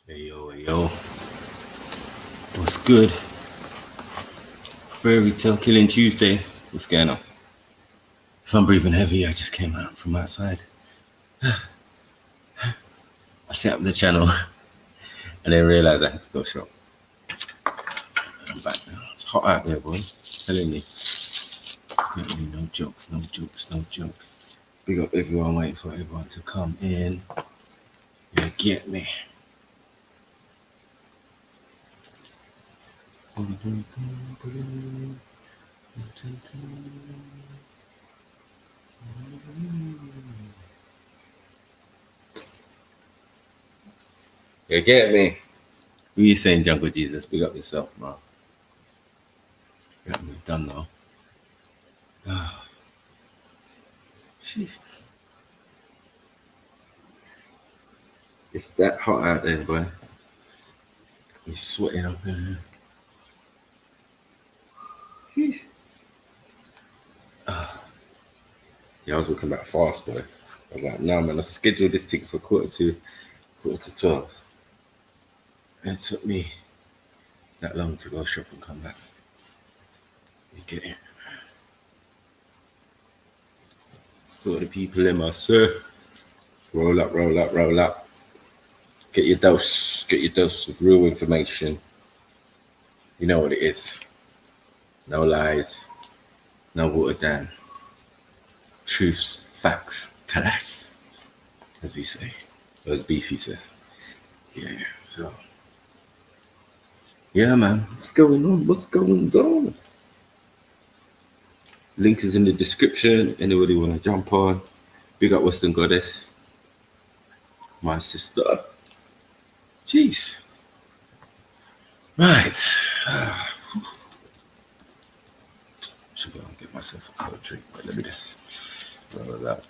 Hey yo, what's good? Fairy tale killing Tuesday. What's going on? If I'm breathing heavy, I just came out from outside. I set up the channel and then realized I had to go shop. I'm back now. It's hot out there, boy. I'm telling you. No jokes. Big up everyone, waiting for everyone to come in. You get me. You get me? What are you saying, Jungle Jesus? Big up yourself, man. Got me done now. It's that hot out there, boy. You're sweating up in here. Yeah, I was walking back fast, boy. I was like, nah, man, I scheduled this ticket for quarter to 12. And it took me that long to go shop and come back. You get it? So the people in my sir. Roll up. Get your dose of real information. You know what it is. No lies, no watered down. Truths, facts, kalas, as we say, or as Beefy says. Yeah, so. Yeah, man, what's going on? Link is in the description. Anybody want to jump on? Big up Western Goddess. My sister. Jeez. Right. Should go and get myself a cold drink, but let me just roll that.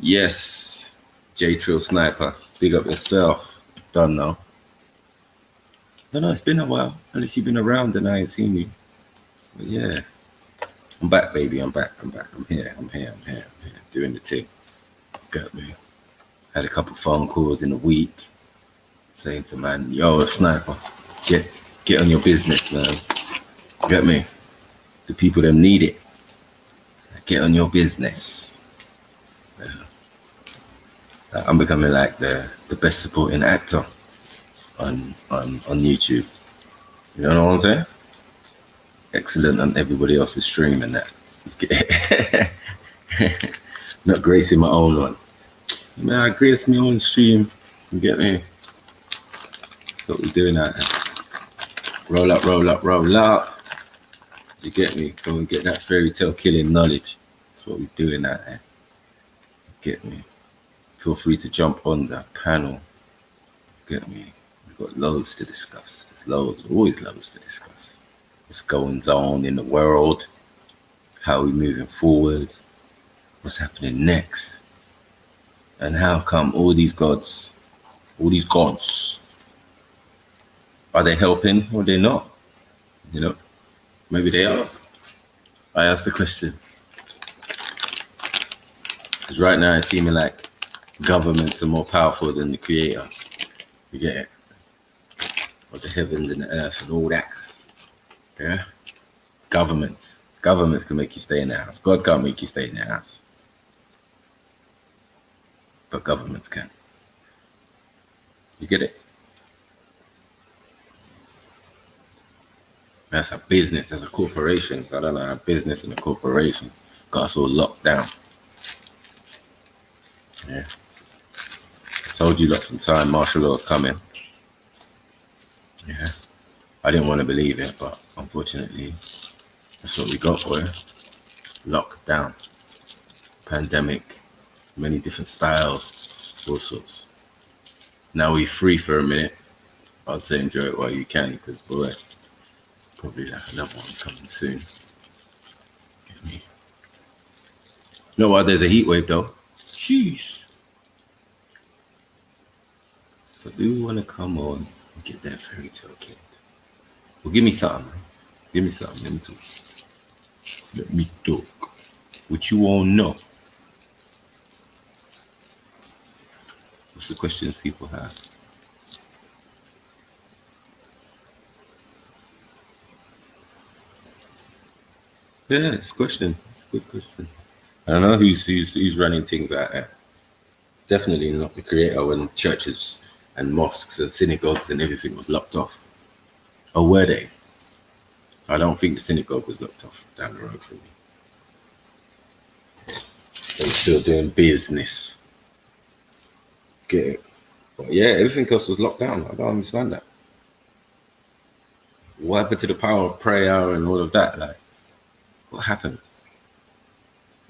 Yes. J Trill Sniper. Big up yourself. Done now. No, it's been a while. Unless you've been around and I ain't seen you. But yeah. I'm back, baby. I'm back. I'm here. Doing the thing. Got me. Had a couple phone calls in a week saying to man, yo, Sniper, get on your business, man. Get me? The people them need it. Get on your business. I'm becoming like the best supporting actor on YouTube. You know what I'm saying? Excellent on everybody else's stream and that. Not gracing my own one. Man, I grace my own stream. You get me? That's what we're doing out there. Roll up. You get me? Go and get that fairy tale killing knowledge. That's what we're doing out there. You get me? Feel free to jump on the panel. Get me? We've got loads to discuss. There's always loads to discuss. What's going on in the world? How are we moving forward? What's happening next? And how come all these gods, are they helping or they're not? You know, maybe they are. I asked the question. Because right now it's seeming like governments are more powerful than the creator. You get it? Of the heavens and the earth and all that. Yeah? Governments can make you stay in the house. God can't make you stay in the house. But governments can. You get it? That's a business, that's a corporation. So I don't know, a business and a corporation got us all locked down. Yeah. I told you lot from time martial law's coming. Yeah. I didn't want to believe it, but unfortunately, that's what we got, boy. Locked down. Pandemic. Many different styles. All sorts. Now we're free for a minute. I'd say enjoy it while you can, because boy, probably like another one coming soon. Get me. You know what? There's a heat wave though. Jeez. So do you want to come on and get that fairy tale kid? Well, give me something, man. Give me something. Let me talk. What you all know? What's the questions people have? Yeah, it's a question. It's a good question. I don't know who's running things out there. Definitely not the creator when churches and mosques and synagogues and everything was locked off. Or were they? I don't think the synagogue was locked off down the road from me. They were still doing business. Get it? But yeah, everything else was locked down. I don't understand that. What happened to the power of prayer and all of that? Like, what happened?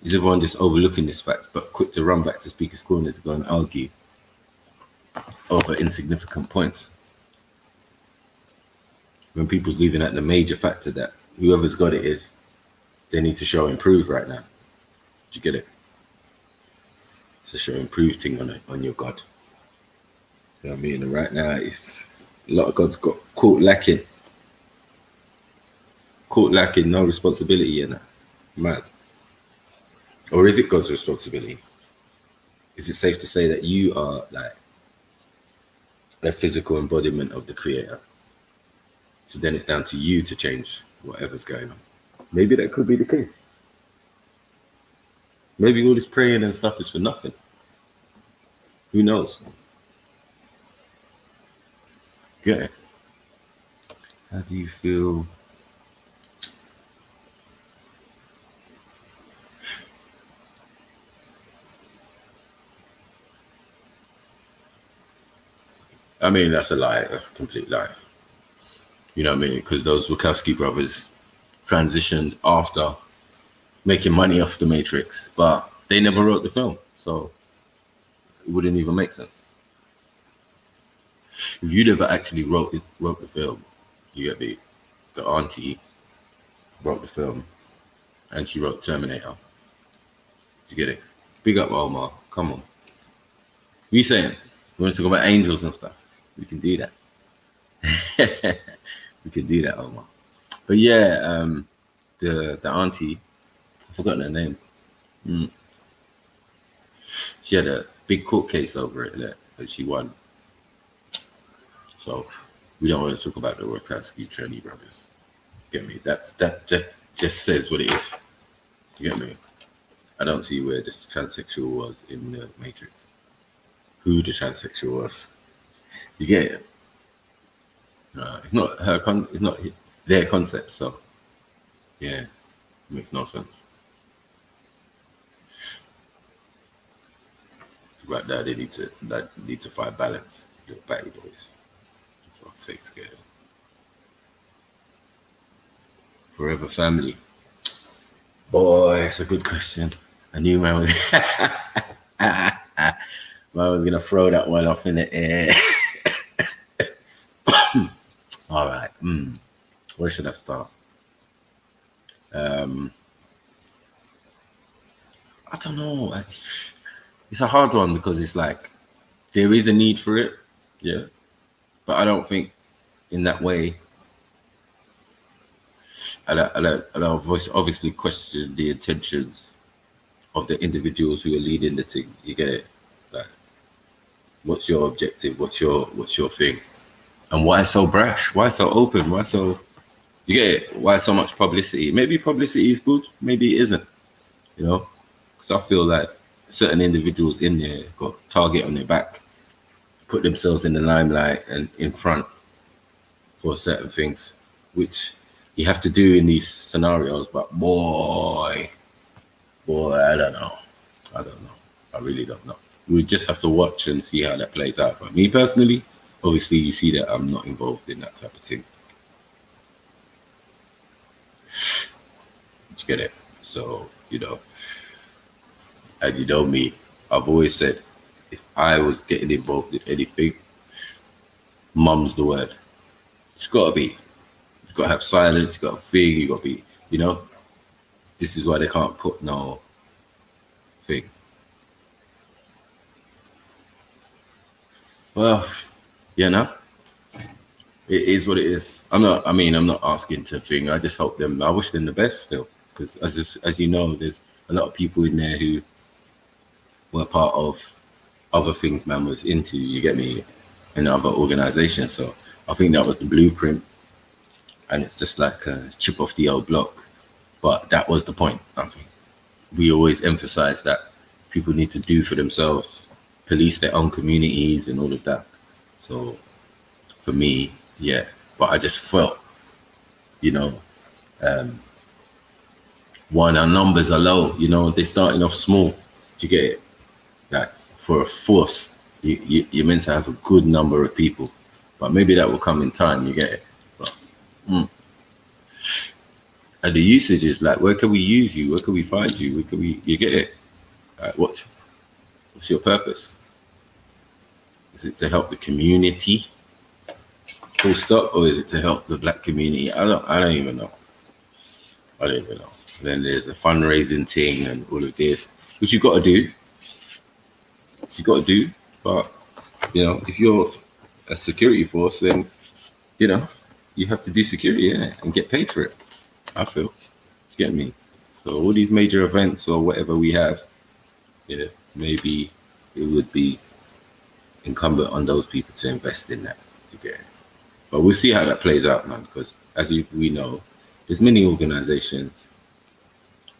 Is everyone just overlooking this fact, but quick to run back to Speaker's Corner to go and argue over insignificant points? When people's leaving at the major factor that whoever's got it is, they need to show and prove right now. Do you get it? It's a show and prove thing on your God. You know what I mean? And right now, it's a lot of God's got caught lacking. Caught lacking no responsibility in that. Mad. Or is it God's responsibility? Is it safe to say that you are like a physical embodiment of the creator? So then it's down to you to change whatever's going on. Maybe that could be the case. Maybe all this praying and stuff is for nothing. Who knows? Good. How do you feel? I mean, that's a lie. That's a complete lie. You know what I mean? Because those Wachowski brothers transitioned after making money off the Matrix, but they never wrote the film, so it wouldn't even make sense. If you never actually wrote the film, you get me? The auntie wrote the film, and she wrote Terminator. You get it? Big up Omar. Come on. What are you saying? You want to talk about angels and stuff? We can do that. We can do that, Omar. But yeah, the auntie, I forgot her name. She had a big court case over it that she won. So we don't want to talk about the Wachowski Trini brothers. You get me? That just says what it is. You get me? I don't see where this transsexual was in the Matrix. Who the transsexual was. You get it? It's not her it's not their concept, so yeah, it makes no sense. Right there, they need to find balance. The batty boys. For fuck's sake, scared. Forever family. Boy, that's a good question. I knew man was man was gonna throw that one off in the air. All right. Where should I start? I don't know. It's a hard one because it's like there is a need for it, yeah. But I don't think in that way. I'll obviously question the intentions of the individuals who are leading the thing. You get it? Like, what's your objective? What's your thing? And why so brash? Why so open? Why so? You get it? Why so much publicity? Maybe publicity is good. Maybe it isn't. You know, because I feel like certain individuals in there got target on their back, put themselves in the limelight and in front for certain things, which you have to do in these scenarios. But boy, I don't know. I really don't know. We just have to watch and see how that plays out. But me personally, obviously, you see that I'm not involved in that type of thing. Did you get it? So, and you know me, I've always said, if I was getting involved in anything, mum's the word. It's got to be. You've got to have silence, you've got to think, you've got to be, this is why they can't put no thing. Well, it is what it is. I'm not asking to thing. I just hope them, I wish them the best still. Because as you know, there's a lot of people in there who were part of other things man was into, you get me, in other organizations. So I think that was the blueprint, and it's just like a chip off the old block. But that was the point, I think. We always emphasize that people need to do for themselves, police their own communities and all of that. So for me, yeah. But I just felt, you know, one, our numbers are low, you know, they're starting off small. Do you get it? Like for a force, you're meant to have a good number of people. But maybe that will come in time, you get it? But, and the usage is like, where can we use you? Where can we find you? Where can we, you get it? Like, what's your purpose? Is it to help the community? Full stop, or is it to help the black community? I don't even know. I don't even know. Then there's a fundraising thing and all of this, which you've got to do. You got to do, but you know, if you're a security force, then you know you have to do security, innit? And get paid for it. I feel, you get me. So all these major events or whatever we have, yeah, maybe it would be incumbent on those people to invest in that. You get it. But we'll see how that plays out, man. Because as we know, there's many organizations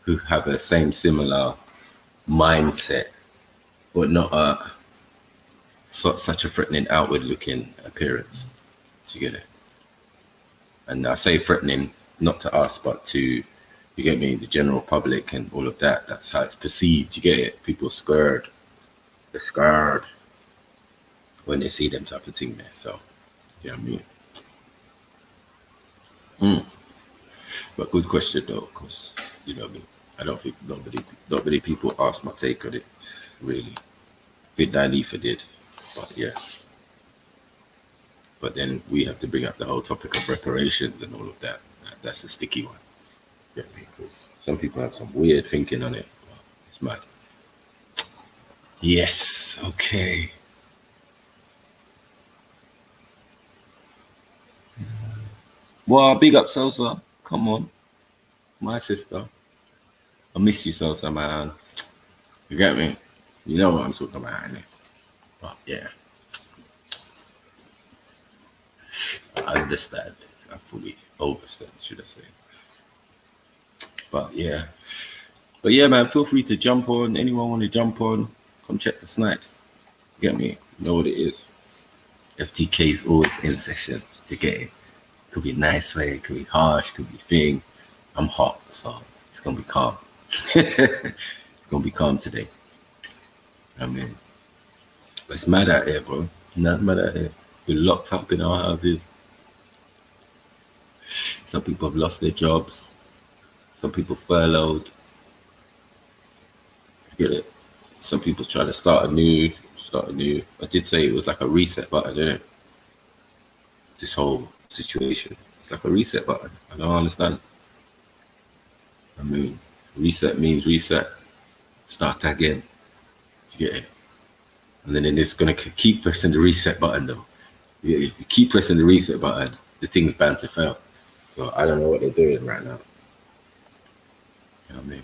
who have a similar mindset, but not such a threatening outward-looking appearance. Do you get it? And I say threatening not to us, but to, you get me, the general public and all of that. That's how it's perceived. You get it? People are scared. They're scared when they see them type of thing there. So, you know what I mean? But good question though, because you know what I mean. I don't think not many people asked my take on it. Really, I think Naifa did, but yeah. But then we have to bring up the whole topic of reparations and all of that. That's a sticky one. Yeah, because some people have some weird thinking on it. It's mad. Yes. Okay. Well, big up Sosa. Come on, my sister. I miss you, Sosa, man. You get me? You know what I'm talking about, innit? But yeah, I understand. I fully understand, should I say? But yeah, man. Feel free to jump on. Anyone want to jump on? Come check the snipes. You get me? You know what it is. FTK's always in session. To get it. Could be nice way, could be harsh, could be thing. I'm hot, so it's gonna be calm. It's gonna be calm today. I mean, but it's mad out here, bro. Not mad out here. We're locked up in our houses. Some people have lost their jobs. Some people furloughed. You get it? Some people try to start anew. I did say it was like a reset button, didn't it? This whole situation. It's like a reset button. I don't understand. I mean, reset means reset. Start again. You get it? And then it's going to keep pressing the reset button, though. If you keep pressing the reset button, the thing's bound to fail. So I don't know what they're doing right now. You know what I mean?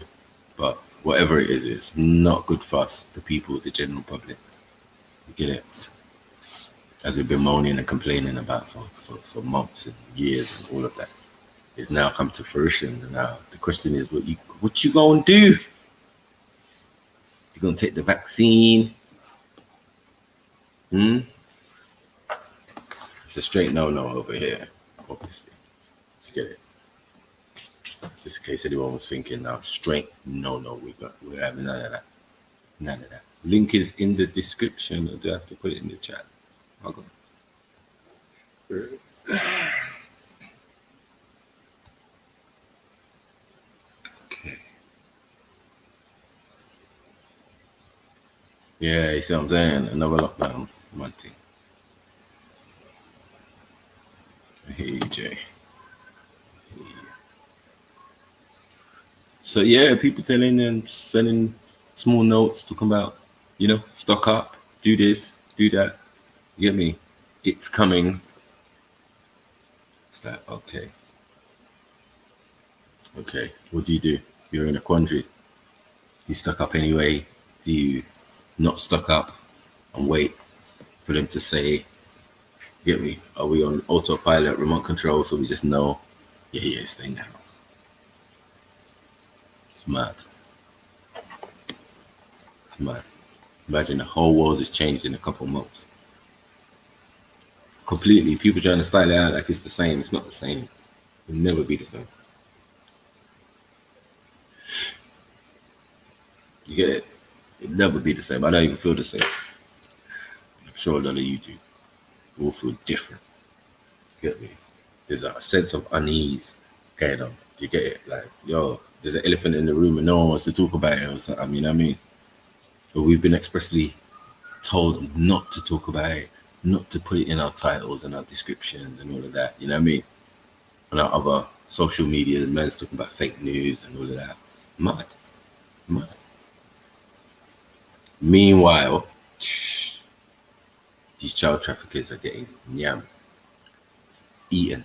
But whatever it is, it's not good for us, the people, the general public. You get it? As we've been moaning and complaining about for months and years and all of that. It's now come to fruition. And now the question is, what you gonna do? You gonna take the vaccine? It's a straight no over here, obviously. Let's get it. Just in case anyone was thinking now, straight no. We're having none of that. None of that. Link is in the description, or do I have to put it in the chat? I'll go. Okay. Yeah, you see what I'm saying? Another lockdown. One thing. Hey, Jay. Hey. So yeah, people telling and sending small notes talking about, you know, stock up, do this, do that. You get me? It's coming. It's like, okay. Okay, what do you do? You're in a quandary. Do you stock up anyway? Do you not stock up? and wait for them to say, get me, are we on autopilot, remote control, so we just know, yeah, stay in the house. It's mad. It's mad. Imagine the whole world has changed in a couple months. Completely. People trying to style it out like it's the same. It's not the same. It'll never be the same. You get it? It'll never be the same. I don't even feel the same. I'm sure a lot of you do. We all feel different. You get me? There's a sense of unease going on. You get it? Like, yo, there's an elephant in the room and no one wants to talk about it or something. You know what I mean? But we've been expressly told not to talk about it, not to put it in our titles and our descriptions and all of that. You know what I mean? On our other social media, the man's talking about fake news and all of that. Mad. Meanwhile, these child traffickers are getting yam, eaten.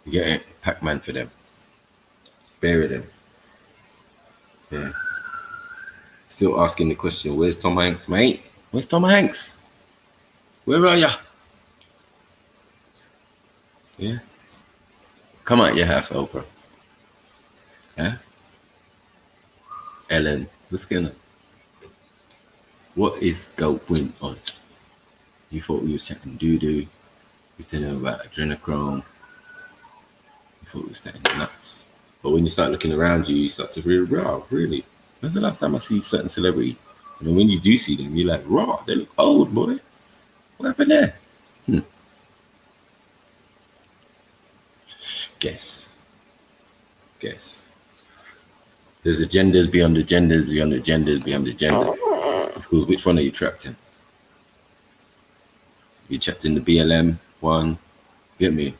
You get it? Pac-Man for them. Bury them. Yeah. Still asking the question, where's Tom Hanks, mate? Where's Tom Hanks? Where are ya? Yeah. Come out your house, Oprah. Yeah. Ellen, what's going on? What is going on? You thought we was chatting doo-doo. We was telling about adrenochrome. You thought we was chatting nuts. But when you start looking around you, you start to feel, raw, really? When's the last time I see a certain celebrity? And when you do see them, you're like, raw, they look old, boy. What happened there? Guess. There's agendas beyond agendas, beyond agendas, beyond agendas. It's called, which one are you trapped in? You trapped in the BLM one, get me?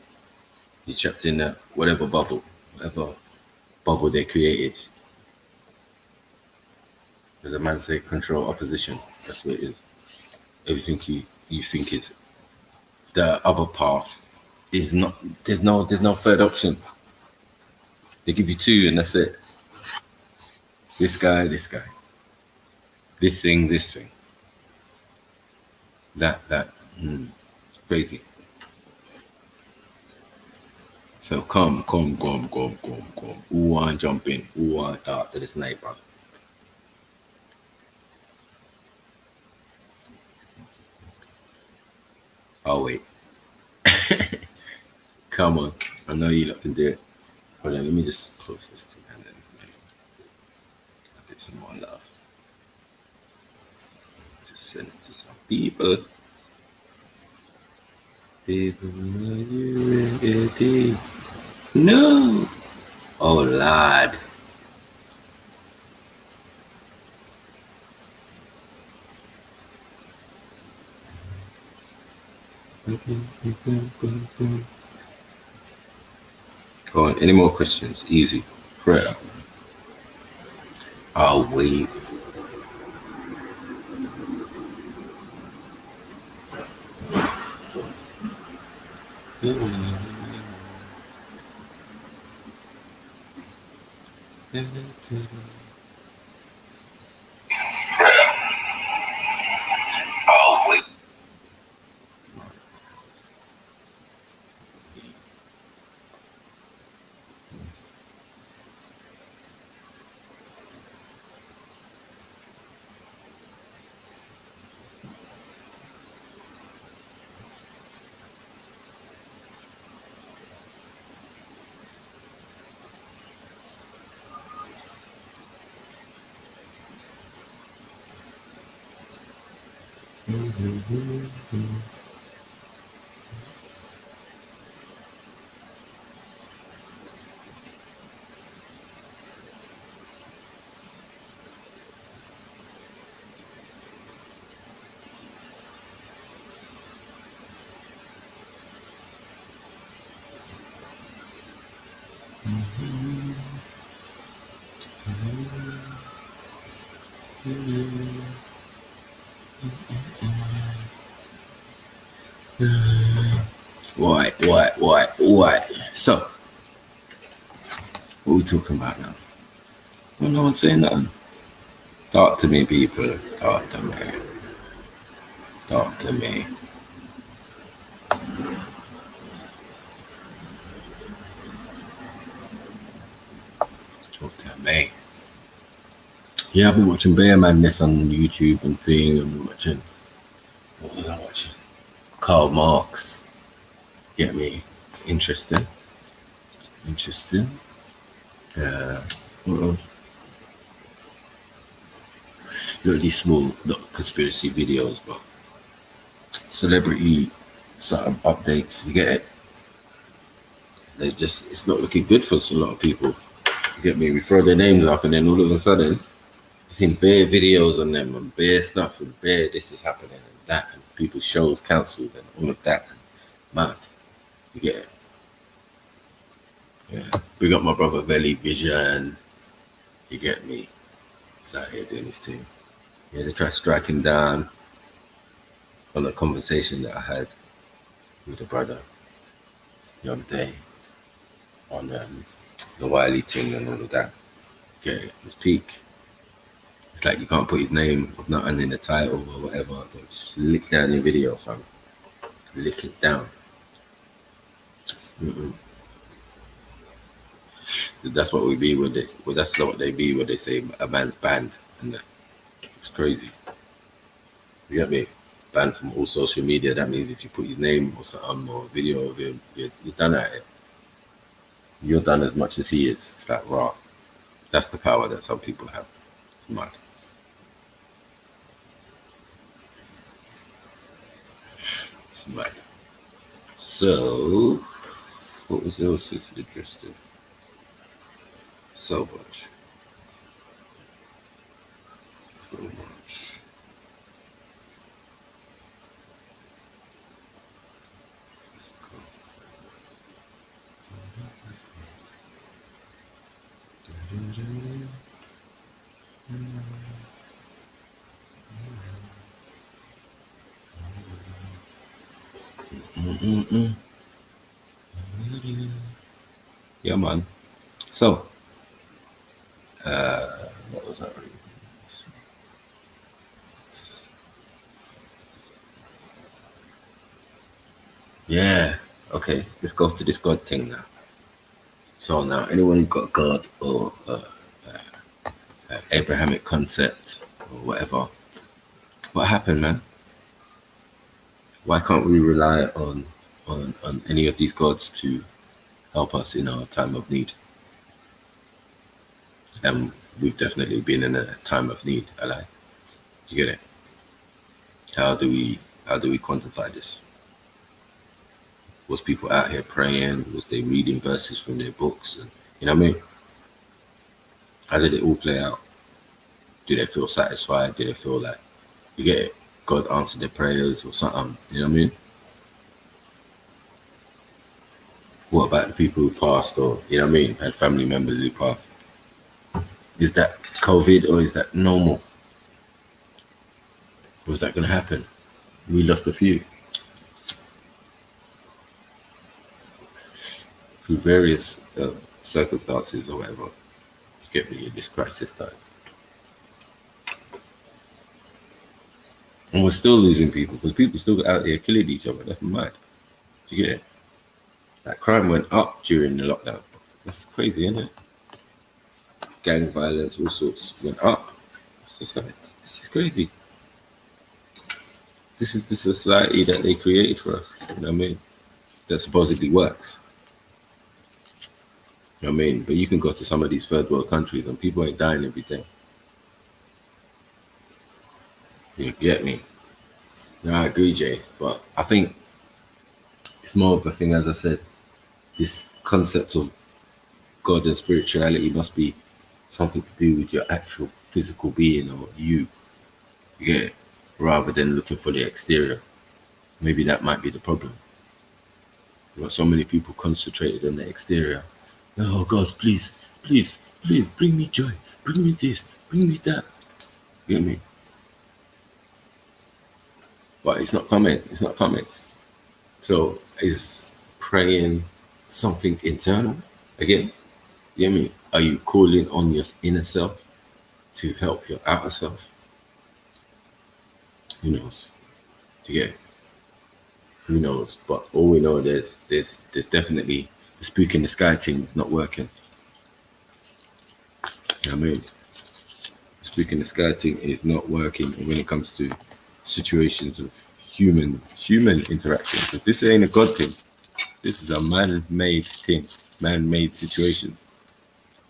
You trapped in that whatever bubble they created. There's a man say control opposition. That's what it is. Everything you think is the other path is not. There's no third option. They give you two and that's it. This guy. This thing. That. Crazy. So come. Who want jump in? Who want talk to this neighbor? Oh wait. Come on. I know you lot can do it. Hold on, let me just close this thing and then I'll get some more love. Just send it to some people. People, are you ready? No. Oh Lord. Go on. Any more questions? Easy. Prayer. I'll wait. I'll wait. What? So, what are we talking about now? Well, no one's saying nothing. Talk to me, people. Talk to me. Talk to me. Talk to me. Yeah, I've been watching Bear Madness on YouTube and thing. I've been watching. What was I watching? Karl Marx. Get me? It's interesting. Interesting. What else? Look at these small not conspiracy videos, but celebrity sort of updates. You get it? They just it's not looking good for a lot of people. You get me? We throw their names up, and then all of a sudden, you've seen bare videos on them and bare stuff and bare this is happening and that, and people's shows cancelled and all of that. Mad. You get it? Yeah. Big up my brother Veli Vision. You get me? He's out here doing his thing. Yeah, they try striking down on a conversation that I had with a brother the other day on the Wiley thing and all of that. Yeah, it was peak. It's like you can't put his name of nothing in the title or whatever. Just lick down your video, fam. Lick it down. Mm-mm. That's what we be when they. Well, that's not what they be when they say a man's banned, and that. It's crazy. You get me? Banned from all social media. That means if you put his name or something or a video of him, you're done at it. You're done as much as he is. It's like raw. That's the power that some people have. It's mad. It's mad. So, what was else is interesting? So much. So much. Yeah, man. So, what was that? Yeah. Okay. Let's go to this God thing now. So now, anyone who got God or Abrahamic concept or whatever, what happened, man? Why can't we rely on any of these gods to help us in our time of need? And we've definitely been in a time of need, Ali. Do you get it? How do we quantify this? Was people out here praying? Was they reading verses from their books? And, you know what I mean? How did it all play out? Do they feel satisfied? Do they feel like, you get it? God answered their prayers or something? You know what I mean? What about the people who passed or, you know what I mean, had family members who passed? Is that COVID or is that normal? Was that going to happen? We lost a few. Through various circumstances or whatever. You get me in this crisis time. And we're still losing people because people still out there killing each other. That's mad. Do you get it? That crime went up during the lockdown. That's crazy, isn't it? Gang violence, all sorts went up. It's just like, this is crazy. This is the society that they created for us. You know what I mean? That supposedly works. You know what I mean? But you can go to some of these third world countries and people ain't dying every day. You get me? No, I agree, Jay. But I think it's more of a thing, as I said, this concept of God and spirituality must be something to do with your actual physical being or you. You get it? Rather than looking for the exterior. Maybe that might be the problem. There are so many people concentrated on the exterior. Oh God, please, please, please bring me joy. Bring me this. Bring me that. You get me? But it's not coming. It's not coming. So is praying something internal again? You get me? Are you calling on your inner self to help your outer self? Who knows? Do you get it? Who knows? But all we know, there's definitely the spook in the sky thing is not working. You know what I mean? The spook in the sky thing is not working when it comes to situations of human interaction. Because this ain't a God thing. This is a man-made thing, man-made situation.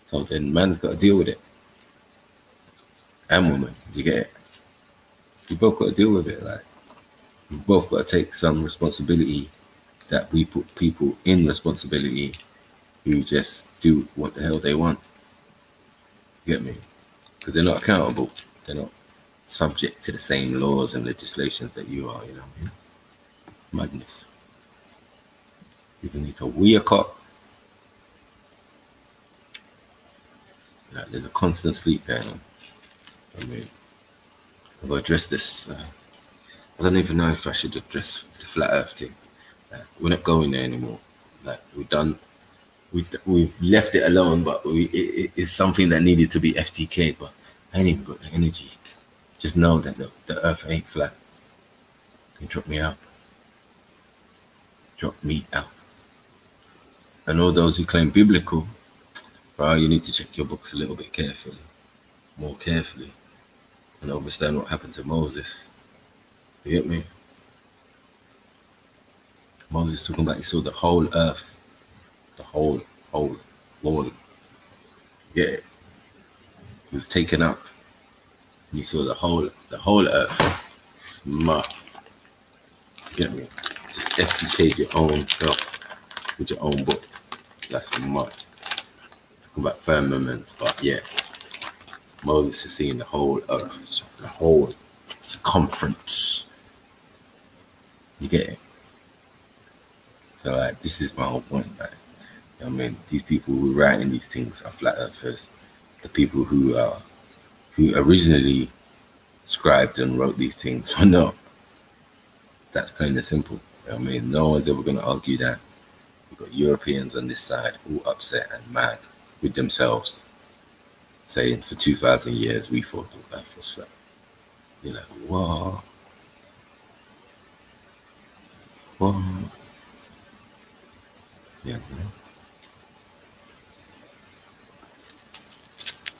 So then man's got to deal with it. And woman, do you get it? We both got to deal with it. Like, we both got to take some responsibility that we put people in responsibility who just do what the hell they want. You get me? Because they're not accountable. They're not subject to the same laws and legislations that you are, you know what I mean? Madness. People need to wake up. Like, there's a constant sleep going on. I mean, I've got to address this. I don't even know if I should address the flat earth thing. We're not going there anymore. Like, we've left it alone, but it's something that needed to be FTK'd, but I ain't even got the energy. Just know that the earth ain't flat. You drop me out. Drop me out. And all those who claim biblical, bro, you need to check your books a little bit carefully, more carefully, and understand what happened to Moses. You get me? Moses talking about he saw the whole earth, the whole world. Yeah, he was taken up. He saw the whole earth. Mud. Get me? Just FTK your own self with your own book. That's mud. Talking about firmaments, but yeah, Moses is seeing the whole earth, the whole circumference. You get it? So like, this is my whole point. Like, I mean, these people who are writing these things are flat earthers. The people who originally scribed and wrote these things were not. That's plain and simple. I mean, no one's ever going to argue that. We've got Europeans on this side all upset and mad with themselves, saying for 2,000 years we thought the earth was flat. You're like, whoa. Whoa. Yeah, man.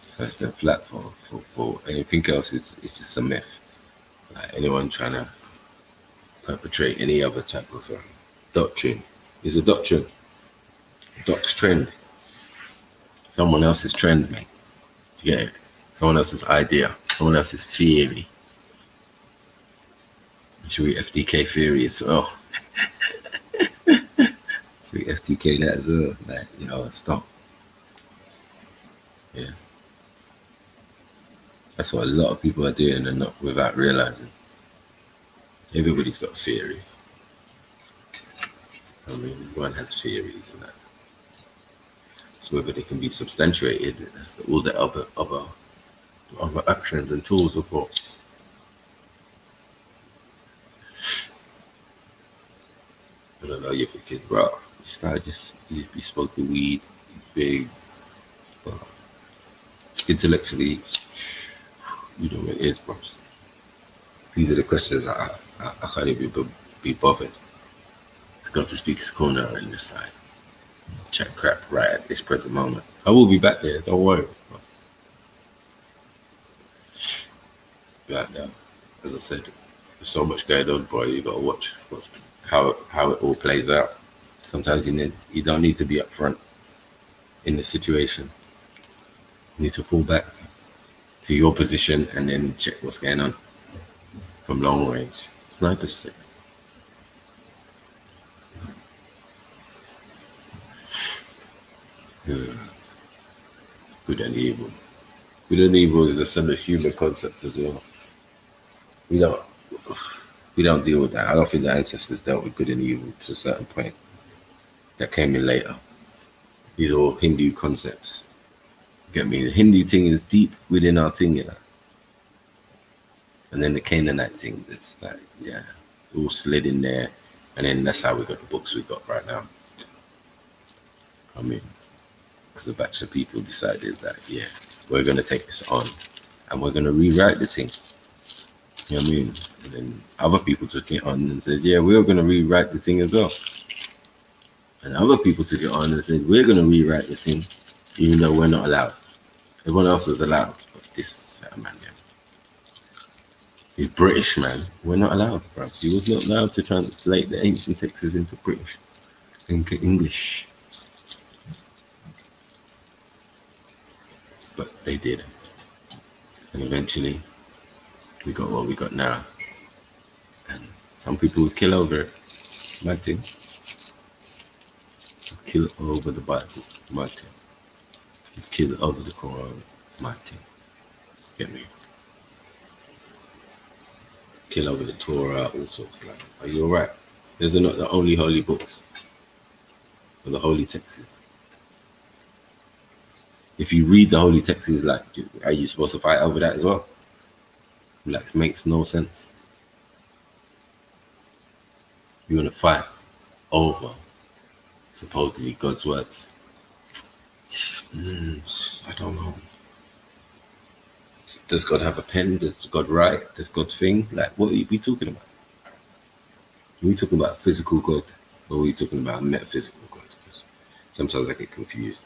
So it's been flat for anything else. It's just a myth. Like, anyone trying to perpetrate any other type of doctrine is a doctrine. Trend. Someone else's trend, mate. Do you get it? Someone else's idea. Someone else's theory. Should we FTK theory as well? Should we FTK that as well? Like, you know, stop. Yeah. That's what a lot of people are doing and not without realizing. Everybody's got a theory. I mean, everyone has theories and that. It's whether they can be substantiated as all the other actions and tools of what. I don't know, you're thinking, bro, this guy just be smoking weed, big, but intellectually, you know what it is, bro. These are the questions I can't even be bothered to go to Speaker's Corner and just like chat crap right at this present moment. I will be back there, don't worry. Right now, as I said, there's so much going on, boy. You gotta watch how it all plays out. Sometimes you don't need to be up front in the situation. You need to pull back to your position and then check what's going on from long range. Sniper's sick. Yeah. Good and evil. Good and evil is a sort of human concept as well. We don't deal with that. I don't think the ancestors dealt with good and evil to a certain point. That came in later. These are all Hindu concepts. Get me? The Hindu thing is deep within our thing, you know. And then the Canaanite thing, it's like, yeah, it all slid in there. And then that's how we got the books we got right now. I mean, because a batch of people decided that, yeah, we're going to take this on and we're going to rewrite the thing. You know what I mean? And then other people took it on and said, yeah, we're going to rewrite the thing as well. And other people took it on and said, we're going to rewrite the thing, even though we're not allowed. Everyone else is allowed, but this set of man, yeah. He's British, man. We're not allowed, bro. He was not allowed to translate the ancient texts into British, into English. But they did. And eventually, we got what we got now. And some people would kill over it. Mad thing. Kill over the Bible. Mad thing. Kill over the Quran. Mad thing. Get me? Kill over the Torah, all sorts. Like, are you alright? Those are not the only holy books. Or the holy texts. If you read the holy texts, like, are you supposed to fight over that as well? Like, it makes no sense. You want to fight over supposedly God's words. I don't know. Does God have a pen? Does God write? Does God think? Like, what are we talking about? Are we talking about physical God, or are we talking about metaphysical God? Because sometimes I get confused.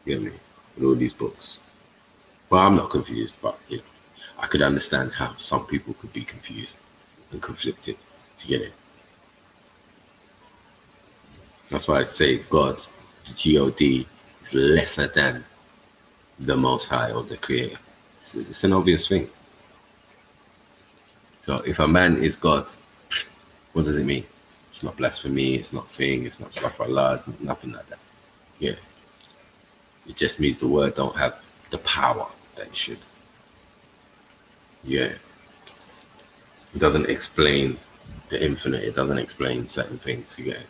You get me? With all these books. Well, I'm not confused, but you know, I could understand how some people could be confused and conflicted to get it. That's why I say God, the G-O-D, is lesser than the Most High or the Creator. It's an obvious thing. So if a man is God, what does it mean? It's not blasphemy, it's not thing, it's not stuff Allah, it's not nothing like that. Yeah. It just means the word don't have the power that it should. Yeah. It doesn't explain the infinite, it doesn't explain certain things, you get it?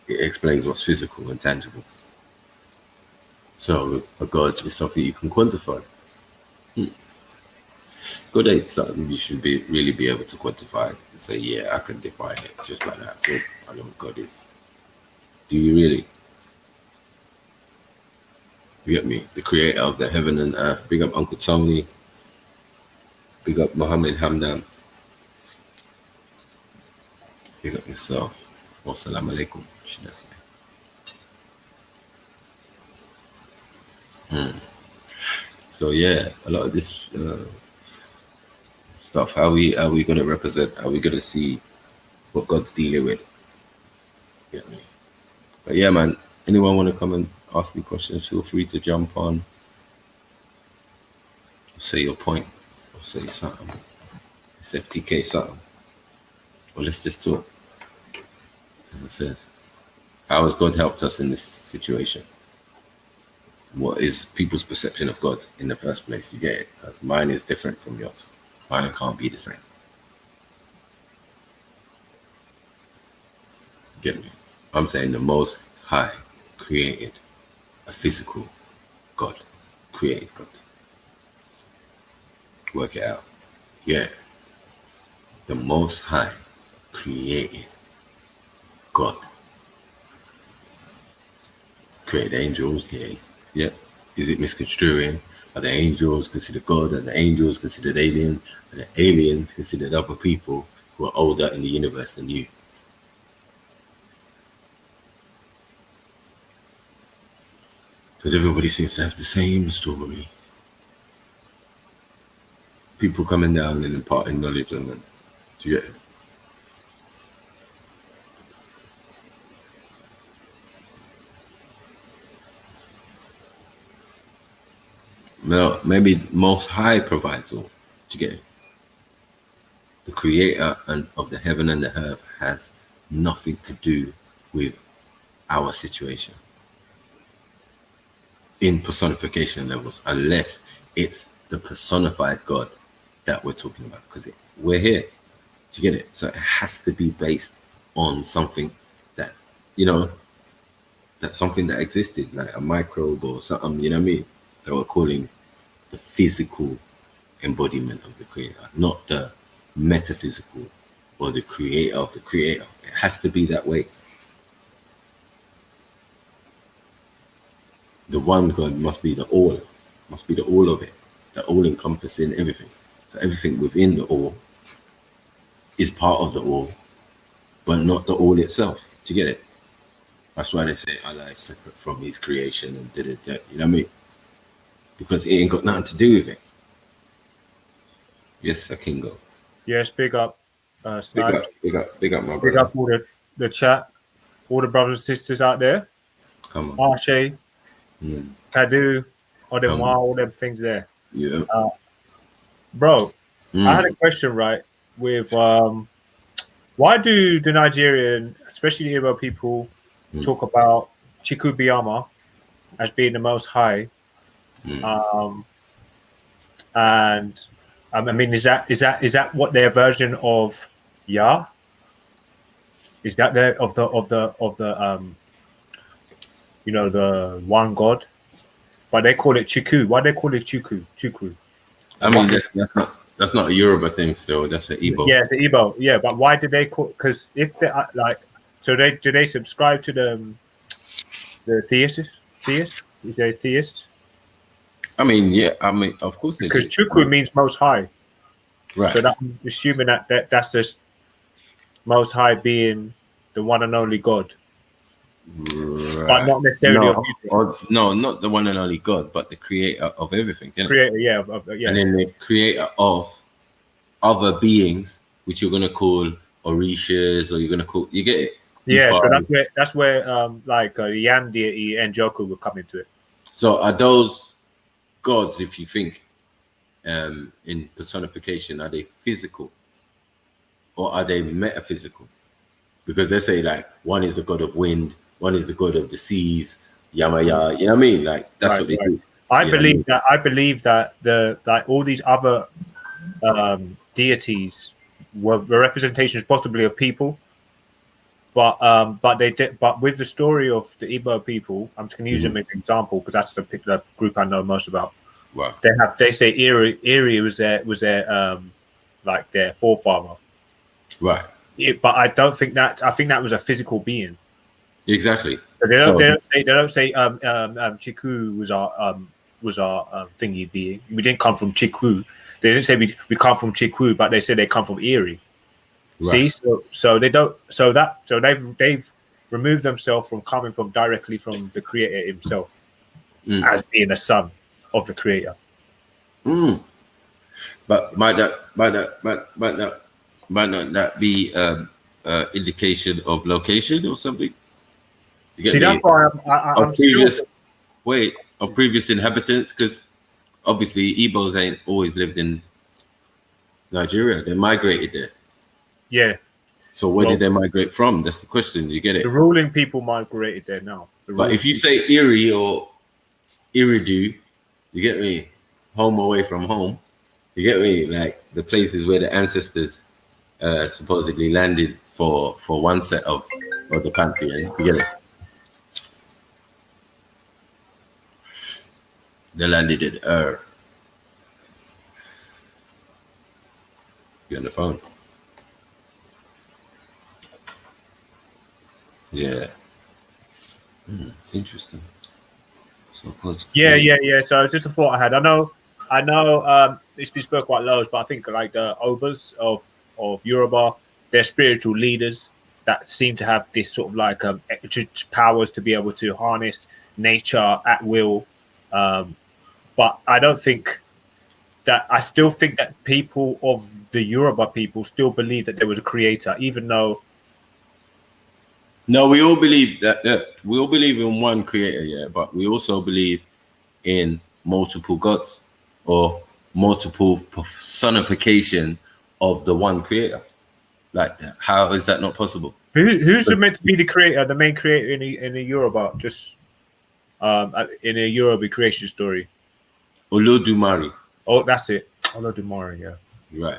It explains what's physical and tangible. So a God is something you can quantify. God ain't something you should really be able to quantify and say, yeah, I can define it just like that. Good, I know what God is. Do you really? You get me? The creator of the heaven and earth. Big up Uncle Tony. Big up Muhammad Hamdan. Big up yourself. Wassalamu alaikum, should I say. So yeah, a lot of this stuff, how are we going to represent, are we going to see what God's dealing with? Get me? But yeah, man, anyone want to come and ask me questions, feel free to jump on, say your point, or say something. It's FTK something. Or let's just talk. As I said, how has God helped us in this situation? What is people's perception of God in the first place? You get it? Because mine is different from yours. Mine can't be the same. Get me? I'm saying the Most High created a physical God. Created God. Work it out. Yeah. The Most High created God. Created angels. Yeah. Is it misconstruing? Are the angels considered God? Are the angels considered aliens? Are the aliens considered other people who are older in the universe than you? Because everybody seems to have the same story. People coming down and imparting knowledge on them. Do you get it? Well, maybe Most High provides all. Do you get it? The creator of the heaven and the earth has nothing to do with our situation in personification levels, unless it's the personified God that we're talking about, because we're here. Do you get it? So it has to be based on something that, you know, that's something that existed, like a microbe or something, you know what I mean? That we're calling the physical embodiment of the creator, not the metaphysical or the creator of the creator. It has to be that way. The one God must be the all of it, the all encompassing everything. So everything within the all is part of the all, but not the all itself. Do you get it? That's why they say Allah is separate from his creation and did it. You know what I mean? Because it ain't got nothing to do with it. Yes, I can go. Yes, big up, Snipes. Big up, my Big brother. up all the chat, all the brothers and sisters out there. Come on. Arche, Kadu, all them all them things there. Yeah. Bro, I had a question, right? With why do the Nigerian, especially the Igbo people, talk about Chikubiyama as being the most high? And I mean, is that what their version of Yah? Is that their of the you know, the one God? But they call it Chiku. Why they call it Chukwu? I mean, that's not a Yoruba thing still. That's an Igbo. Yeah, the Igbo. Yeah, but why did they call? Because if they like, so do they subscribe to the theist? Is they theist? I mean, yeah. I mean, of course they do. Because Chukwu means most high. Right. So that I'm assuming that's just most high being the one and only God. Right. But not necessarily of music. No, not the one and only God, but the creator of everything. Creator, yeah. And then the creator of other beings, which you're gonna call Orishas, or you're gonna call, you get it? Yeah, so that's where like the Yan deity and Joku will come into it. So are those gods, if you think in personification, are they physical or are they metaphysical? Because they say like one is the god of wind, one is the god of the seas, Yamaya. You know what I mean? Like that's what they do. I believe that like all these other deities were representations possibly of people, but with the story of the Igbo people, I'm just going to use them as an example because that's the group I know most about. Wow. They say Erie was their like their forefather. Right. But I don't think that. I think that was a physical being. Exactly. So they don't say Chiku was our thingy being. We didn't come from Chiku. They didn't say we come from Chiku, but they said they come from Erie. Right. See, so they don't. So they've removed themselves from coming from directly from the creator himself as being a son of the creator. But might not that be indication of location or something? See, that's why I'm of previous inhabitants, because obviously Igbos ain't always lived in Nigeria. They migrated there. Yeah. So where did they migrate from? That's the question. You get it? The ruling people migrated there now. But if you say Erie or Iridu, you get me? Home away from home. You get me? Like the places where the ancestors supposedly landed for one set of the pantheon. You get it? They landed at you on the phone? Yeah. Interesting. So yeah. So it's just a thought I had. I know. It's been spoken quite loads, but I think like the Obas of Yoruba, they're spiritual leaders that seem to have this sort of like powers to be able to harness nature at will. But I don't think that. I still think that people of the Yoruba people still believe that there was a creator, even though. No, we all believe that. We all believe in one creator, yeah, but we also believe in multiple gods or multiple personification of the one creator. Like, how is that not possible? Who's meant to be the creator, the main creator in a Yoruba, just in a Yoruba creation story? Olodumare. Oh, that's it. Olodumare, yeah. Right.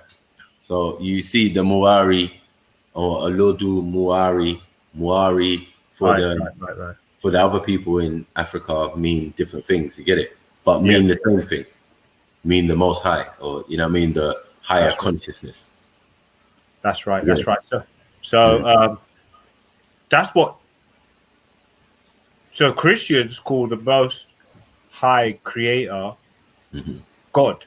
So you see the Muari or Olodumare, Muari for the other people in Africa mean different things. You get it? But mean the same thing. Mean the most high, or you know what I mean, the higher consciousness. That's right. That's right. So that's what. So Christians call the most high creator God.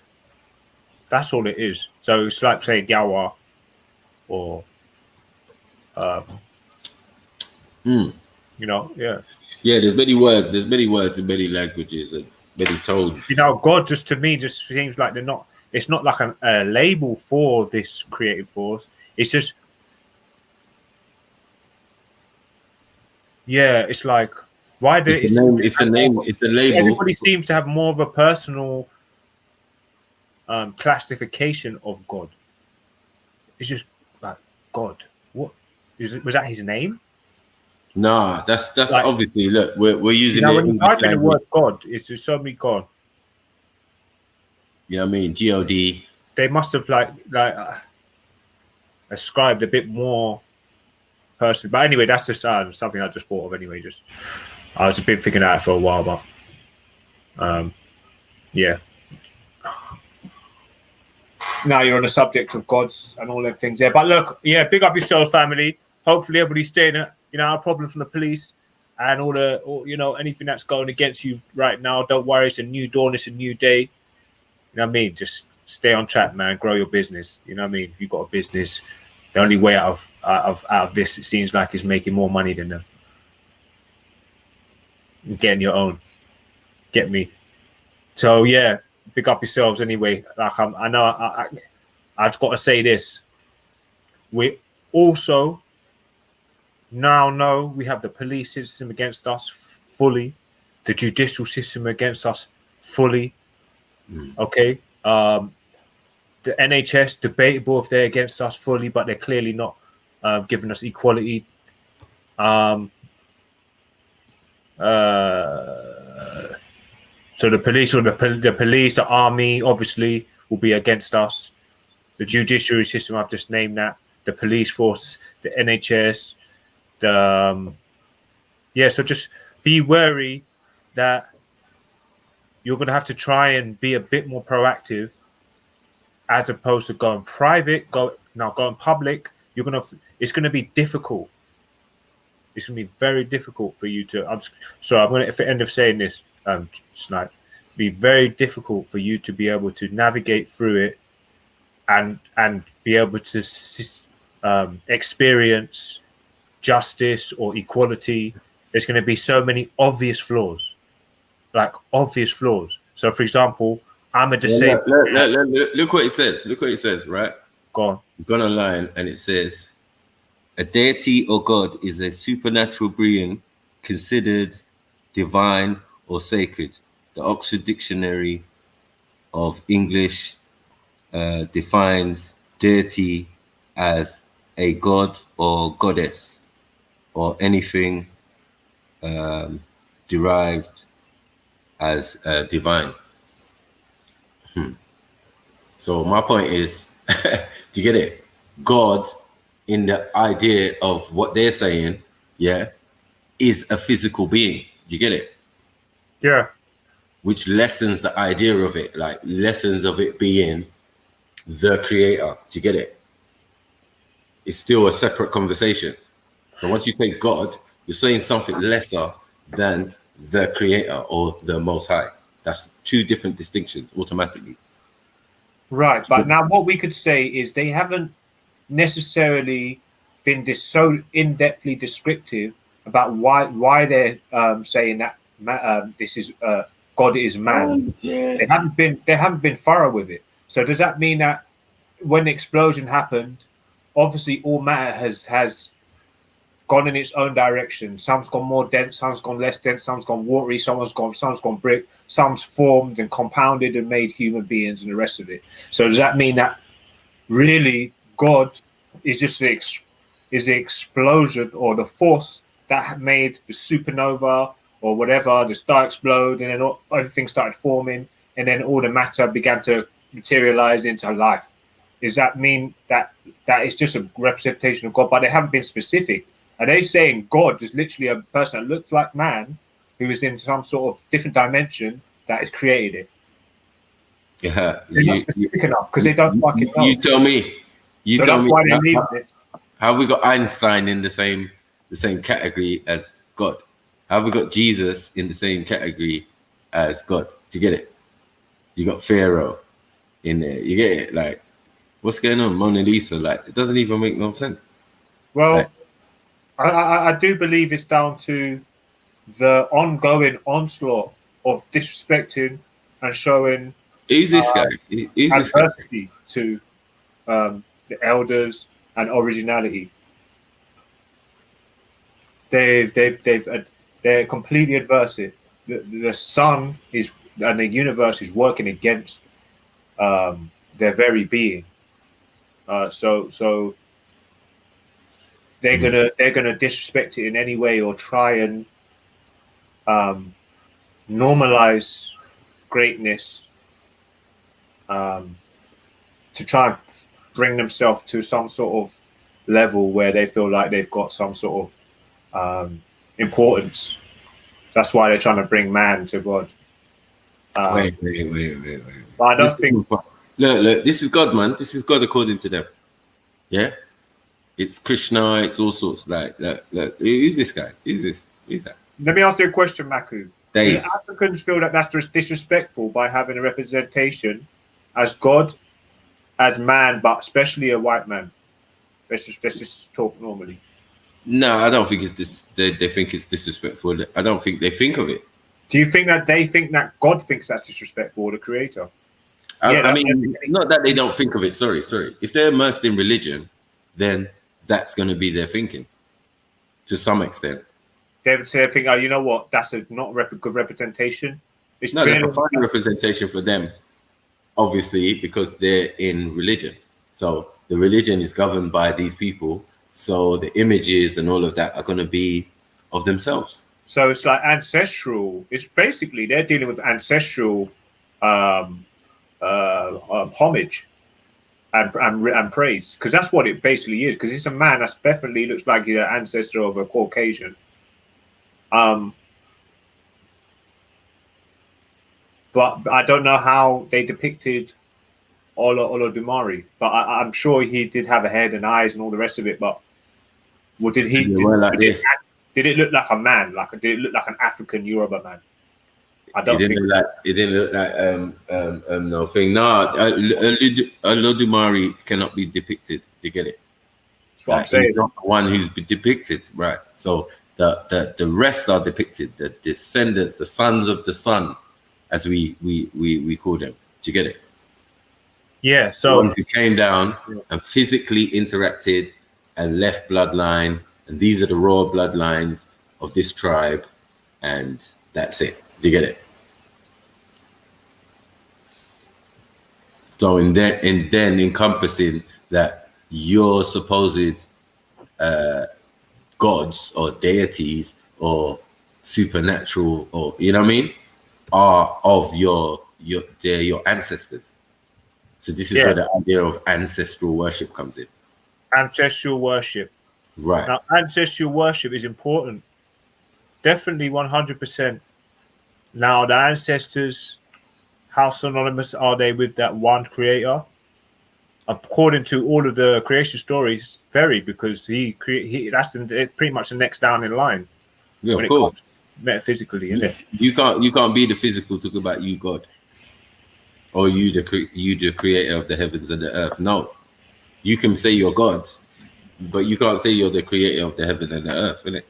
That's all it is. So it's like saying Yawa or, Hmm. you know, yeah. Yeah, there's many words. There's many words in many languages and many tones. You know, God just to me just seems like they're not. It's not like a label for this creative force. It's just, yeah. It's like why do It's a it seem name. to It's a have name. more, It's a label. everybody seems to have more of a personal classification of God. It's just like God. What is it? Was that his name? Nah, that's Like, obviously. Look, we're you using know, the when you English type in the language. word God, it's just so many God. You know what I mean? God. They must have ascribed a bit more person. But anyway, that's just something I just thought of. Anyway, just I was a bit thinking out for a while, but yeah. Now you're on the subject of gods and all them things there. But look, yeah, big up yourself, family. Hopefully, everybody's staying at our problem from the police and all anything that's going against you right now. Don't worry, it's a new dawn, it's a new day. You know what I mean? Just stay on track, man. Grow your business. You know what I mean? If you've got a business, the only way out of this, it seems like, is making more money than them. Getting your own. Get me? So yeah, pick up yourselves anyway. Like I know I've got to say this. We also now know we have the police system against us fully, the judicial system against us fully. Okay. The NHS, debatable if they're against us fully, but they're clearly not giving us equality. So the police or the police, the army, obviously, will be against us. The judiciary system, I've just named that. The police force, the NHS, so just be wary that you're going to have to try and be a bit more proactive, as opposed to going private. Going public, it's going to be difficult. It's going to be very difficult for you to. I'm going to end up saying this, Snipe. Be very difficult for you to be able to navigate through it, and be able to experience justice or equality. There's going to be so many obvious flaws, So, for example, I'm a disabled. Look what it says. Look what it says. Right. Go on. I've gone online and it says, a deity or god is a supernatural being considered divine or sacred. The Oxford Dictionary of English defines deity as a god or goddess or anything derived as divine. So my point is, do you get it? God, in the idea of what they're saying, yeah, is a physical being. Do you get it? Yeah. Which lessens the idea of it, like lessons of it being the creator. Do you get it? It's still a separate conversation. So once you say God, you're saying something lesser than the creator or the most high. That's two different distinctions automatically. Right. But now what we could say is they haven't necessarily been so in-depthly descriptive about why they're saying that this is God is man. They haven't been thorough with it. So does that mean that when the explosion happened, obviously all matter has gone in its own direction? Some's gone more dense, some's gone less dense, some's gone watery, some's gone brick, some's formed and compounded and made human beings and the rest of it. So does that mean that really God is just the explosion or the force that made the supernova or whatever, the star explode, and then everything started forming, and then all the matter began to materialize into life? Does that mean that is just a representation of God? But they haven't been specific. Are they saying God is literally a person that looks like man, who is in some sort of different dimension that has created it? Yeah, they're not specific enough because they don't fucking know. You tell me. You tell me. Why they leave it. How have we got Einstein in the same category as God? How have we got Jesus in the same category as God? Do you get it? You got Pharaoh in there. You get it? Like, what's going on, Mona Lisa? Like, it doesn't even make no sense. Well, Like, I do believe it's down to the ongoing onslaught of disrespecting and showing who's this guy? Who's this guy? adversity to the elders and originality. They're completely adverse it. The sun is and the universe is working against their very being. So they're gonna disrespect it in any way or try and normalize greatness to try and bring themselves to some sort of level where they feel like they've got some sort of importance. That's why they're trying to bring man to God. Wait. But I don't think. Look, this is God, man. This is God according to them. Yeah? It's Krishna, it's all sorts. Like, who's this guy? Who's this? Who's that? Let me ask you a question, Maku. Dave. Do Africans feel that that's just disrespectful by having a representation as God, as man, but especially a white man? Let's just talk normally. No, I don't think it's this. They think it's disrespectful. I don't think they think of it. Do you think that they think that God thinks that's disrespectful, or the Creator? I mean, not that they don't think of it. Sorry. If they're immersed in religion, then that's going to be their thinking, to some extent. They would say, "I think, oh, you know what? That's not good representation." It's not a fine representation for them, obviously, because they're in religion. So the religion is governed by these people. So the images and all of that are going to be of themselves. So it's like ancestral. It's basically they're dealing with ancestral homage and praise, because that's what it basically is. Because it's a man that definitely looks like he's an ancestor of a Caucasian. But I don't know how they depicted Olodumare. But I'm sure he did have a head and eyes and all the rest of it. But what did he? Did it look like a man? Did it look like an African Yoruba man? I don't think it didn't look like no thing. No, Olodumare cannot be depicted. Do you get it? That's what I'm saying. He's not the one who's depicted, right? So the rest are depicted. The descendants, the sons of the sun, as we call them. Do you get it? Yeah. So the ones who came down and physically interacted and left bloodline, and these are the raw bloodlines of this tribe, and that's it. Do you get it? So and then encompassing that your supposed gods or deities or supernatural, or you know what I mean, are of they're your ancestors. So this is where the idea of ancestral worship comes in. Ancestral worship. Right. Now, ancestral worship is important. Definitely 100%. Now, the ancestors, how synonymous are they with that one creator? According to all of the creation stories, very, because that's pretty much the next down in line. Yeah, of course. Metaphysically, isn't it? You can't be the physical talk about you, God. Or you the creator of the heavens and the earth. No. You can say you're God, but you can't say you're the creator of the heaven and the earth, innit?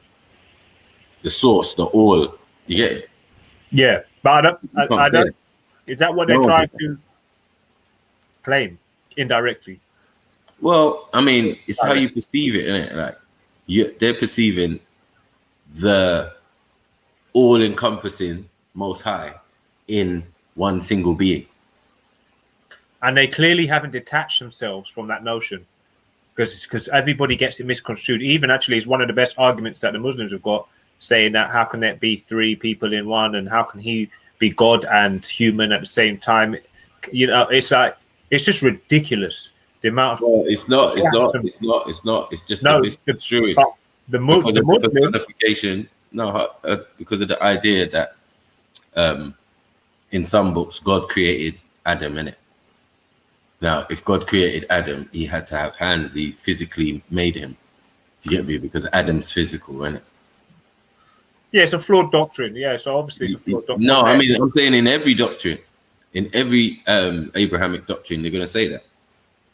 The source, the all. You get it? Yeah, but I don't. Is that what they're trying to claim indirectly? Well, I mean, it's how you perceive it, isn't it? Like they're perceiving the all-encompassing Most High in one single being. And they clearly haven't detached themselves from that notion, because everybody gets it misconstrued. Even actually, it's one of the best arguments that the Muslims have got, saying that how can there be three people in one, and how can he be God and human at the same time? You know, it's like, it's just ridiculous. The amount of it's just true. The Muslim personification. No, because of the idea that in some books God created Adam, innit? Now, if God created Adam, he had to have hands. He physically made him. Do you get me? Because Adam's physical, isn't it? Yeah, it's a flawed doctrine. Yeah, so obviously it's a flawed doctrine. No, I mean, I'm saying in every doctrine. In every Abrahamic doctrine, they're going to say that.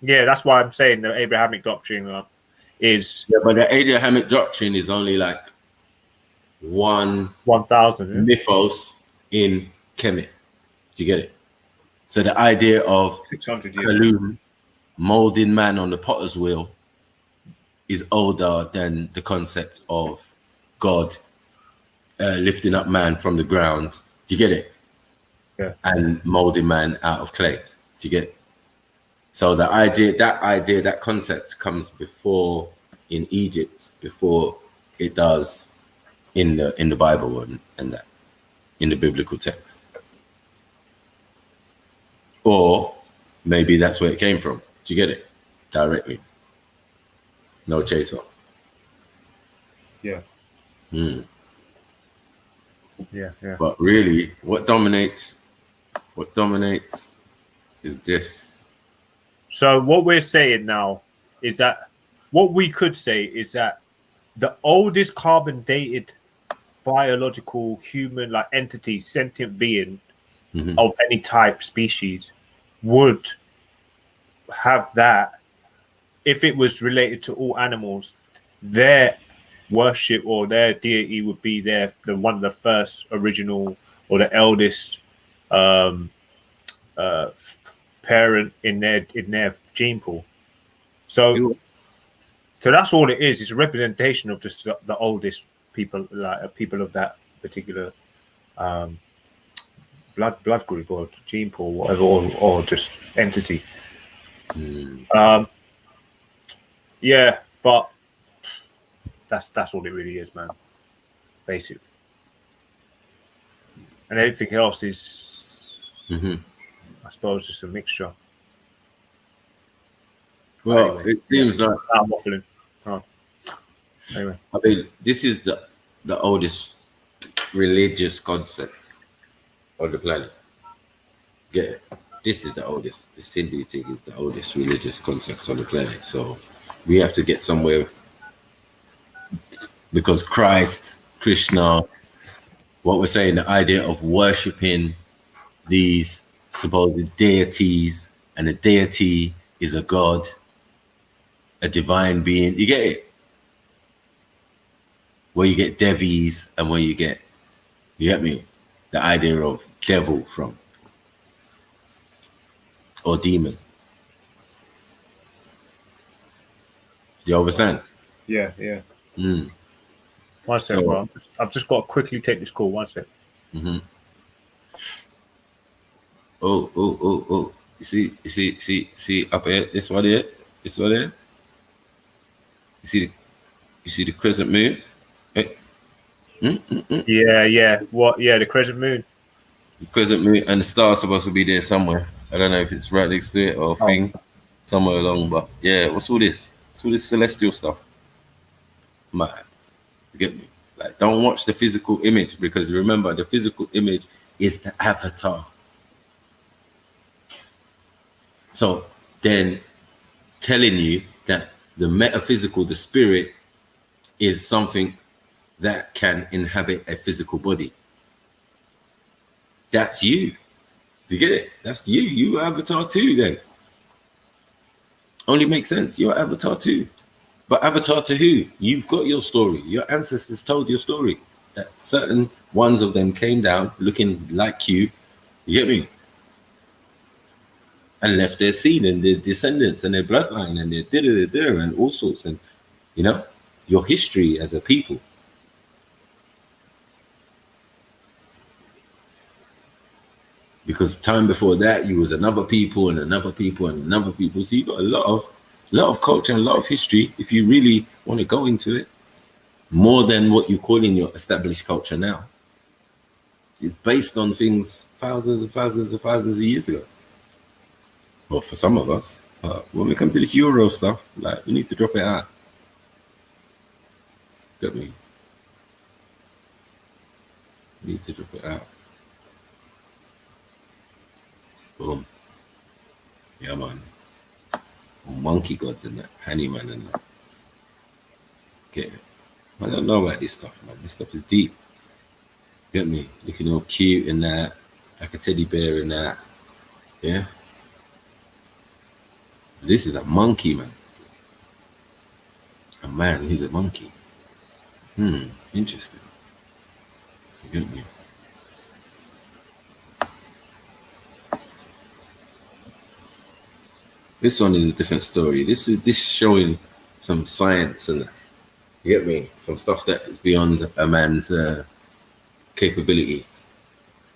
Yeah, that's why I'm saying the Abrahamic doctrine is. Yeah, but the Abrahamic doctrine is only like one 1,000. Yeah? mythos in Kemet. Do you get it? So the idea of 600 years. Kalum molding man on the potter's wheel is older than the concept of God lifting up man from the ground. Do you get it? Yeah. And molding man out of clay. Do you get it? So the idea, that concept comes before in Egypt, before it does in the Bible and that in the biblical text. Or maybe that's where it came from. Do you get it? Directly. No chaser. Yeah. Mm. Yeah. Yeah. But really, what dominates is this. So what we're saying now is that what we could say is that the oldest carbon dated biological human like entity, sentient being of any type, species, would have that if it was related to all animals. Their worship or their deity would be the one of the first original or the eldest parent in their gene pool. So that's all it is. It's a representation of just the oldest people, like people of that particular blood group or gene pool, whatever, or just entity. Yeah, but that's all it really is, man. Basically, and everything else is, I suppose, just a mixture. Well, anyway, it seems like I'm waffling. Oh. Anyway, I mean, this is the oldest religious concept on the planet. Yeah, this is the oldest. The Hindu thing is the oldest religious concept on the planet. So we have to get somewhere because Christ, Krishna, what we're saying, the idea of worshiping these supposed deities, and a deity is a god, a divine being. You get it? Where you get devis and where you get me? The idea of devil from or demon. You understand? yeah. One sec, So, bro. I've just got to quickly take this call. One sec. Oh. You see up here, this one here. You see the crescent moon? Hey. Yeah. What? Yeah, the crescent moon. The crescent moon and the star's supposed to be there somewhere. I don't know if it's right next to it or thing somewhere along, but yeah, what's all this? It's all this celestial stuff. Mad. You get me? Like, don't watch the physical image, because remember, the physical image is the avatar. So then telling you that the metaphysical, the spirit, is something that can inhabit a physical body. That's you. Do you get it? That's you. You avatar too then. Only makes sense. You're avatar too. But avatar to who? You've got your story. Your ancestors told your story. That certain ones of them came down looking like you. You get me? And left their seed and their descendants and their bloodline and their da-da-da-da and all sorts. And, you know, your history as a people. Because time before that, you was another people and another people and another people. So you got a lot of culture and a lot of history, if you really want to go into it, more than what you call in your established culture now. It's based on things thousands and thousands and thousands of years ago. Well, for some of us. When we come to this Euro stuff, like, we need to drop it out. Get me? We need to drop it out. Boom. Yeah, man. Monkey gods and that, honey man and that. Get it? I don't know about this stuff, man. This stuff is deep. Get me? Looking all cute and that, like a teddy bear and that. Yeah. This is a monkey, man. A man who's a monkey. Interesting. You get me? This one is a different story. This showing some science and, you get me, some stuff that is beyond a man's capability.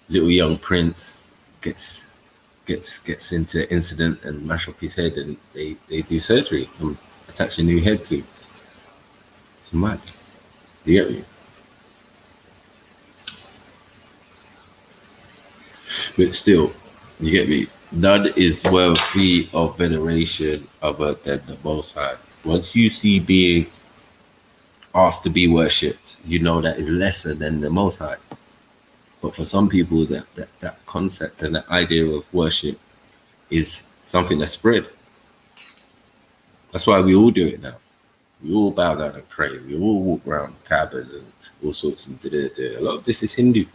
Little young prince gets into incident and mash up his head, and they do surgery and attach a new head to. It's mad. Do you get me? But still, you get me? None is worthy of veneration other than the Most High. Once you see beings asked to be worshipped, you know that is lesser than the Most High. But for some people, that concept and that idea of worship is something that's spread. That's why we all do it now. We all bow down and pray. We all walk around Kaabas and all sorts of A lot of this is Hindu.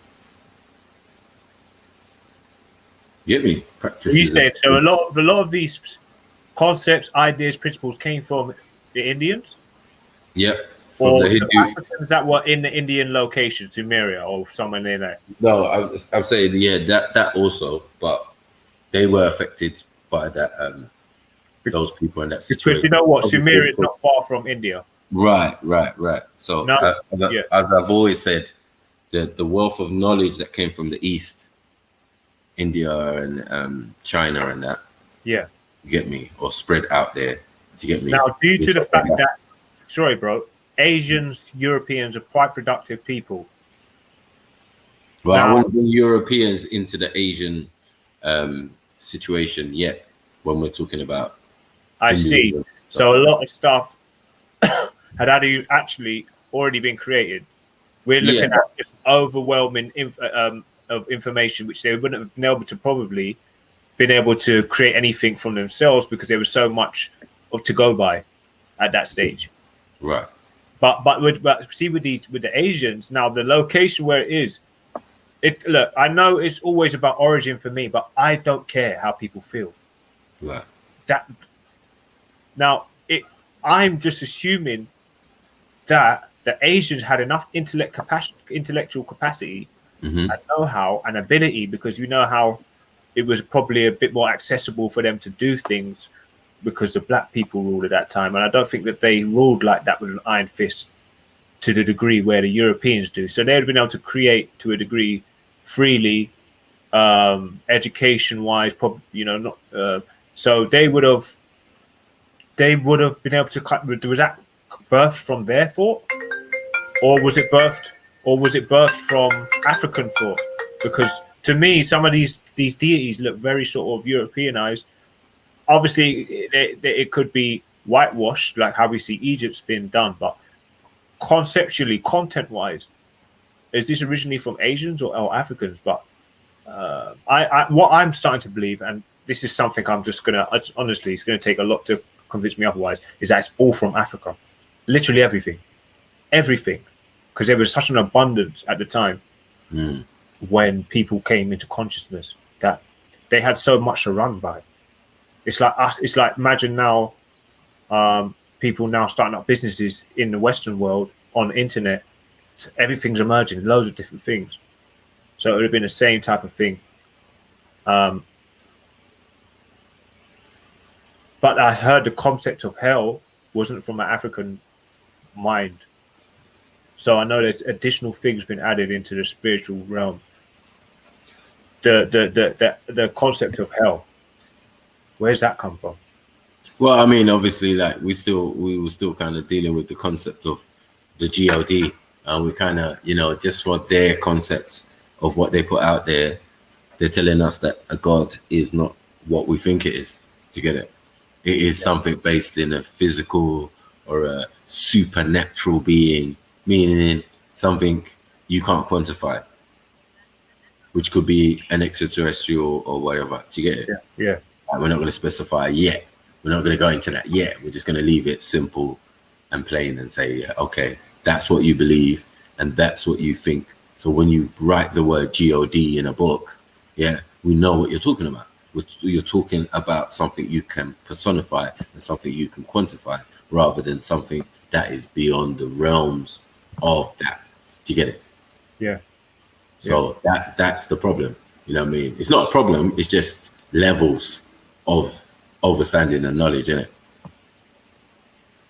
You get me? Practices. You said so. A lot of these concepts, ideas, principles came from the Indians. Yep. Or the Africans that were in the Indian location, Sumeria or somewhere near there. No, I'm saying that also, but they were affected by that. Those people in that situation. Because you know what, Sumeria is not far from India. Right. So as I've always said, the wealth of knowledge that came from the East, India and China and that. Yeah. You get me? Or spread out there. Do you get me? Now, due to the fact that, sorry, bro, Asians, Europeans are quite productive people. Well, I wouldn't bring Europeans into the Asian situation yet when we're talking about. I see. So a lot of stuff had actually already been created. We're looking at just overwhelming of information, which they wouldn't have been able to probably been able to create anything from themselves because there was so much to go by at that stage. Right. But see with the Asians now, the location where it is, look, I know it's always about origin for me, but I don't care how people feel. Right. I'm just assuming that the Asians had enough intellectual capacity, and know-how and ability, because you know how it was probably a bit more accessible for them to do things because the black people ruled at that time. And I don't think that they ruled like that with an iron fist to the degree where the Europeans do. So they'd been able to create to a degree freely, education-wise, so they would have been able to cut. Was that birthed from their thought, or was it birthed from African thought? Because to me, some of these deities look very sort of Europeanized. Obviously, it could be whitewashed, like how we see Egypt's been done, but conceptually, content-wise, is this originally from Asians or Africans? But what I'm starting to believe, and this is something honestly, it's gonna take a lot to convince me otherwise, is that it's all from Africa. Literally everything, because there was such an abundance at the time when people came into consciousness that they had so much to run by. It's like us. It's like, imagine now, people now starting up businesses in the Western world on the internet. Everything's emerging, loads of different things. So it would have been the same type of thing. But I heard the concept of hell wasn't from an African mind. So I know there's additional things been added into the spiritual realm. The concept of hell. Where's that come from? Well, I mean, obviously, like we were still kind of dealing with the concept of the God, and we kind of, just for their concept of what they put out there, they're telling us that a God is not what we think it is. Do you get it? It is something based in a physical or a supernatural being, meaning something you can't quantify, which could be an extraterrestrial or whatever. Do you get it? Yeah. We're not going to specify yet. We're not going to go into that yet. We're just going to leave it simple and plain and say, okay, that's what you believe and that's what you think. So when you write the word God in a book, we know what you're talking about. You're talking about something you can personify and something you can quantify, rather than something that is beyond the realms of that. Do you get it? Yeah. So that's the problem. You know what I mean? It's not a problem. It's just levels of understanding and knowledge, isn't it?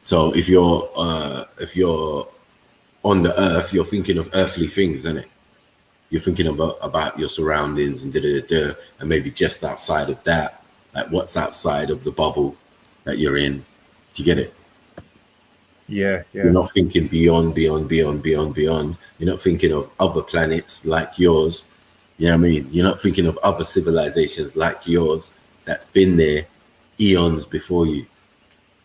So if you're on the earth, you're thinking of earthly things, isn't it? You're thinking about your surroundings and and maybe just outside of that, like what's outside of the bubble that you're in. Do you get it? Yeah. You're not thinking beyond. You're not thinking of other planets like yours. You know what I mean? You're not thinking of other civilizations like yours that's been there eons before you.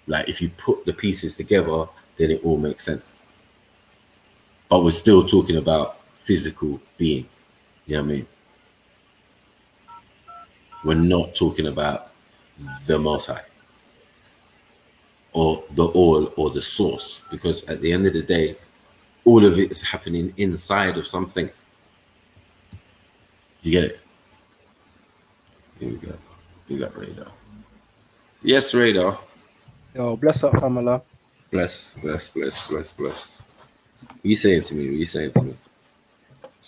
Like if you put the pieces together, then it all makes sense. But we're still talking about physical beings. You know what I mean? We're not talking about the Most High or the all or the source, because at the end of the day, all of it is happening inside of something. Do you get it? Here we go. We got Radar. Yes, Radar. Yo, bless up, Pamela. Bless. What you saying to me? What you saying to me?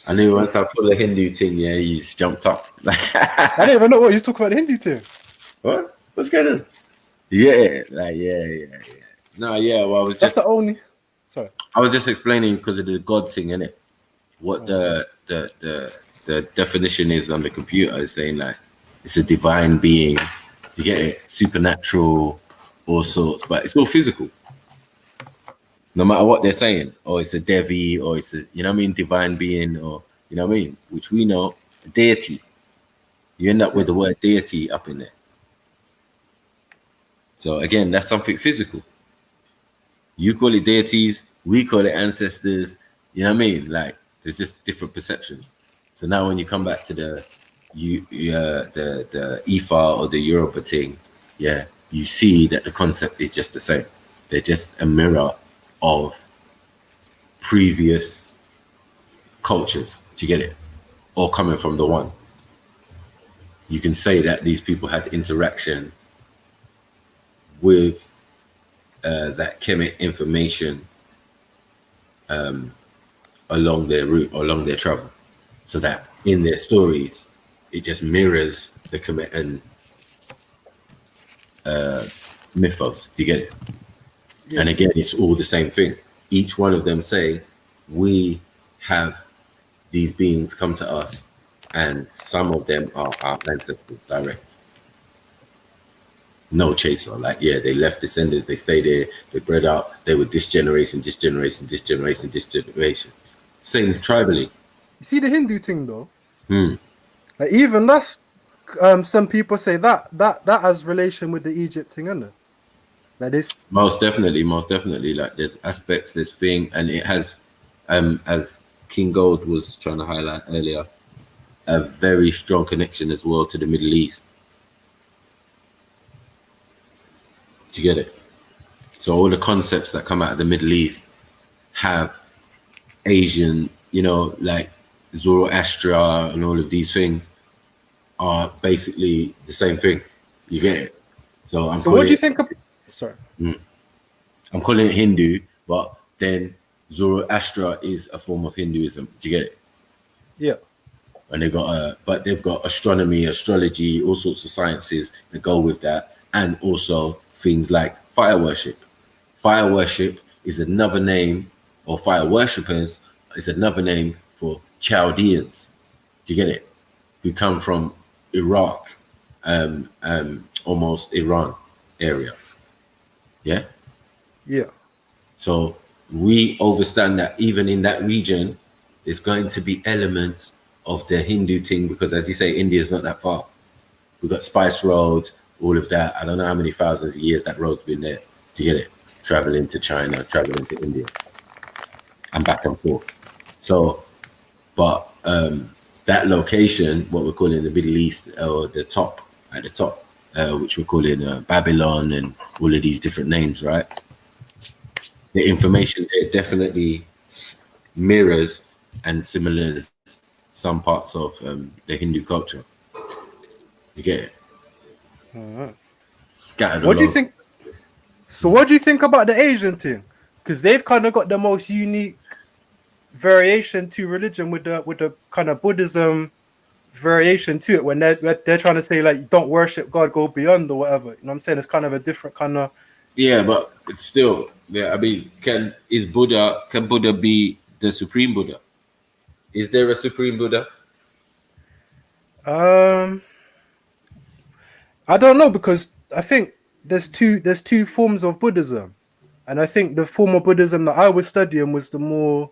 I knew once I put the Hindu thing, yeah, you just jumped up. I didn't even know what he's talking about the Hindu thing. What? What's going on? Yeah, like yeah. No, yeah. Well, I was That's just the only. Sorry. I was just explaining because of the God thing, innit? What the definition is on the computer is saying like it's a divine being. To get it, supernatural, all sorts, but it's all physical. No matter what they're saying, or it's a Devi, or it's a, you know what I mean, divine being, or you know what I mean, which we know, deity. You end up with the word deity up in there. So again, that's something physical. You call it deities, we call it ancestors. You know what I mean? Like there's just different perceptions. So now when you come back to the Ifa or the Yoruba thing, yeah, you see that the concept is just the same. They're just a mirror of previous cultures. Do you get it? All coming from the one. You can say that these people had interaction with that chemic information along their route, along their travel, so that in their stories it just mirrors the Kemet and mythos. Do you get it? Yeah. And again, it's all the same thing. Each one of them say, we have these beings come to us, and some of them are our ancestors direct. No chaser. Like, yeah, they left descendants, they stayed there, they bred out, they were this generation. Same tribally. You see the Hindu thing though? Hmm. Like even that's some people say that has relation with the Egypt thing, isn't it? Like this. Most definitely. Like there's aspects, this thing, and it has, as King Gold was trying to highlight earlier, a very strong connection as well to the Middle East. Do you get it? So all the concepts that come out of the Middle East have Asian, you know, like Zoroaster and all of these things are basically the same thing. You get it? So what do you think of? Sorry. I'm calling it Hindu, but then Zoroaster is a form of Hinduism. Do you get it? Yeah. And they've got astronomy, astrology, all sorts of sciences that go with that, and also things like fire worship. Fire worship is another name, or fire worshippers is another name for Chaldeans. Do you get it? Who come from Iraq, almost Iran area. Yeah? Yeah. So we understand that even in that region, there's going to be elements of the Hindu thing, because as you say, India is not that far. We've got Spice Road, all of that. I don't know how many thousands of years that road's been there. To get it? Traveling to China, traveling to India, and back and forth. So, but that location, what we're calling the Middle East, or the top, at the top, which we're calling Babylon and all of these different names, right? The information there definitely mirrors and similars some parts of the Hindu culture. You get it? Alright. Scattered What do you along. think? So, what do you think about the Asian thing? Because they've kind of got the most unique variation to religion with the kind of Buddhism variation to it when they're trying to say like you don't worship God, go beyond or whatever. You know what I'm saying? It's kind of a different kind of. Yeah, but it's still, yeah. I mean, can Buddha be the supreme Buddha? Is there a supreme Buddha? I don't know, because I think there's two forms of Buddhism, and I think the form of Buddhism that I was studying was the more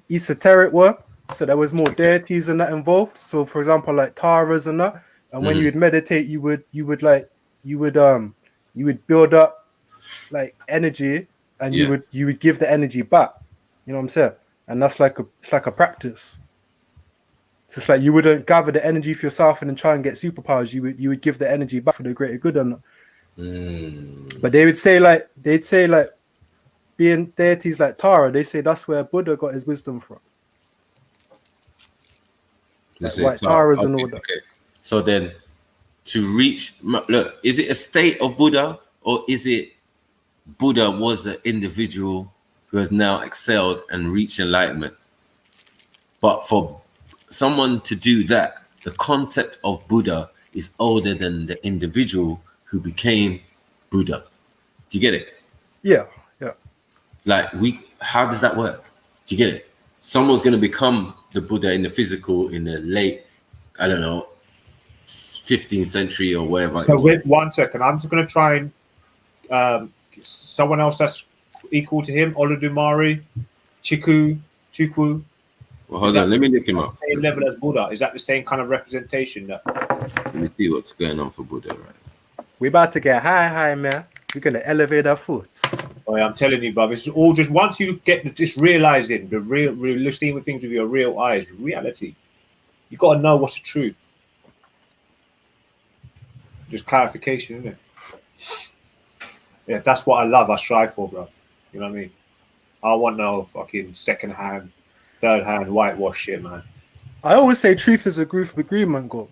esoteric one. So there was more deities and that involved. So for example, like Taras and that. And when you would meditate, you would you would build up like energy, and Yeah. you would give the energy back. You know what I'm saying? And that's like it's like a practice. So it's like you wouldn't gather the energy for yourself and then try and get superpowers. You would give the energy back for the greater good and that. But they'd say like being deities like Tara, they say that's where Buddha got his wisdom from. Like white Taras and all that. Okay. So then, to reach, look, is it a state of Buddha, or is it Buddha was an individual who has now excelled and reached enlightenment? But for someone to do that, the concept of Buddha is older than the individual who became Buddha. Do you get it? Yeah. Like how does that work? Do you get it? Someone's going to become the Buddha in the physical in the late, I don't know, 15th century or whatever. So wait 1 second. I'm just going to try and someone else that's equal to him, Olodumare, Chukwu. Well, hold on, let me look him up. Same level as Buddha. Is that the same kind of representation? Let me see what's going on for Buddha, right? We're about to get high, man. We're gonna elevate our foot. Oh, yeah, I'm telling you, brother. It's all just once you get just realizing the real seeing with things with your real eyes, reality. You got to know what's the truth. Just clarification, isn't it? Yeah, that's what I love. I strive for, bro. You know what I mean? I want no fucking second-hand, third-hand whitewash shit, man. I always say truth is a group of agreement, go.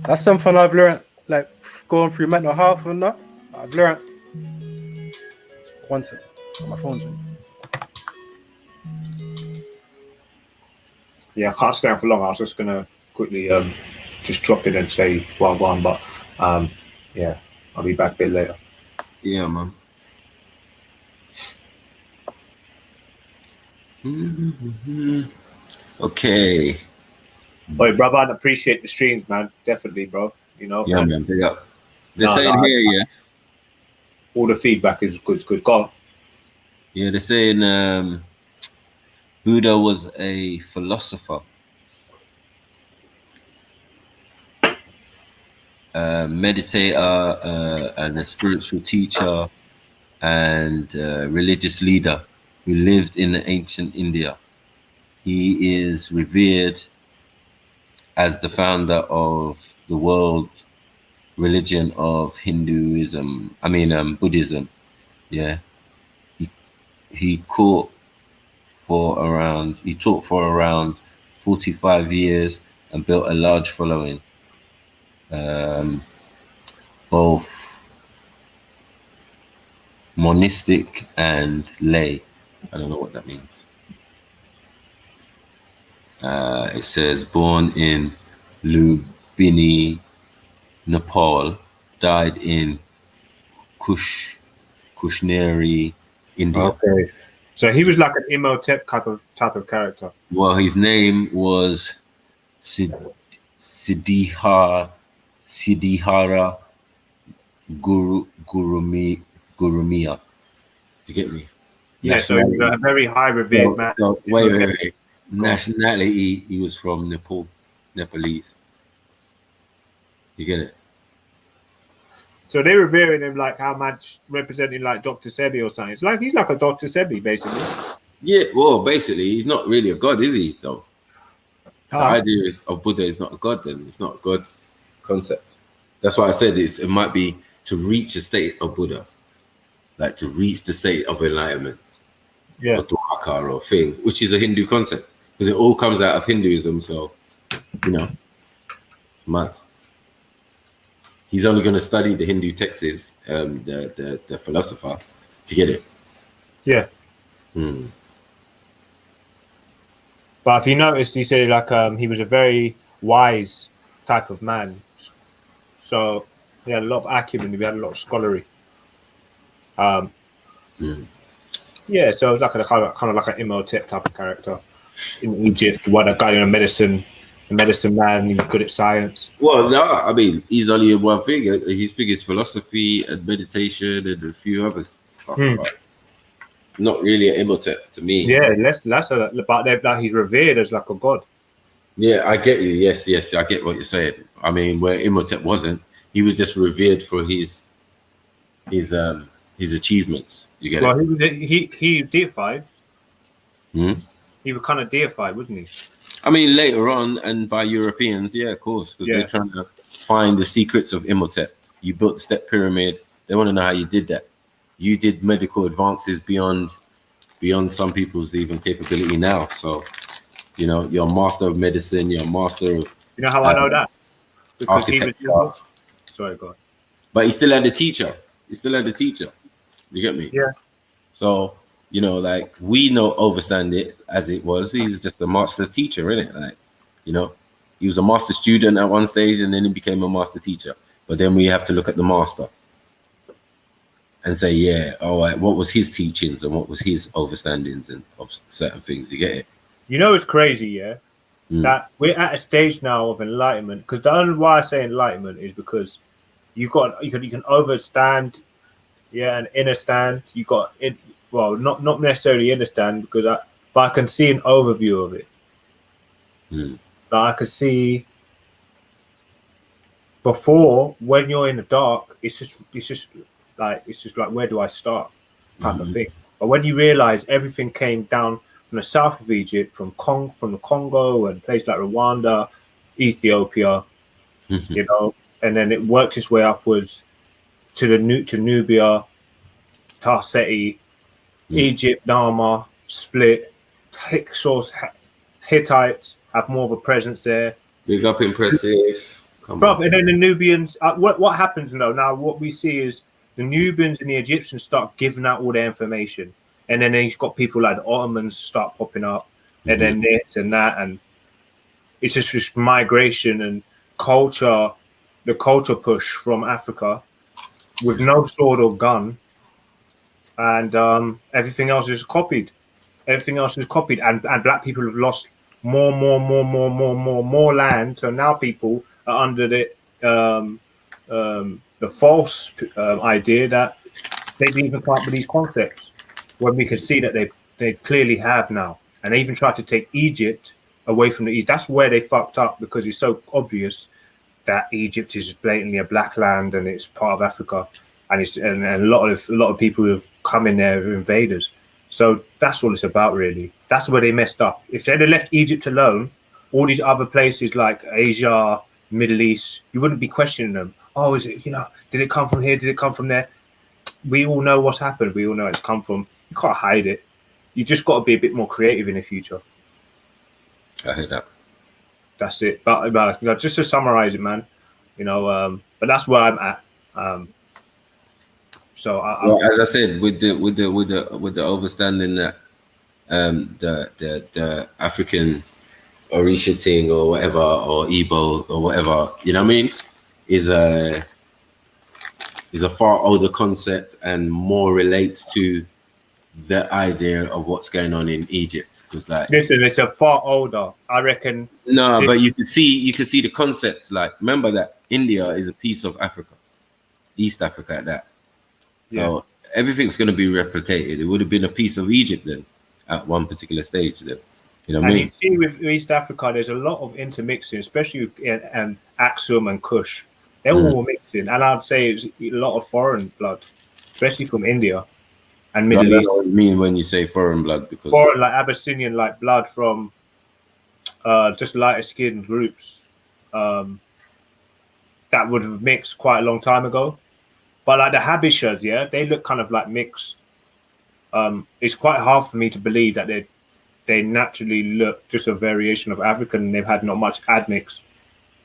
That's something I've learned, like going through mental health and that. I've learned. One second, my phone's ringing. Yeah, I can't stay on for long. I was just gonna quickly just drop it and say well gone, but yeah, I'll be back a bit later. Yeah, man. Okay. Hey, brother, I appreciate the streams, man. Definitely, bro. You know. Yeah, man. Big up. They're saying here, yeah. All the feedback is good. Go on. Yeah, they're saying Buddha was a philosopher, meditator, and a spiritual teacher, and religious leader who lived in ancient India. He is revered as the founder of the world religion of Buddhism. Yeah. He taught for around 45 years and built a large following, both monistic and lay. I don't know what that means. It says born in Lumbini, Nepal, died in Kushneri, India. Okay. So he was like an Imhotep type of character. Well, his name was Siddhara Gurumia. Do you get me? Yeah, so he was a very high revered man. Wait. Nationality, he was from Nepalese. You get it? So they're revering him like how much representing like Dr. Sebi or something. It's like he's like a Dr. Sebi, basically. Yeah, well, basically, he's not really a god, is he, though? The idea of Buddha is not a god, then. It's not a god concept. That's why I said it might be to reach a state of Buddha, like to reach the state of enlightenment. Yeah. Or Dwaka or thing, which is a Hindu concept. Because it all comes out of Hinduism, so, mad. He's only going to study the Hindu texts, the philosopher, to get it. Yeah. But if you notice, he said like he was a very wise type of man. So he had a lot of acumen. He had a lot of scholarly. Yeah, so it's like a kind of like an Imhotep type of character in Egypt. What a guy in a medicine man. He was good at science. Well, no, I mean, he's only in one thing. He figures philosophy and meditation and a few other stuff. But not really an Imhotep to me. Yeah, but he's revered as like a god. Yeah, I get you. Yes, I get what you're saying. I mean, where Imhotep wasn't, he was just revered for his achievements. You get Well, it? he deified. He was kind of deified, wasn't he? I mean, later on, and by Europeans, yeah, of course, because they're trying to find the secrets of Imhotep. You built the step pyramid. They want to know how you did that. You did medical advances beyond some people's even capability now. So, you know, you're a master of medicine. You're a master of. You know how I know that? Because he was. Architecture. Sorry, God. But he still had a teacher. You get me? Yeah. So, you know, like, we know overstand it as it was. He's just a master teacher, innit? Like, you know, he was a master student at one stage and then he became a master teacher. But then we have to look at the master and say, yeah, all right, what was his teachings and what was his overstandings and of certain things? You get it? You know, it's crazy, yeah? That we're at a stage now of enlightenment. Because the only why I say enlightenment is because you can overstand, and understand. You got it. Well, not necessarily understand but I can see an overview of it. Like I could see before, when you're in the dark, it's just like where do I start type of thing. But when you realize everything came down from the south of Egypt, from the Congo and places like Rwanda, Ethiopia, you know, and then it worked its way upwards to Nubia, Tarseti, Egypt, Nama, split, Hyksos, Hittites have more of a presence there. Big up, impressive. And then the Nubians, what happens now what we see is the Nubians and the Egyptians start giving out all their information. And then he's got people like the Ottomans start popping up, and then this and that. And it's just this migration and culture, the culture push from Africa with no sword or gun. And everything else is copied. And black people have lost more land. So now people are under the false idea that they didn't even come up with these concepts, when we can see that they clearly have now. And they even tried to take Egypt away from the East. That's where they fucked up, because it's so obvious that Egypt is blatantly a black land and it's part of Africa, and a lot of people who have come in there are invaders. So that's all it's about, really. That's where they messed up. If they'd have left Egypt alone, all these other places like Asia, Middle East, you wouldn't be questioning them. Oh, is it, did it come from here? Did it come from there? We all know what's happened. We all know it's come from. You can't hide it. You just got to be a bit more creative in the future. I heard that. That's it. But just to summarize it, man, but that's where I'm at. Well, as I said, with the overstanding that the African Orisha thing or whatever, or Igbo or whatever, you know what I mean, is a far older concept and more relates to the idea of what's going on in Egypt. Because listen, it's a far older, I reckon. No, but you can see the concept. Like, remember that India is a piece of Africa, East Africa at that. So everything's going to be replicated. It would have been a piece of Egypt then, at one particular stage. Then, you know what I mean? You see, with East Africa, there's a lot of intermixing, especially in Aksum and Kush. They're all mixing, and I'd say it's a lot of foreign blood, especially from India and Middle East. What you mean when you say foreign blood? Because foreign, like Abyssinian, like blood from just lighter skinned groups that would have mixed quite a long time ago. But like the Habishas, they look kind of like mixed. It's quite hard for me to believe that they naturally look just a variation of African, and they've had not much admix.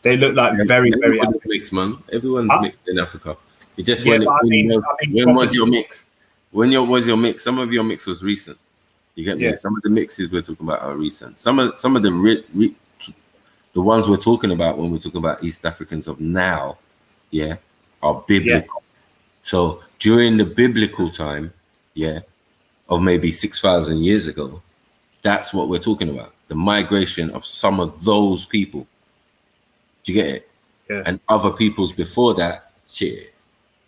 They look like very Everyone's African. mixed, man. Everyone's Huh? mixed in Africa. It just Yeah, when, but when was your mix? Was your mix? Some of your mix was recent. You get me? Yeah. Some of the mixes we're talking about are recent. Some of the ones we're talking about when we're talking about East Africans of now, yeah, are biblical. So during the biblical time, yeah, of maybe 6,000 years ago, that's what we're talking about. The migration of some of those people. Do you get it? Yeah. And other peoples before that, shit.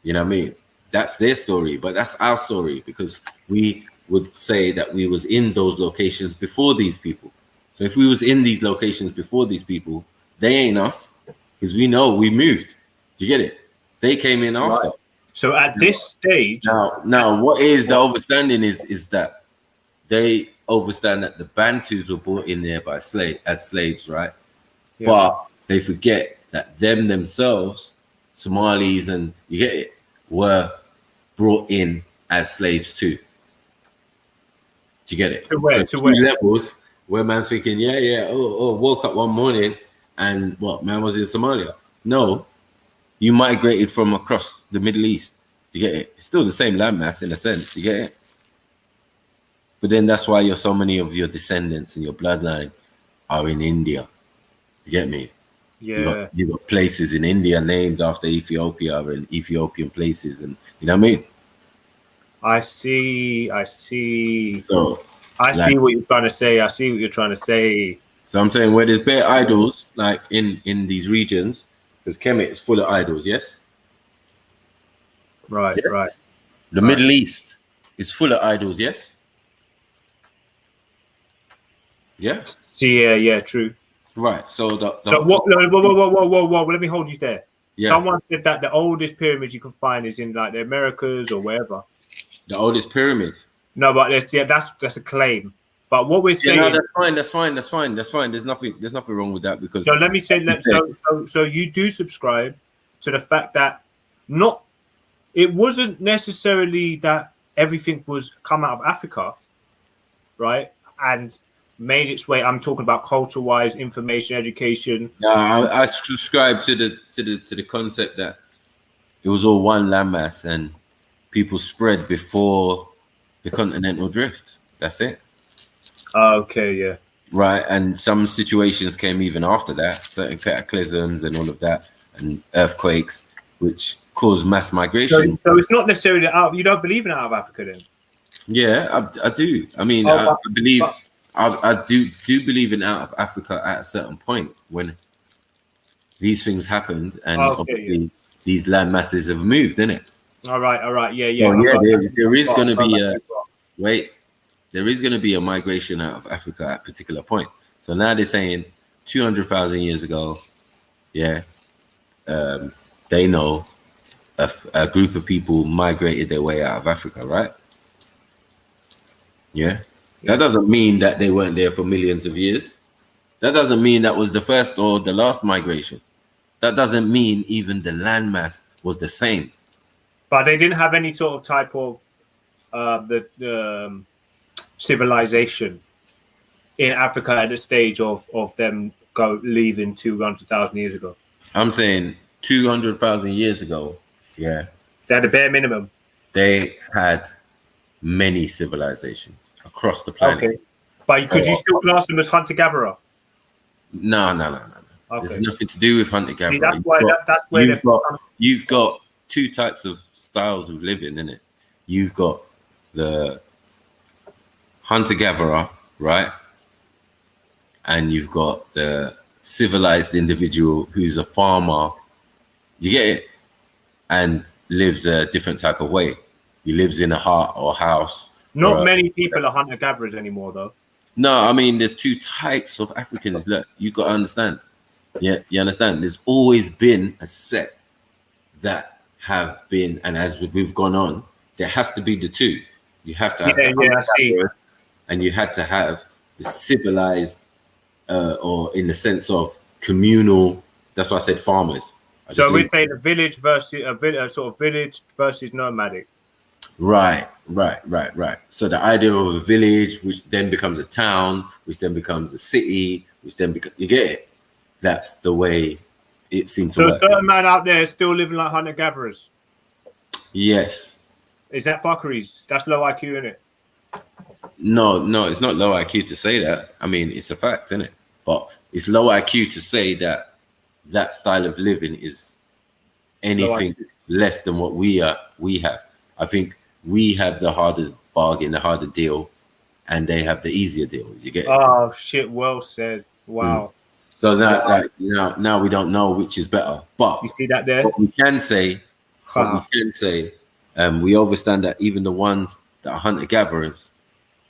You know what I mean? That's their story, but that's our story because we would say that we was in those locations before these people. So if we was in these locations before these people, they ain't us because we know we moved. Do you get it? They came in after. Right. So at this stage, Now, what is the overstanding is that they overstand that the Bantus were brought in there by slaves, right? Yeah. But they forget that them themselves, Somalis and you get it, were brought in as slaves too. Do you get it? To where? So To two where? levels where man's thinking, woke up one morning and what, man was in Somalia? No, you migrated from across the Middle East. Do you get it? It's still the same landmass in a sense. You get it? But then that's why so many of your descendants and your bloodline are in India. You get me? Yeah. You got places in India named after Ethiopia and Ethiopian places, and you know what I mean? I see. So I see what you're trying to say. So I'm saying where there's bare idols, like in these regions, because Kemet is full of idols, yes? Right, Yes? right. The Middle East is full of idols, yes? Yeah? See, yeah, true. Right. So So what? Whoa! Let me hold you there. Yeah. Someone said that the oldest pyramid you can find is in like the Americas or wherever. The oldest pyramid. No, but that's a claim. But what we're saying. Yeah, no, that's fine. There's nothing wrong with that because. So let me say that. So you do subscribe to the fact that it wasn't necessarily that everything was come out of Africa, right? And made its way. I'm talking about culture-wise, information, education. No, I subscribe to the concept that it was all one landmass and people spread before the continental drift. That's it. Okay, yeah. Right, and some situations came even after that, certain cataclysms and all of that, and earthquakes, which caused mass migration. So it's not necessarily out. You don't believe in out of Africa, then? Yeah, I do. I mean, I believe. I do believe in out of Africa at a certain point when these things happened and obviously these land masses have moved, innit? All right, yeah. There is going to be there is going to be a migration out of Africa at a particular point. So now they're saying 200,000 years ago, they know a group of people migrated their way out of Africa, right? Yeah. That doesn't mean that they weren't there for millions of years. That doesn't mean that was the first or the last migration. That doesn't mean even the landmass was the same. But they didn't have any sort of type of the civilization in Africa at the stage of them leaving 200,000 years ago. I'm saying 200,000 years ago, yeah. They had a bare minimum. They had many civilizations across the planet. Okay. But could you still class them as hunter-gatherer? No. Okay. There's nothing to do with hunter-gatherer. That's where you've got two types of styles of living, innit? You've got the hunter-gatherer, right? And you've got the civilized individual who's a farmer. You get it? And lives a different type of way. He lives in a hut or house. Not many people are hunter-gatherers anymore, though. No, I mean, there's two types of Africans. Look, you got to understand. Yeah, you understand? There's always been a set that have been, and as we've gone on, there has to be the two. You have to have I see. And you had to have the civilized, or in the sense of communal. That's why I said farmers. So we're saying a village versus sort of village versus nomadic. Right. So the idea of a village, which then becomes a town, which then becomes a city, which then you get it. That's the way it seemed to So a work. certain man out there is still living like hunter gatherers. Yes. Is that fuckeries? That's low IQ, isn't it? No, it's not low IQ to say that. I mean, it's a fact, isn't it? But it's low IQ to say that that style of living is anything less than what we have. I think we have the harder bargain, the harder deal, and they have the easier deal. You get it? Oh shit! Well said. Wow. So that now we don't know which is better. But You see that there? what we can say, we understand that even the ones that are hunter gatherers,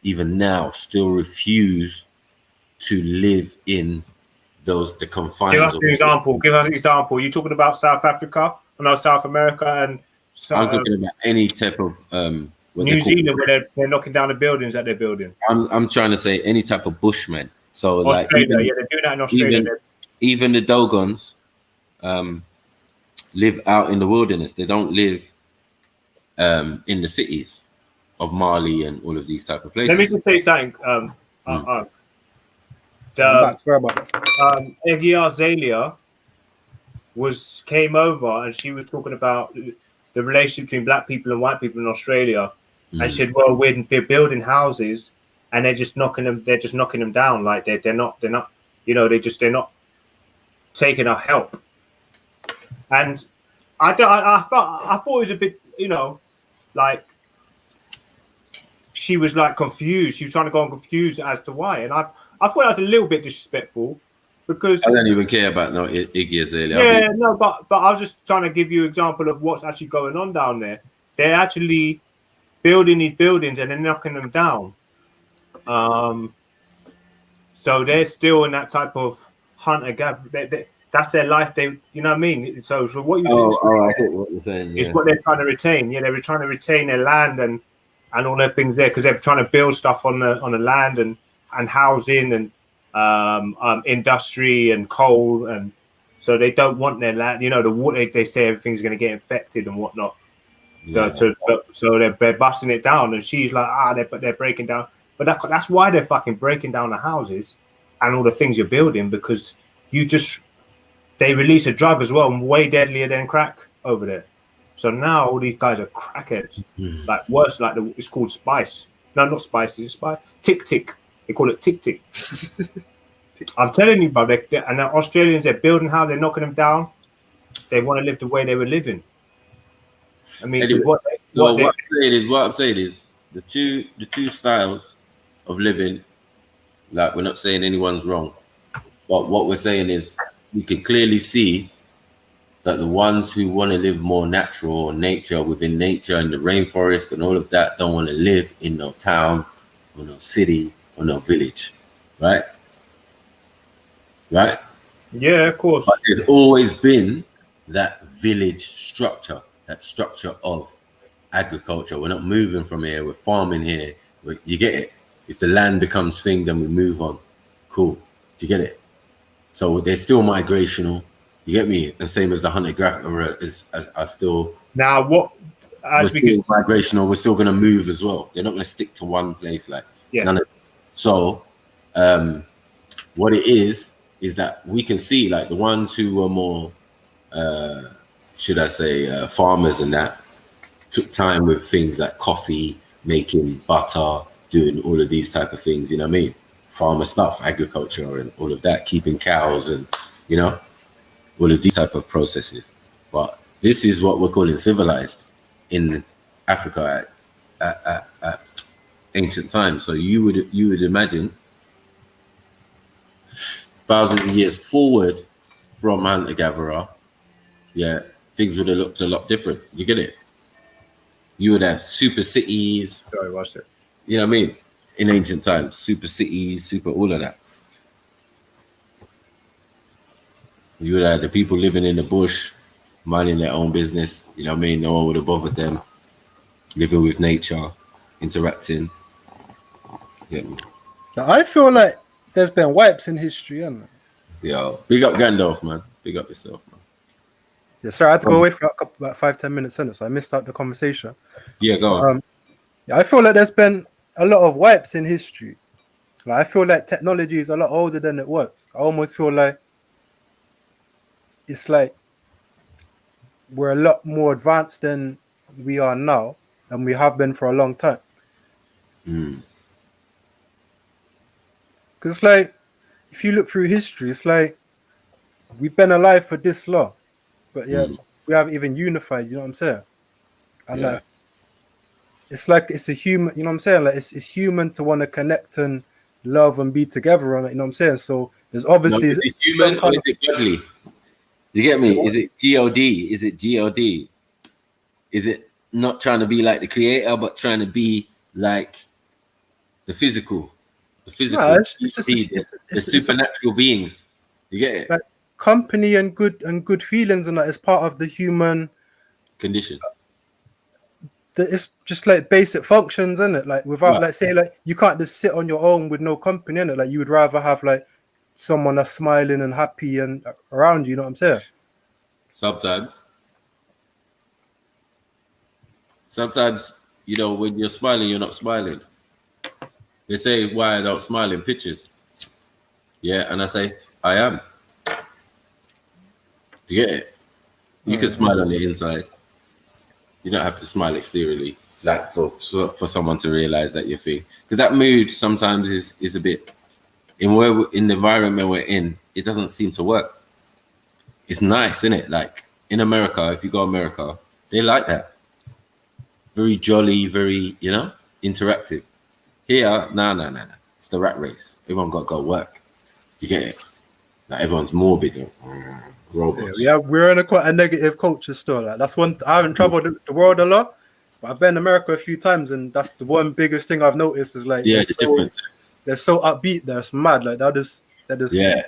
even now, still refuse to live in the confines. Give us an example. Give us an example. You talking about South Africa? No, South America and I'm talking about any type of New Zealand, where they're knocking down the buildings that they're building. I'm trying to say any type of bushman. So Australia, like they're doing that in Australia. Even the Dogons live out in the wilderness. They don't live in the cities of Mali and all of these type of places. Let me just say something. Eggy Azalea came over and she was talking about the relationship between black people and white people in Australia, and she said, "Well, we're building houses, and they're just knocking them down. Like they're not, you know, they're not taking our help." And I thought it was a bit, you know, like she was like confused. She was trying to go on confused as to why, and I thought that was a little bit disrespectful. Because I don't even care about no Iggy Azalea. Yeah, no, but I was just trying to give you an example of what's actually going on down there. They're actually building these buildings and they're knocking them down. So they're still in that type of hunter gatherer. That's their life. You know what I mean? So what you I get what you're saying. It's what they're trying to retain. Yeah, they're trying to retain their land and all their things there because they're trying to build stuff on the land and housing and industry and coal, and so they don't want their land. You know, the water. They say everything's going to get infected and whatnot. Yeah. So they're busting it down, and she's like, they're breaking down. But that's why they're fucking breaking down the houses and all the things you're building, because they release a drug as well, way deadlier than crack over there. So now all these guys are crackheads, like worse. Like it's called spice. No, not spice. Is it spice? Tick tick. They call it tick tick. I'm telling you, bro. And the Australians, they're building how they're knocking them down. They want to live the way they were living. I mean, anyway, what I'm saying is the two styles of living. Like, we're not saying anyone's wrong, but what we're saying is we can clearly see that the ones who want to live more natural or nature within nature and the rainforest and all of that don't want to live in no town or no city or no village, right? Right? Yeah, of course. But there's always been that village structure, that structure of agriculture. We're not moving from here. We're farming here. You get it? If the land becomes thing, then we move on. Cool. Do you get it? So they're still migrational. You get me? The same as the hunter-gatherer are still. Now, migrational. We're still going to move as well. They're not going to stick to one place. So, what it is that we can see, like, the ones who were more, farmers and that, took time with things like coffee, making butter, doing all of these type of things, you know what I mean? Farmer stuff, agriculture and all of that, keeping cows and, you know, all of these type of processes. But this is what we're calling civilized in Africa at ancient times. So you would imagine thousands of years forward from hunter-gatherer, things would have looked a lot different. You get it? You would have super cities. Sorry, watch it. You know what I mean? In ancient times, super cities, super all of that. You would have the people living in the bush, minding their own business. You know what I mean? No one would have bothered them. Living with nature, interacting. Yeah. I feel like there's been wipes in history, hasn't there? Yo, big up Gandalf, man. Big up yourself, man. Yeah, sorry, I had to go away for about 5-10 minutes, so I missed out the conversation. Yeah, go on. I feel like there's been a lot of wipes in history. Like, I feel like technology is a lot older than it was. I almost feel like it's like we're a lot more advanced than we are now, and we have been for a long time. Because it's like, if you look through history, it's like we've been alive for this long, but yeah, we haven't even unified. You know what I'm saying? And Yeah. like, it's like it's a human. You know what I'm saying? Like it's human to want to connect and love and be together on it. You know what I'm saying? So there's No, obviously is it some human or kind is of, it godly? Do you get me? Is it God? Is it God? Is it not trying to be like the creator, but trying to be like the physical, no, it's just the it's a, supernatural beings? You get it? like company and good feelings, and that is part of the human. Condition. It's just like basic functions, isn't it? Like without, Right. like, say, like you can't just sit on your own with no company in it. Like you would rather have like someone that's smiling and happy and around you. You know what I'm saying? Sometimes, you know, when you're smiling, you're not smiling. They say, why I don't smile in pictures? Yeah, and I say, I am. Do you get it? You can smile on the inside. You don't have to smile exteriorly, like for someone to realize that you're feeling. Because that mood sometimes is a bit in the environment we're in. It doesn't seem to work. It's nice, isn't it? Like in America, if you go to America, they like that. Very jolly, very interactive. Here, nah. It's the rat race. Everyone got to go work. You get it? Like everyone's morbid. Robots. Yeah, we're in quite a negative culture still. Like that's one. I haven't traveled the world a lot, but I've been in America a few times, and that's the one biggest thing I've noticed is like Yeah, the difference. they're so upbeat. They're mad. Like that is Yeah,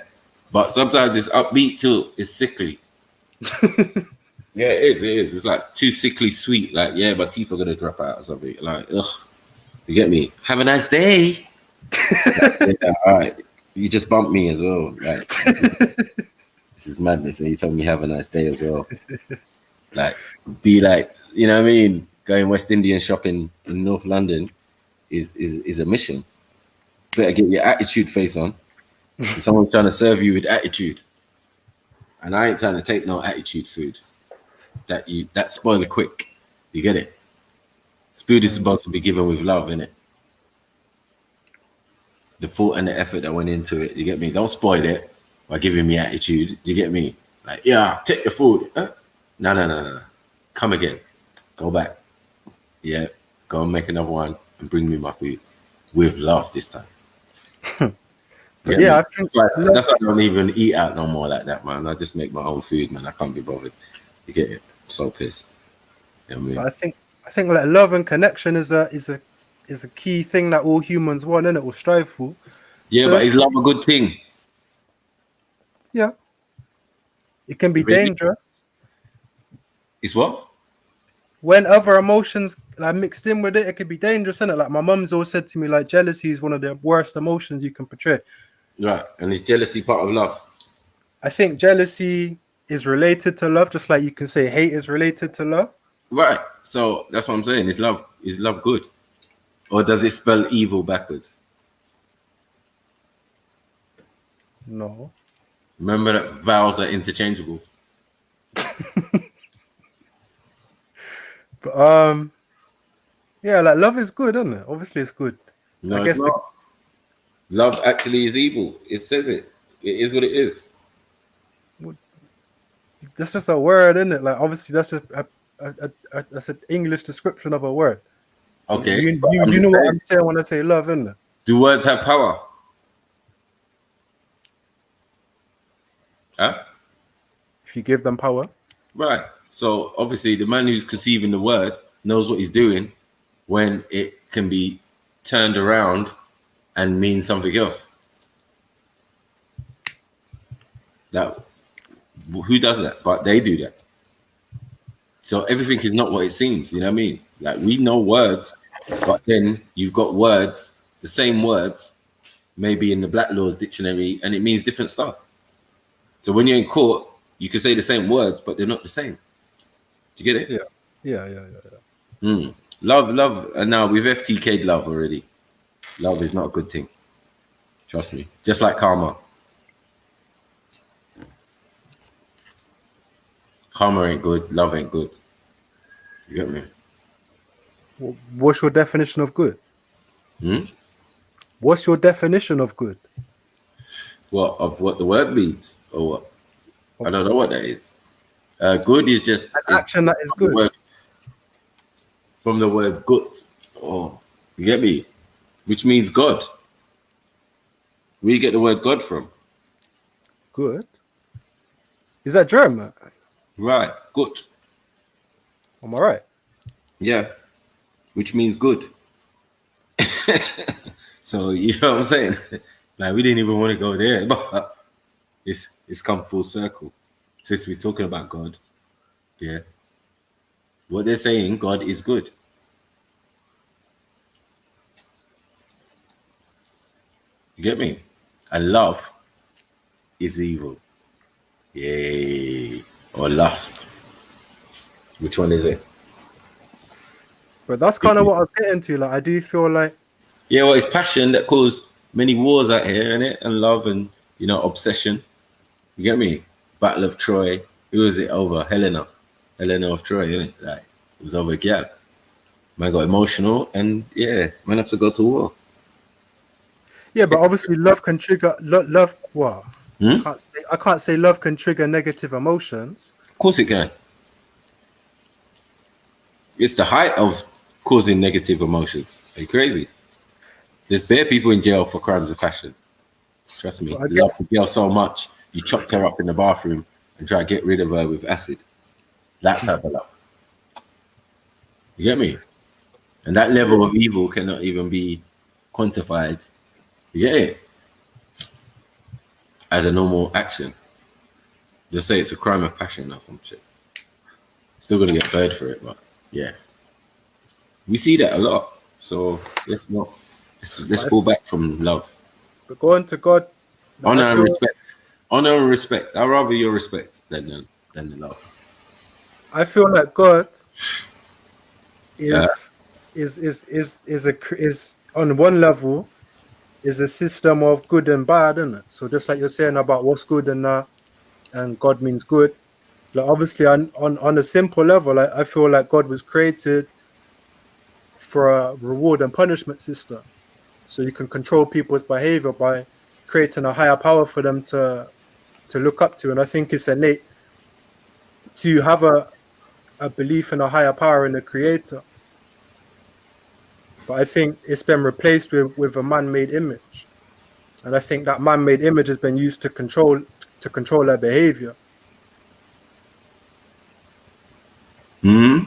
but sometimes it's upbeat too. It's sickly. Yeah, it is. It's like too sickly sweet. Like, yeah, my teeth are gonna drop out or something. Like, ugh. You get me? Have a nice day. Yeah, all right. You just bumped me as well. Like, this is madness, and you told me have a nice day as well. Like, be like, you know what I mean? Going West Indian shopping in North London is a mission. Better get your attitude face on. Someone's trying to serve you with attitude, and I ain't trying to take no attitude food. That spoil it quick. You get it? Food is supposed to be given with love, innit? The thought and the effort that went into it. You get me? Don't spoil it by giving me attitude. Do you get me? Like, yeah, take the food. No. Come again. Go back. Yeah. Go and make another one and bring me my food with love this time. But yeah, I think that's why I don't even eat out no more like that, man. I just make my own food, man. I can't be bothered. You get it? I'm so pissed. You know what I mean? I think like love and connection is a key thing that all humans want, and it will strive for. Yeah, So but is love a good thing? Yeah, it can be dangerous It's what? when other emotions are mixed in with it. It can be dangerous, isn't it? Like my mum's always said to me, like jealousy is one of the worst emotions you can portray. Right, and is jealousy part of love? I think jealousy is related to love, just like you can say hate is related to love. Right. So that's what I'm saying. Is love good? Or does it spell evil backwards? No. Remember that vowels are interchangeable. But yeah, like love is good, isn't it? Obviously it's good. No, it's not. Love actually is evil. It says it. It is what it is. That's just a word, isn't it? Like obviously that's that's an English description of a word. Okay. You know what I'm saying when I say love, isn't it? Do words have power? Huh? If you give them power. Right. So obviously the man who's conceiving the word knows what he's doing when it can be turned around and mean something else. That who does that? But they do that. So everything is not what it seems, you know what I mean? Like we know words, but then you've got words, the same words, maybe in the Black Laws dictionary, and it means different stuff. So when you're in court, you can say the same words, but they're not the same. Do you get it? Yeah. Love, and now we've FTK'd love already. Love is not a good thing. Trust me. Just like karma. Karma ain't good. Love ain't good. You get me? What's your definition of good? Hmm? What's your definition of good? What of what the word means or what? I Of don't know what that is. Good is just an is action that is from the good. word gut. Oh, you get me? Which means God. Where you get the word God from? Good. Is that German? Right, gut. Am I right? Yeah, which means good. So you know what I'm saying? Like we didn't even want to go there, but it's come full circle. Since we're talking about God, yeah. What they're saying, God is good. You get me? And love is evil. Yay. Or lust. Which one is it? But that's kind of what I'm getting to. Like, I do feel like, Yeah, well, it's passion that caused many wars out here, innit? And love and, obsession. You get me? Battle of Troy. Who was it over? Helena. Helena of Troy, innit? Like, it was over a gal. Man got emotional and, yeah, man have to go to war. yeah, but obviously love can trigger love. What? Hmm? I can't say love can trigger negative emotions. Of course it can. It's the height of causing negative emotions. Are you crazy? There's bare people in jail for crimes of passion. Trust me. But I You love guess the girl so much, you chopped her up in the bathroom and try to get rid of her with acid. That type of love. You get me? And that level of evil cannot even be quantified. You get it? As a normal action. Just say it's a crime of passion or some shit. Still gonna get burned for it, but yeah. We see that a lot. So let's but pull back from love. going to God, like, Honor I and feel respect. Honor and respect. I'd rather your respect than the love. like God Yeah. is on one level is a system of good and bad, isn't it? So just like you're saying about what's good and God means good. Like obviously on a simple level, like, I feel like God was created for a reward and punishment system. So you can control people's behavior by creating a higher power for them to look up to. And I think it's innate to have a belief in a higher power in the creator. But I think it's been replaced with a man-made image. And I think that man-made image has been used to control their behavior. Hmm.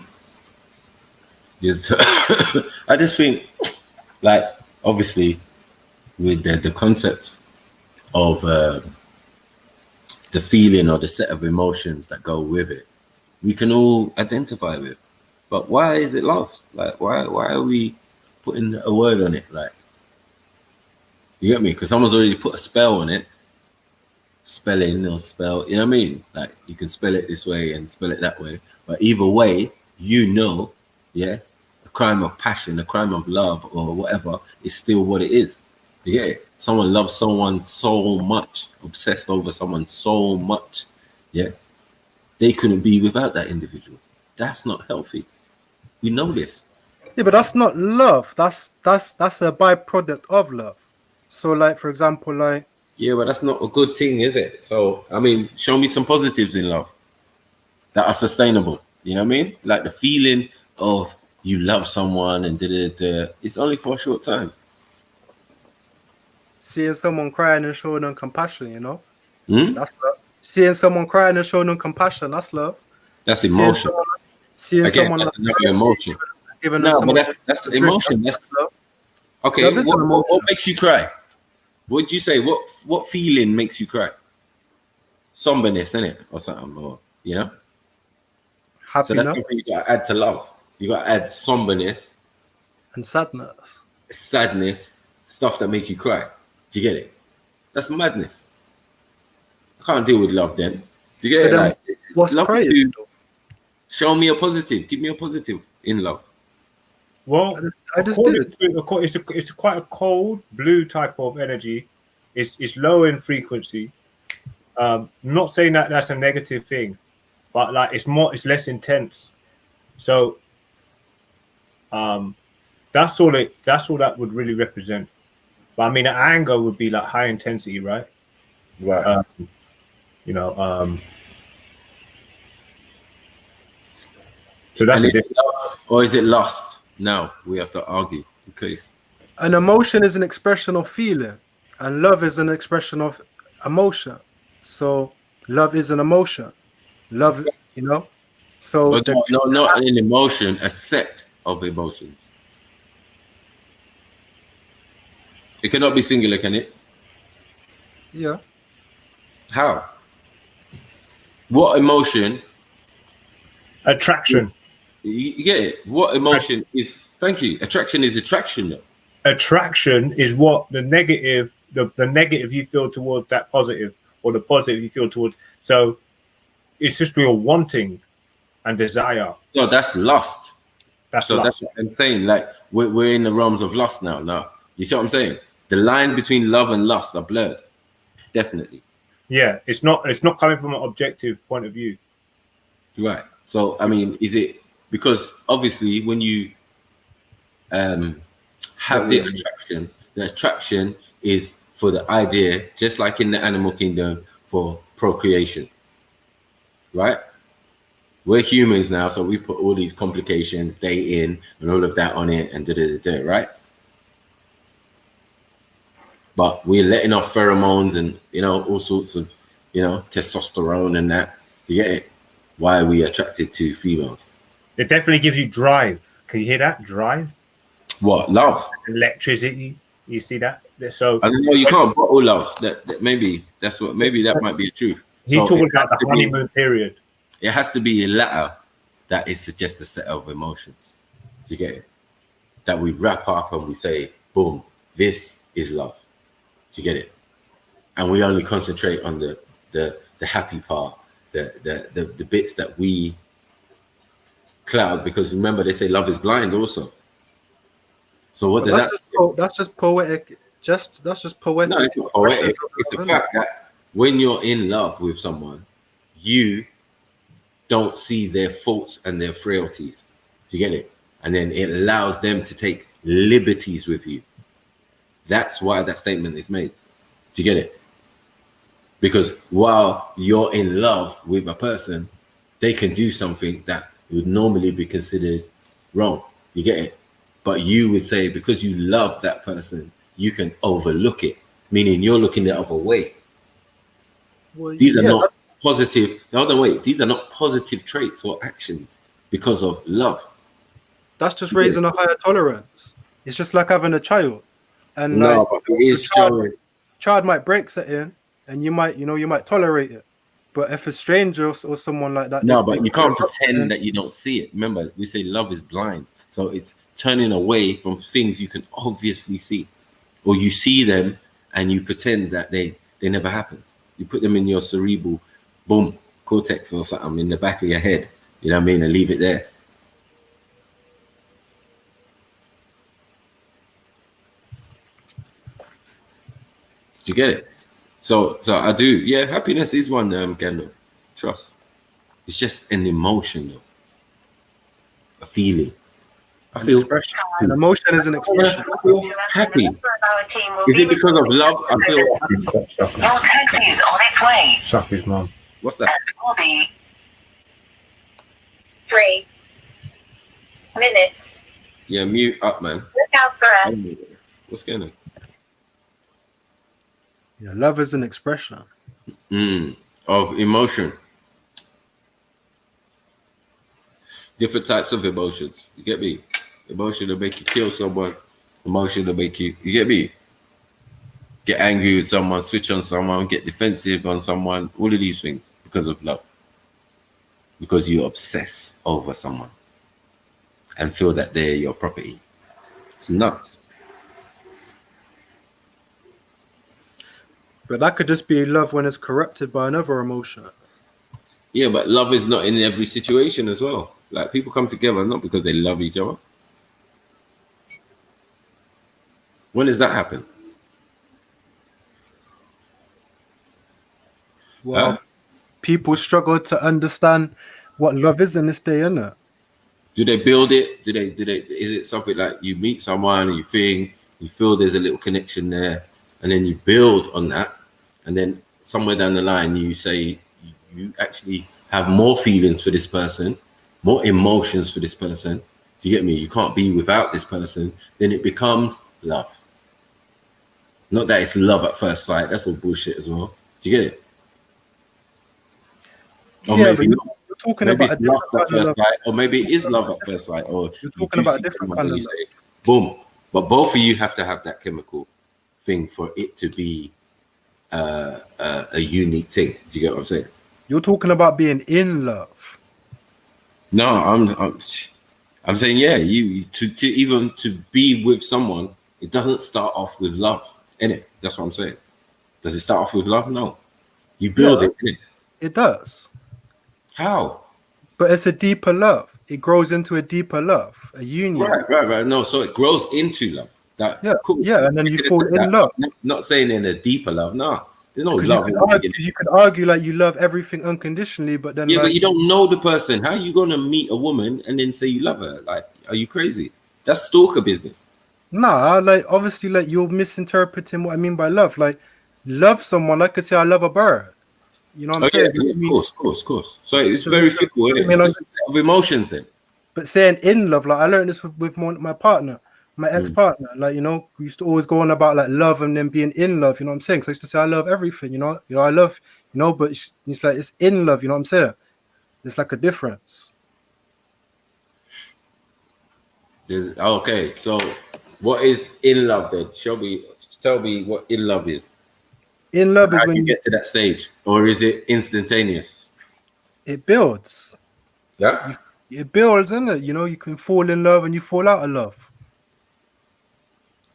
Yes. I just think, like, obviously, with the concept of the feeling or the set of emotions that go with it, we can all identify with. But why is it love? Like, why are we putting a word on it? Like, you get me? Because someone's already put a spell on it. Spelling or spell, you know what I mean? Like, you can spell it this way and spell it that way. But either way, yeah, a crime of passion, a crime of love or whatever is still what it is. Yeah, someone loves someone so much, obsessed over someone so much, yeah, they couldn't be without that individual. That's not healthy. We know this. Yeah, but that's not love. That's a byproduct of love. So like for example, like Yeah, but that's not a good thing, is it? So, I mean, show me some positives in love that are sustainable. You know what I mean? Like the feeling of you love someone and it's only for a short time. seeing someone crying and showing them compassion, you know? Hmm? That's love. Seeing someone crying and showing them compassion, that's love. That's Seeing emotion. someone seeing Again, someone that's like another emotion. giving them No, but someone that's to drink, emotion. that's love. Okay. Love is an What emotion. makes you cry? What would you say? What feeling makes you cry? Somberness, innit? Or something, or So that's Happiness something you gotta add to love. You gotta add somberness, and sadness. sadness, stuff that make you cry. Do you get it? That's madness. I can't deal with love then. Do you get But it? then Like, what's love is crying? to show me a positive. Give me a positive in love. Well, I just did according it. to it's quite a cold blue type of energy. It's low in frequency. Not saying that that's a negative thing, but like it's less intense. So that's all that would really represent. But I mean, anger would be like high intensity, right? Right. You know, so that's And a is it different. love or is it lust? Now we have to argue because An emotion is an expression of feeling, and love is an expression of emotion. So love is an emotion. Love, you know. So but no, not an emotion, a set of emotions. It cannot be singular, can it? yeah, How? What emotion? Attraction. You get it? What emotion is? Thank you. Attraction is attraction, though. Attraction is what the negative you feel towards that positive, or the positive you feel towards. So it's just real wanting and desire. No, that's lust. That's So lust. that's what I'm saying. Like we're in the realms of lust now. Now you see what I'm saying? The line between love and lust are blurred. Definitely. Yeah, it's not coming from an objective point of view. Right. So I mean, is it because obviously when you have the attraction is for the idea, just like in the animal kingdom, for procreation. Right? We're humans now, so we put all these complications, day in, and all of that on it, and right? But we're letting off pheromones and all sorts of testosterone and that. You get it? Why are we attracted to females? It definitely gives you drive. Can you hear that? Drive, What love? electricity. You see that? So I don't know. You can't bottle love. Maybe that might be the truth. he So talking about the honeymoon period. it has to be a latter that is just a set of emotions. Do you get it? That we wrap up and we say, boom, this is love. Do you get it? And we only concentrate on the happy part, the bits that we cloud, because remember they say love is blind also. So what does that say? That's just poetic. That's just poetic. No, it's not poetic. It's a fact that when you're in love with someone, you don't see their faults and their frailties. Do you get it? And then it allows them to take liberties with you. That's why that statement is made. Do you get it? Because while you're in love with a person, they can do something that would normally be considered wrong. You get it? But you would say, because you love that person, you can overlook it, meaning you're looking the other way. Well, These are not positive. No, wait. These are not positive traits or actions because of love. That's just raising a higher tolerance. It's just like having a child, and No, but it is showing. Child might break something, and you might tolerate it. But if a stranger or someone like that, No, but you can't pretend that you don't see it. Remember, we say love is blind, so it's turning away from things you can obviously see, or you see them and you pretend that they never happened. You put them in your cerebral, boom, cortex or something in the back of your head. You know what I mean, and leave it there. Do you get it? So I do. Yeah, happiness is one, Gandalf. Trust. It's just an emotion, though. A feeling. I feel an emotion is an expression. I feel happy. Is it because of love? I feel happy. Your taxi is on its way. Suck his mum. What's that? It will be 3 minutes. Yeah, mute up, man. Look out for us. What's going on? Yeah, love is an expression. Of emotion. Different types of emotions. You get me? Emotion will make you kill someone. Emotion will make you get me? Get angry with someone, switch on someone, get defensive on someone. All of these things because of love. Because you obsess over someone and feel that they're your property. It's nuts. But that could just be love when it's corrupted by another emotion. Yeah, but love is not in every situation as well. Like, people come together not because they love each other. When does that happen? Well, Huh? people struggle to understand what love is in this day, innit? Do they build it? Do they? Is it something like you meet someone, you think, you feel there's a little connection there, and then you build on that, and then somewhere down the line you say you actually have more feelings for this person, more emotions for this person. Do you get me? You can't be without this person. Then it becomes love. Not that it's love at first sight. That's all bullshit as well. Do you get it? Or Yeah, maybe but not. you're talking Maybe about a it's lust different at kind of first love. sight, or maybe it is love at first sight, or You're you talking do about a see different someone kind and of you love. say, boom. But both of you have to have that chemical thing for it to be a unique thing. Do you get what I'm saying? You're talking about being in love. No, I'm saying, yeah, you to even to be with someone, it doesn't start off with love, innit? That's what I'm saying. Does it start off with love? No. You build Yeah, it, innit? it does. How? But it's a deeper love. It grows into a deeper love, a union. Right. No, so it grows into love. That Yeah, cool. yeah, and then We you could have fall said in that. love. Not saying in a deeper love. No, there's no Because you love could in the argue, beginning. like you love everything unconditionally, but then Yeah, but like you don't know the person. How are you gonna meet a woman and then say you love her? Like, are you crazy? That's stalker business. nah, like obviously like you're misinterpreting what I mean by love. Like love someone, I could say I love a bird. You know what I'm Oh yeah, saying? yeah, I mean, of course. So it's so very it's just, fickle, isn't I it? mean, It's just a set of emotions then. but saying in love, like I learned this with my partner, my Mm. ex-partner. Like, you know, we used to always go on about like love and then being in love, you know what I'm saying? So I used to say I love everything, you know, I love, you know, but it's like it's in love, you know what I'm saying? There's like a difference. Okay, so what is in love then? Tell me what in love is. In love How is do you when get to that stage? Or is it instantaneous? it builds. Yeah? It builds, isn't it? You know, you can fall in love and you fall out of love.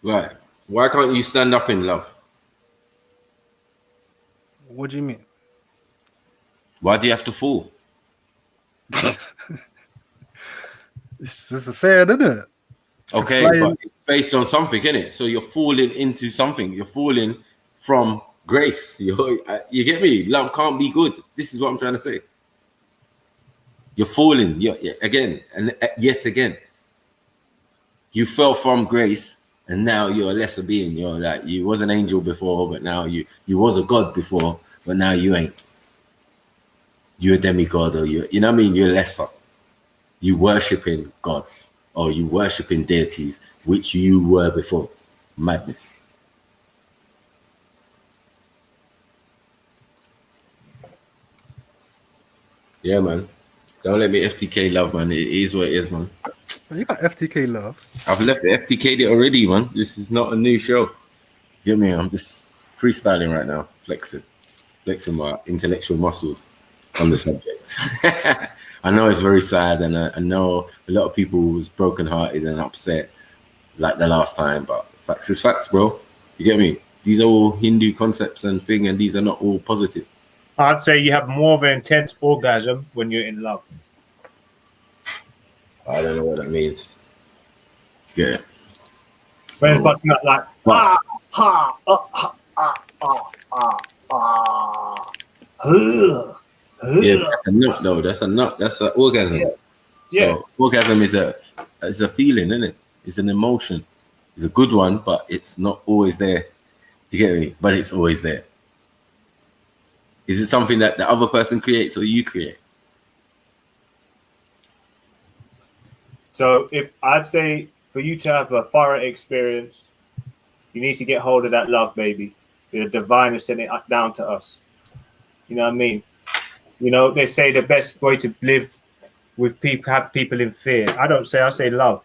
Right. Why can't you stand up in love? What do you mean? Why do you have to fall? It's just a saying, isn't it? Okay, Flying- but it's based on something, isn't it? So you're falling into something. You're falling from grace. You get me? Love can't be good. This is what I'm trying to say. You're falling again and yet again. You fell from grace, and now you're a lesser being. You're like you was an angel before, but now you was a god before, but now you ain't. You're a demigod, or you know what I mean? You're lesser. You worshiping gods, or you worshiping deities, which you were before. Madness. Yeah, man. Don't let me FTK love, man. It is what it is, man. You got FTK love. I've left the FTK'd it already, man. This is not a new show. Get me? I'm just freestyling right now, flexing my intellectual muscles on the subject. I know it's very sad, and I know a lot of people was brokenhearted and upset like the last time, but facts is facts, bro. You get me? These are all Hindu concepts and thing, and these are not all positive. I'd say you have more of an intense orgasm when you're in love. I don't know what that means. You get it? When Oh. it's busting up like What? Yeah, that's a nut though. That's a nut. That's an orgasm. Yeah. So orgasm is a feeling, isn't it? It's an emotion. It's a good one, but it's not always there. Do you get me? But it's always there. Is it something that the other person creates or you create? So if I'd say for you to have a thorough experience, you need to get hold of that love, baby. The divine is sending it down to us. You know what I mean? You know, they say the best way to live with people, have people in fear. I say love.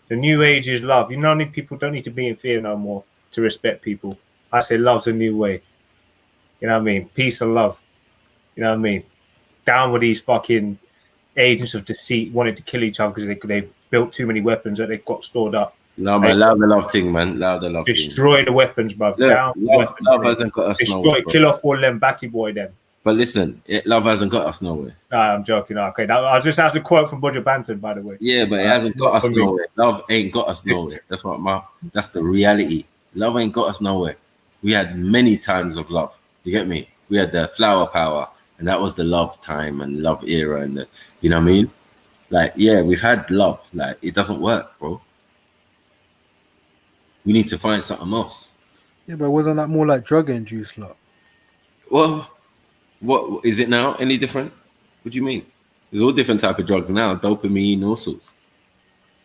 The new age is love. You know, people don't need to be in fear no more to respect people. I say love's a new way. You know what I mean? Peace and love. You know what I mean? Down with these fucking agents of deceit wanting to kill each other because they built too many weapons that they've got stored up. No, man, allow the love thing, man. Allow the love thing. Destroy the weapons, bruv. Look, Down with love weapons. hasn't got us Destroy, nowhere. Bro. kill off all them batty boy them. But listen, love hasn't got us nowhere. Nah, I'm joking. Okay, I just have to quote from Roger Banton, by the way. Yeah, but it hasn't got us for me. nowhere. Love ain't got us nowhere. That's the reality. Love ain't got us nowhere. We had many times of love. You get me? We had the flower power. And that was the love time and love era, and the, you know what I mean? Like, yeah, we've had love. Like, it doesn't work, bro. We need to find something else. Yeah, but wasn't that more like drug induced love? Well, what is it now? Any different? What do you mean? There's all different type of drugs now. Dopamine, all sorts.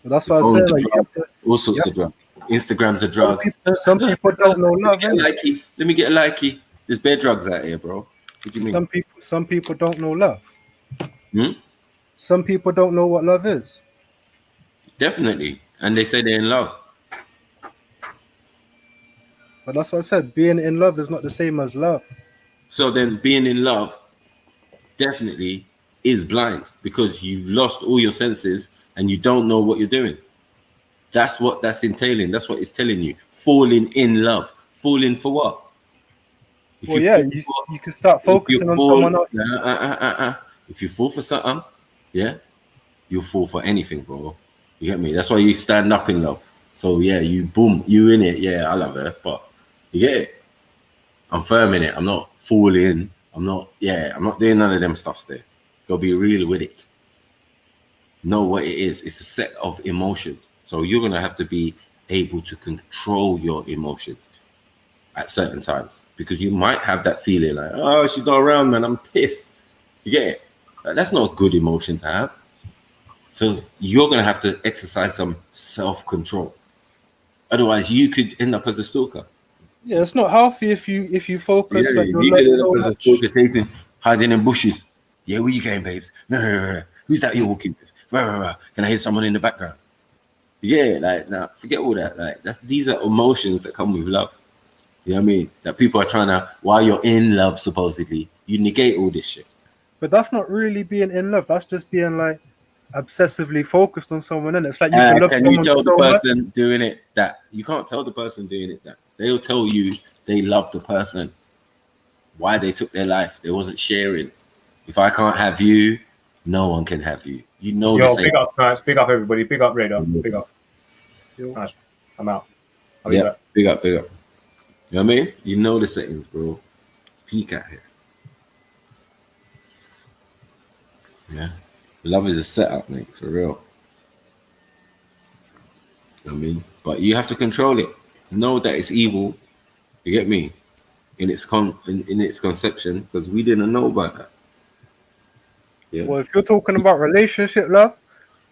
But that's The what I phone's said. a Like, you drug, have to, all sorts yeah. of drugs. Instagram's a drug. Some people don't know love. Let me Innit? get a likey. Let me get a likey. There's bare drugs out here, bro. What do you mean? Some people don't know love. Hmm? Some people don't know what love is. Definitely. And they say they're in love. But that's what I said. Being in love is not the same as love. So then being in love definitely is blind, because you've lost all your senses and you don't know what you're doing. That's what that's entailing. That's what it's telling you. Falling in love. Falling for what? If Well, yeah, fall for- you can start if you focusing on fall- someone else. If you fall for something, yeah, you'll fall for anything, bro. You get me? That's why you stand up in love. So yeah, you boom, you in it. Yeah, I love her, but you get it. I'm firm in it. I'm not falling. I'm not doing none of them stuffs there. Go be real with it. Know what it is. It's a set of emotions. So you're gonna have to be able to control your emotions at certain times, because you might have that feeling like, oh, she's not around, man. I'm pissed. You get it? Like, that's not a good emotion to have. So you're gonna have to exercise some self-control. Otherwise, you could end up as a stalker. Yeah, it's not healthy if you focus Yeah, like your you love could end so up as a much. stalker, chasing, hiding in bushes. Yeah, where you going, babes? No. Who's that you're walking with? Can I hear someone in the background? Yeah, like, nah, forget all that. Like, these are emotions that come with love. You know what I mean? That people are trying to, while you're in love, supposedly, you negate all this shit. But that's not really being in love. That's just being like obsessively focused on someone. And it's like you can love Can you someone tell the so much. person doing it that you can't tell the person doing it that they'll tell you they love the person, why they took their life. They wasn't sharing. If I can't have you, no one can have you. You know the Yo, same. big up, guys. Big up, everybody. Big up, Radar. Mhm. Big up. Yo. Nice. I'm out. I'll be Yeah, back. big up. You know what I mean? You know the settings, bro. It's peak out here. Yeah. Love is a setup, mate, for real. You know what I mean? But you have to control it. Know that it's evil. You get me? In its in its conception, because we didn't know about that. Yeah. Well, if you're talking about relationship love,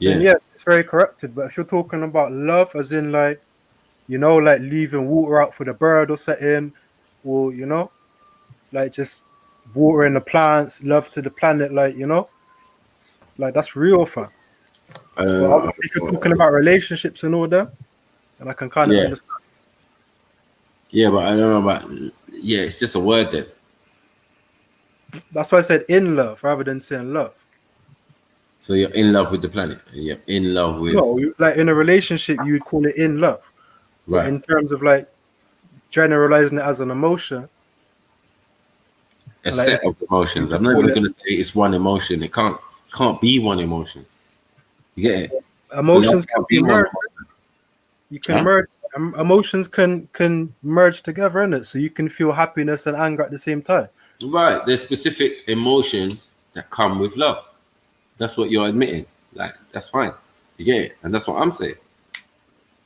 then Yeah. yes, it's very corrupted. But if you're talking about love, as in like, like leaving water out for the bird or something, or like just watering the plants, love to the planet, like like that's real fun. But obviously, if you're talking about relationships and all that, and I can kind of Yeah. understand. Yeah, but I don't know about. Yeah, it's just a word then. That's why I said in love rather than saying love. So you're in love with the planet. You're in love with. No, like in a relationship, you would call it in love. But Right. in terms of like generalizing it as an emotion, A like, set of emotions. I'm not even going to say it's one emotion. It can't be one emotion. You get it? emotions Love can be one merged. emotion. You can Huh? merge. Emotions can merge together in it, so you can feel happiness and anger at the same time. Right. There's specific emotions that come with love. That's what you're admitting. Like, that's fine. You get it? And that's what I'm saying.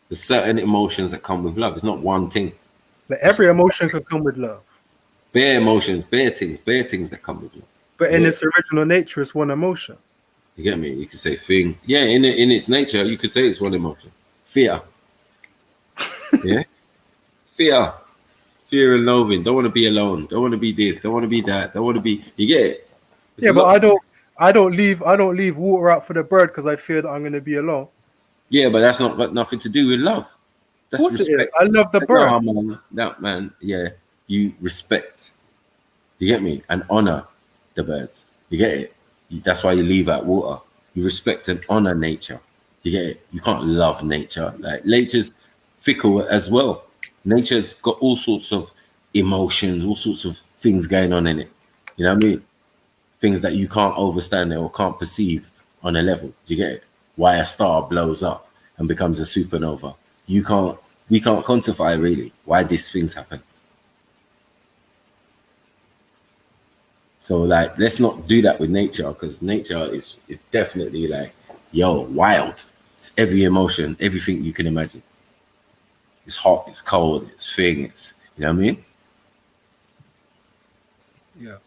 There's certain emotions that come with love. It's not one thing. Like every emotion can come with love, Bare emotions, bare things that come with love. but in Yeah. its original nature, it's one emotion. You get me? You could say thing. Yeah, in its nature, you could say it's one emotion. Fear. Yeah? Fear. Fear and loathing. Don't want to be alone. Don't want to be this. Don't want to be that. Don't want to be. You get it? It's Yeah, a but lot. I don't leave water out for the bird because I fear that I'm going to be alone. Yeah, but that's not got nothing to do with love. Of That's course it is. respect. I love the bird. No, man. That man. Yeah, you respect. You get me? And honor the birds. You get it? That's why you leave out water. You respect and honor nature. You get it? You can't love nature. Like, nature's fickle as well. Nature's got all sorts of emotions, all sorts of things going on in it. You know what I mean? Things that you can't understand or can't perceive on a level. Do you get it? Why a star blows up and becomes a supernova. We can't quantify really why these things happen. So like, let's not do that with nature, because nature is definitely like, yo, wild. It's every emotion, everything you can imagine. It's hot, it's cold, it's thing, it's, you know what I mean? Yeah.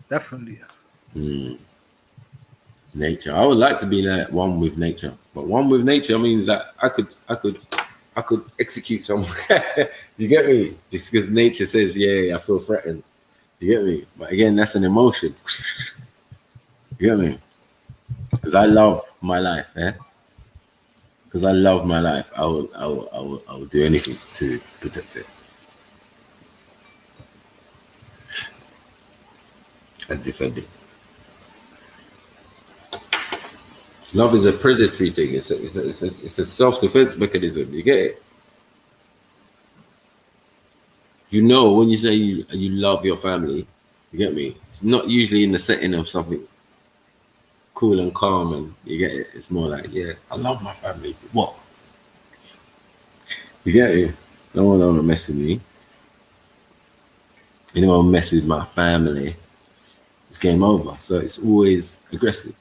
Definitely. Nature. I would like to be like one with nature, but one with nature means that I could execute someone. You get me? Just because nature says, yeah, I feel threatened. You get me? But again, that's an emotion. You get me? Because I love my life, eh? Because I love my life, I will do anything to protect it and defend it. Love is a predatory thing. It's a self-defense mechanism. You get it? You know, when you say you love your family, you get me? It's not usually in the setting of something cool and calm, and you get it? It's more like, yeah, I love my family. What? You get it? No one want to mess with me. Anyone mess with my family, it's game over. So it's always aggressive.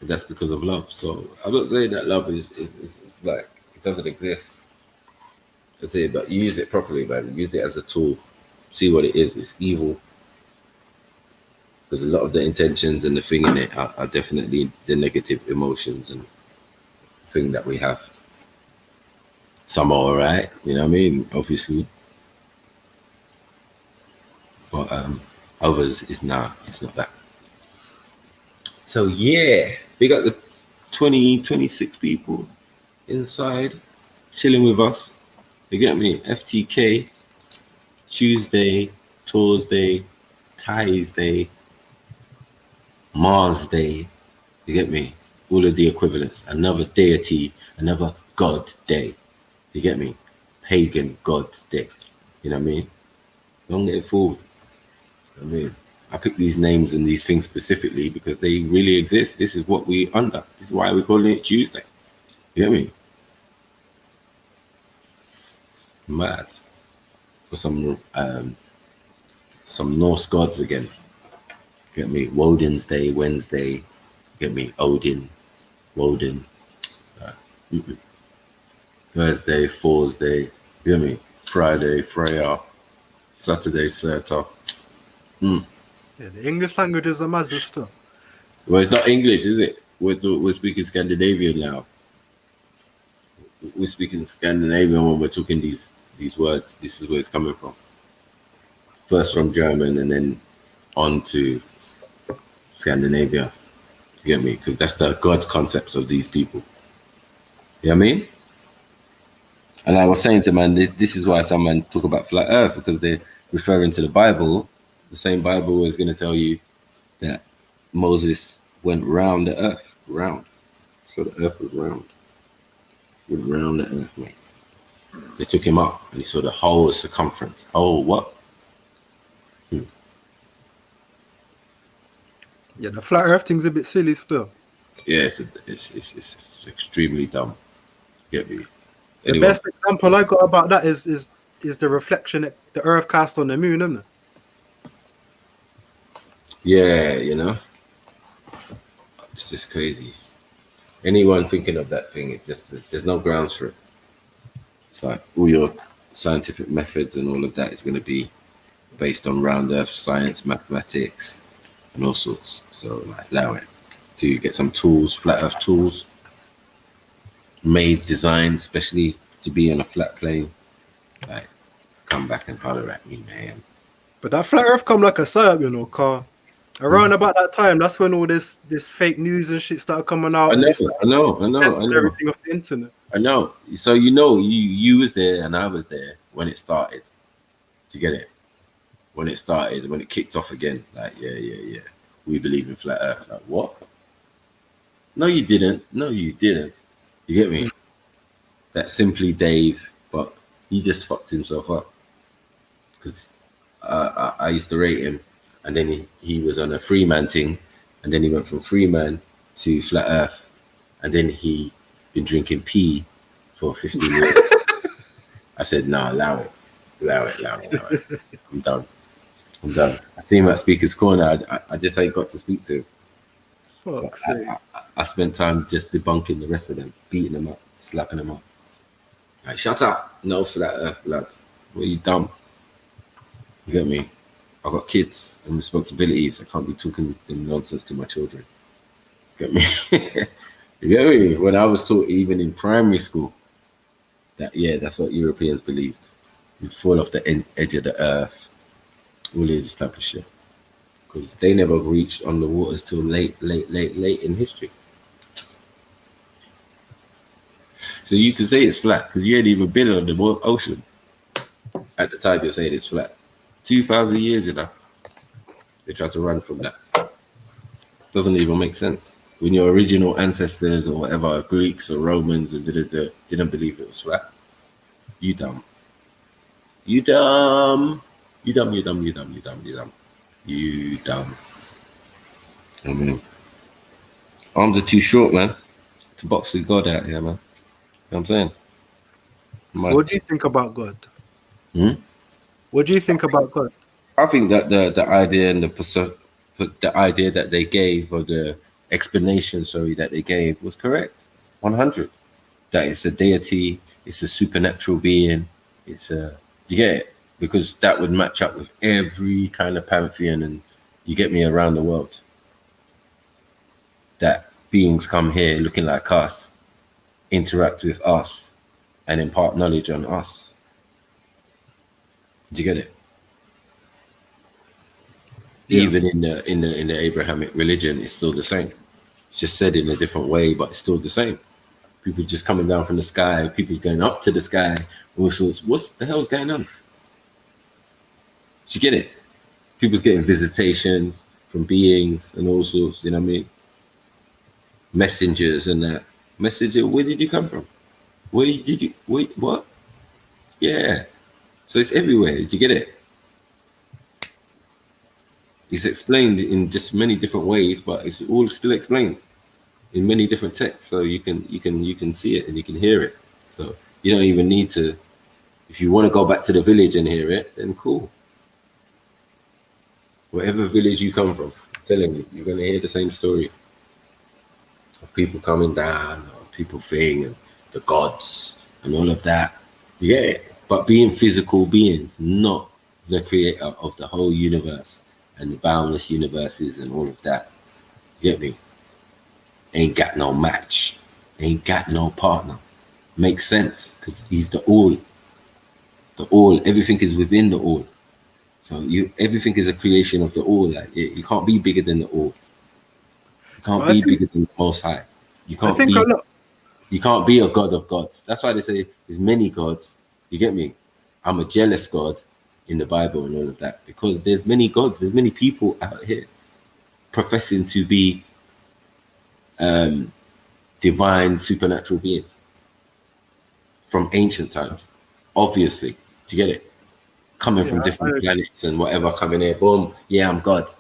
That's because of love. So I'm not saying that love is like, it doesn't exist. I say, but use it properly, man. Use it as a tool. See what it is. It's evil. Because a lot of the intentions and the thing in it are definitely the negative emotions and thing that we have. Some are all right, you know what I mean? Obviously. But others is nah, it's not that. So yeah, we got the 26 people inside chilling with us. You get me? FTK, Tuesday, Thursday, Tiw'Sday, Mars Day. You get me? All of the equivalents. Another deity, another god day. You get me? Pagan god day. You know what I mean? Don't get fooled. You know what I mean? I picked these names and these things specifically because they really exist. This is what we under. This is why we're calling it Tuesday. You get me? Mad. For some Norse gods again. Get me? Woden's Day, Wednesday. Get me? Odin, Woden. Thursday, Thursday. Get me? Friday, Freya. Saturday, Serta. Yeah, the English language is a massive stuff. Well, it's not English, is it? We're speaking Scandinavian now. We're speaking Scandinavian when we're talking these words. This is where it's coming from. First from German and then on to Scandinavia. You get me? Because that's the God concepts of these people. You know what I mean? And I was saying to man, this is why some men talk about flat earth, because they're referring to the Bible. The same Bible is going to tell you that Moses went round the earth, round. So the earth was round. He went round the earth, mate. They took him up and he saw the whole circumference. Oh, what? Yeah, the flat earth thing's a bit silly still. Yeah, it's extremely dumb. Get me? The Anyway, best example I got about that is the reflection that the earth cast on the moon, isn't it? yeah, you know, it's just crazy. Anyone thinking of that thing, it's just, there's no grounds for it. It's like all your scientific methods and all of that is going to be based on round earth science, mathematics, and all sorts. So like, allow it to get some tools, flat earth tools, made, designed, especially to be on a flat plane. Like, come back and holler at me, man. But that flat earth come like a setup, you know, car. Around about that time, that's when all this fake news and shit started coming out. I know. Everything off the internet. I know. So you was there and I was there when it started. To get it, when it started, when it kicked off again. Like yeah. We believe in flat earth. Like what? No, you didn't. You get me? That's simply Dave, but he just fucked himself up because I used to rate him. And then he was on a Freeman thing, and then he went from Freeman to Flat Earth, and then he been drinking pee for 15 years. I said, no, allow it. Allow it. I'm done. I see him at Speaker's Corner. I just ain't got to speak to him. Fuck's sake. I spent time just debunking the rest of them, beating them up, slapping them up. Like, shut up. No flat earth, blood. What are you dumb? You get me? I've got kids and responsibilities. I can't be talking nonsense to my children. Get me? You get me? When I was taught, even in primary school, that's what Europeans believed. You'd fall off the edge of the earth. All this type of shit. Because they never reached on the waters till late in history. So you can say it's flat because you ain't even been on the ocean at the time you're saying it's flat. 2,000 years, they try to run from that. Doesn't even make sense. When your original ancestors or whatever, Greeks or Romans and didn't believe it was flat. You dumb. You dumb. I mean, arms are too short, man, to box with God out here, man. You know what I'm saying? So what do you think about God? What do you think about God? I think that the idea and the idea that they gave, or the explanation, that they gave was correct. 100. That it's a deity, it's a supernatural being, you get it? Because that would match up with every kind of pantheon, and you get me, around the world. That beings come here looking like us, interact with us, and impart knowledge on us. Do you get it? Yeah. Even in the Abrahamic religion, it's still the same. It's just said in a different way, but it's still the same. People just coming down from the sky, people's going up to the sky, all sorts. What the hell's going on? Do you get it? People's getting visitations from beings and all sorts, you know what I mean? Messengers and that. Messenger, where did you come from? What? Yeah. So it's everywhere. Did you get it? It's explained in just many different ways, but it's all still explained in many different texts. So you can see it and you can hear it. So you don't even need to. If you want to go back to the village and hear it, then cool. Whatever village you come from, I'm telling you, you're gonna hear the same story of people coming down, or people thing, and the gods and all of that. You get it? But being physical beings, not the creator of the whole universe and the boundless universes and all of that. You get me? Ain't got no match. Ain't got no partner. Makes sense, because he's the all. The all. Everything is within the all. So everything is a creation of the all. Like, you can't be bigger than the all. You can't be bigger than the Most High. You can't be a God of gods. That's why they say there's many gods. You get me? I'm a jealous God in the Bible and all of that, because there's many gods. There's many people out here professing to be divine supernatural beings from ancient times. Obviously, do you get it? Coming from different planets and whatever, coming here, boom, yeah, I'm God.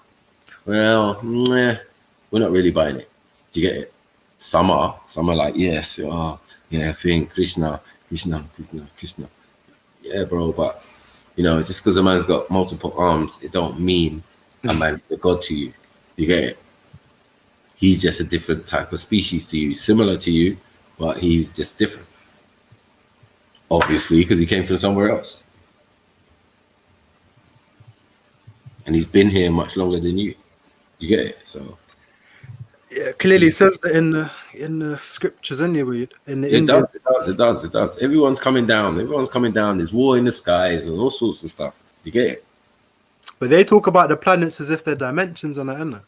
Well, we're not really buying it. Do you get it? Some are like, yes, think Krishna. Yeah, bro, but just because a man's got multiple arms, it don't mean a man's a God to you. You get it? He's just a different type of species to you, similar to you, but he's just different. Obviously, because he came from somewhere else. And he's been here much longer than you. You get it? So yeah, clearly it says that in the scriptures anyway. It does. Everyone's coming down. There's war in the skies and all sorts of stuff. You get it? But they talk about the planets as if they're dimensions and that, isn't it?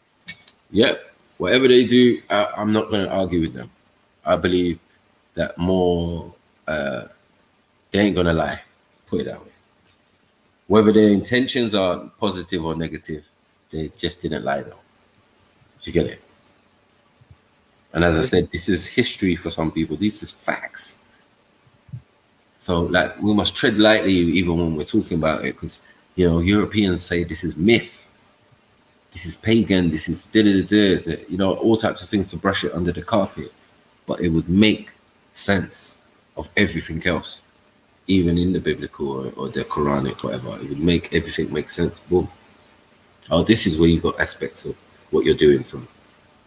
Yeah. Whatever they do, I'm not going to argue with them. I believe that more, they ain't going to lie. Put it that way. Whether their intentions are positive or negative, they just didn't lie though. Do you get it? And as I said, this is history for some people. This is facts. So like, we must tread lightly even when we're talking about it, because Europeans say this is myth. This is pagan, this is all types of things to brush it under the carpet. But it would make sense of everything else. even in the biblical or the Quranic, whatever. It would make everything make sense. Boom. Oh, this is where you got aspects of what you're doing from.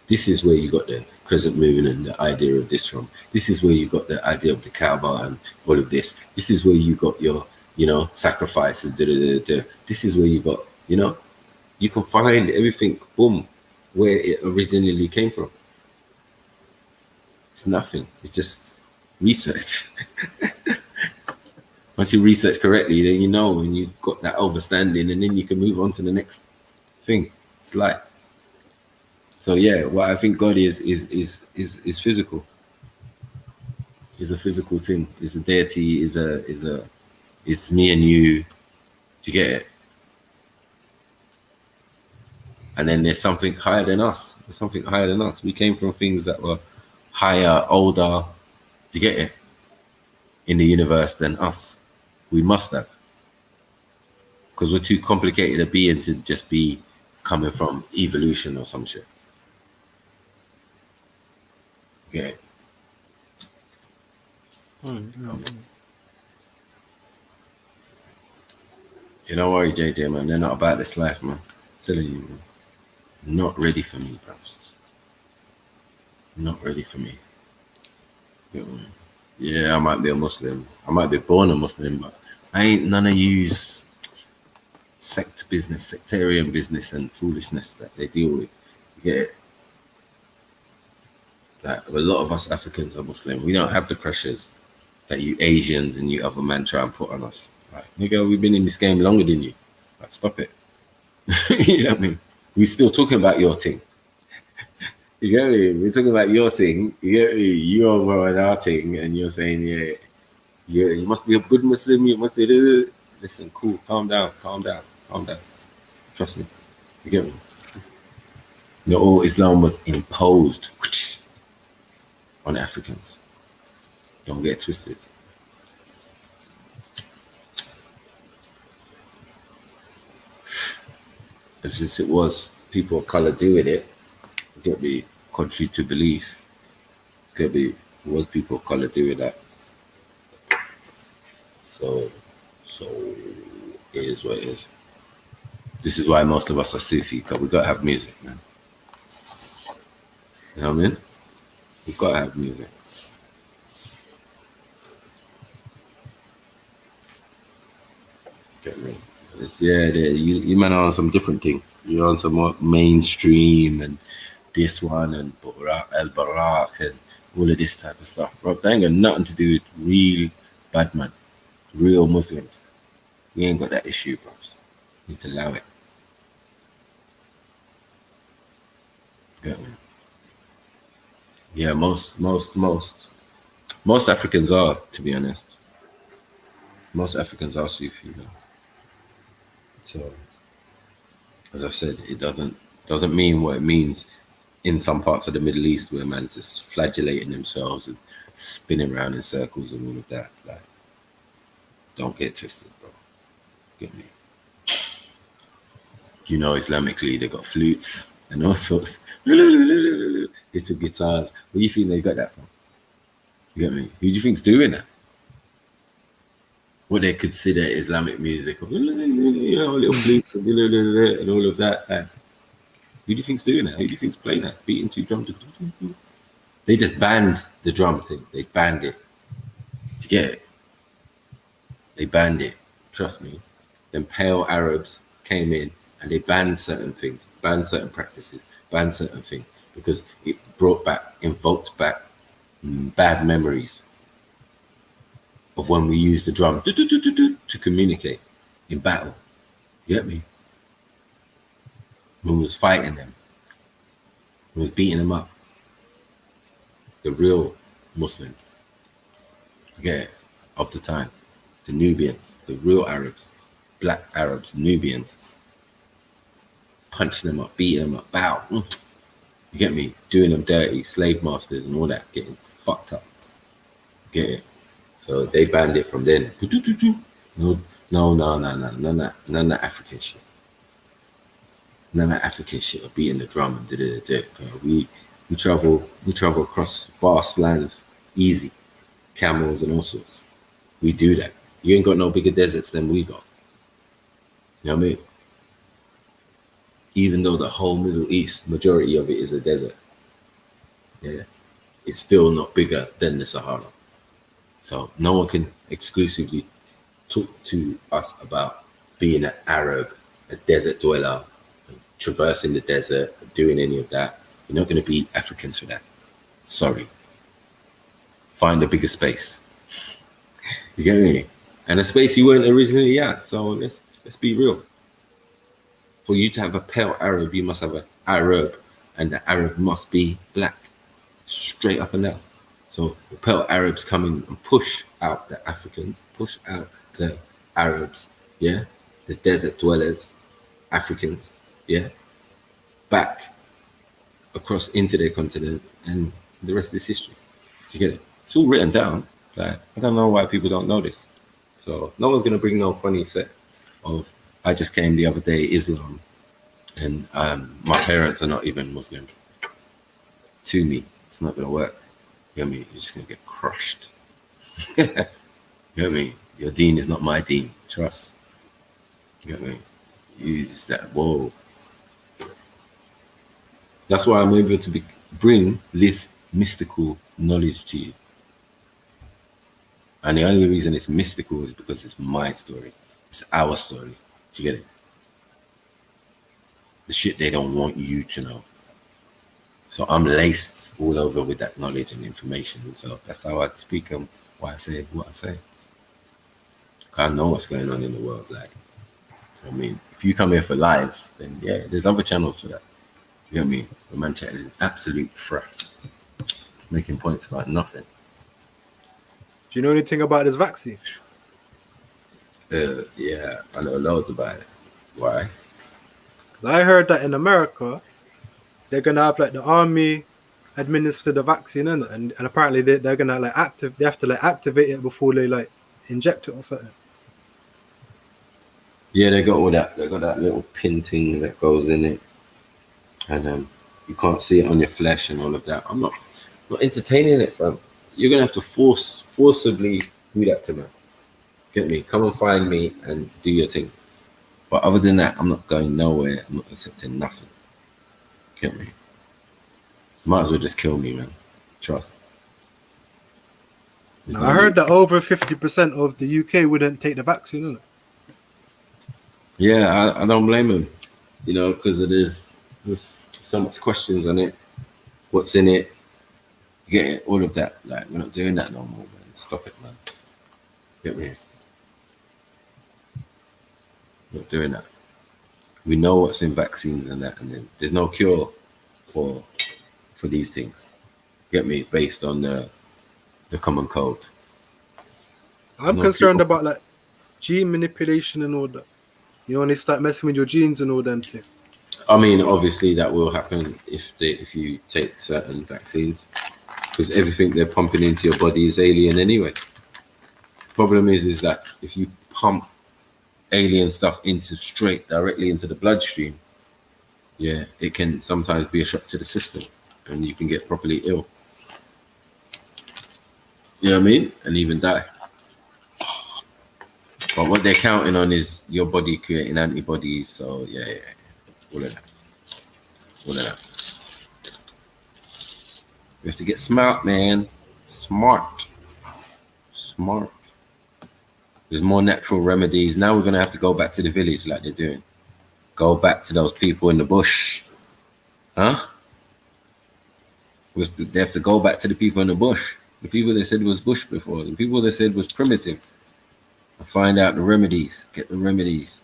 This is where you got the crescent moon and the idea of this from. This is where you got the idea of the Kaaba and all of this. This is where you got your, sacrifice and da-da-da-da. This is where you got, you can find everything, boom, where it originally came from. It's nothing. It's just research. Once you research correctly, then you know, and you've got that understanding, and then you can move on to the next thing. It's like, so yeah, what I think God is physical. Is a physical thing. Is a deity. Is me and you. Do you get it? And then there's something higher than us. There's something higher than us. We came from things that were higher, older. Do you get it? In the universe than us. We must have. Because we're too complicated a being to just be coming from evolution or some shit. Yeah. You know what, JJ, man? They're not about this life, man. I'm telling you, man. Not ready for me, bros. Not ready for me. Yeah, I might be a Muslim. I might be born a Muslim, but I ain't none of you's sectarian business and foolishness that they deal with. You get it? Like, a lot of us Africans are Muslim. We don't have the pressures that you Asians and you other men try and put on us. Like, nigga, we've been in this game longer than you. Like, stop it. You know what I mean? We're still talking about your thing. You get me? We're talking about your thing. You get me? You over on our thing, and you're saying, yeah, you must be a good Muslim. You must be. Listen, cool. Calm down. Trust me. You get me? All Islam was imposed on Africans. Don't get twisted. And since it was people of color doing it, get me, contrary to belief, get me, it was people of color doing that. So it is what it is. This is why most of us are Sufi, because we gotta have music, man. You know what I mean? We gotta have music. Get me? You man are on some different thing. You're on some more mainstream and this one and El Barak and all of this type of stuff, bro. That ain't got nothing to do with real bad man, real Muslims. We ain't got that issue, bro. You need to allow it. Yeah, most Africans are, to be honest. Most Africans are Sufi, though. So, as I said, it doesn't mean what it means in some parts of the Middle East where man's just flagellating themselves and spinning around in circles and all of that. Like, don't get twisted, bro. Get me? You know, Islamically, they got flutes and all sorts. Little guitars. Where do you think they got that from? You get me? Who do you think's doing that? What they consider Islamic music, little flutes and all of that. Who do you think's doing that? Who do you think's playing that? Beating two drums. They just banned the drum thing. They banned it. Do you get it? They banned it. Trust me. Then pale Arabs came in and they banned certain things, banned certain practices, banned certain things because it invoked back bad memories of when we used the drum to communicate in battle. You get me? When we was fighting them, we was beating them up. The real Muslims, you get it, of the time, the Nubians, the real Arabs, black Arabs, Nubians, punching them up, beating them up, bow. You get me? Doing them dirty, slave masters and all that, getting fucked up. Get it? So they banned it from then. No, none of that African shit. None of that African shit of beating the drum and we travel across vast lands easy, camels and all sorts. We do that. You ain't got no bigger deserts than we got. You know what I mean? Even though the whole Middle East, majority of it is a desert, yeah, it's still not bigger than the Sahara. So no one can exclusively talk to us about being an Arab, a desert dweller, traversing the desert, doing any of that. You're not going to be Africans for that. Sorry. Find a bigger space. You get me? And a space you weren't originally at. So let's be real. For you to have a pale Arab, you must have an Arab, and the Arab must be black, straight up and down. So the pale Arabs come in and push out the Africans, push out the Arabs, yeah, the desert dwellers, Africans, yeah, back across into their continent, and the rest is history. You get it? It's all written down. Like, I don't know why people don't know this. So no one's gonna bring no funny set of I just came the other day, Islam, and my parents are not even Muslims. To me, it's not gonna work. You know what I mean? You're just gonna get crushed. You know what I mean? Your deen is not my deen. Trust. You know what I mean? Use that. Whoa. That's why I'm able to bring this mystical knowledge to you. And the only reason it's mystical is because it's my story. It's our story. Do you get it? The shit they don't want you to know. So I'm laced all over with that knowledge and information. So that's how I speak and why I say what I say. I know what's going on in the world. Like, I mean, if you come here for lives, then yeah, there's other channels for that. You know what I mean? The man chat is absolute fraff. Making points about nothing. Do you know anything about this vaccine? Yeah, I know loads about it. Why? I heard that in America, they're gonna have like the army administer the vaccine, and apparently they're gonna like they have to like activate it before they like inject it or something. Yeah, they got all that. They got that little pin thing that goes in it, and you can't see it on your flesh and all of that. I'm not entertaining it, fam. You're gonna have to forcibly do that to me. Get me? Come and find me and do your thing. But other than that, I'm not going nowhere. I'm not accepting nothing. Get me? Might as well just kill me, man. Trust. I heard that over 50% of the UK wouldn't take the vaccine, isn't it? Yeah, I don't blame him. You know, because there's so much questions on it. What's in it? You get it? All of that. Like, we're not doing that no more, man. Stop it, man. Get me? Not doing that. We know what's in vaccines and that, and then there's no cure for these things. Get me? Based on the common code. I'm concerned about like gene manipulation and all that. You know, when they start messing with your genes and all them things. I mean, obviously that will happen if you take certain vaccines, because everything they're pumping into your body is alien anyway. Problem is that if you pump alien stuff directly into the bloodstream, yeah, it can sometimes be a shock to the system, and you can get properly ill. You know what I mean? And even die. But what they're counting on is your body creating antibodies. So yeah, all of that. We have to get smart, man. Smart. There's more natural remedies. Now we're gonna have to go back to the village like they're doing. Go back to those people in the bush. Huh? They have to go back to the people in the bush. The people they said was bush before. The people they said was primitive. And find out the remedies. Get the remedies.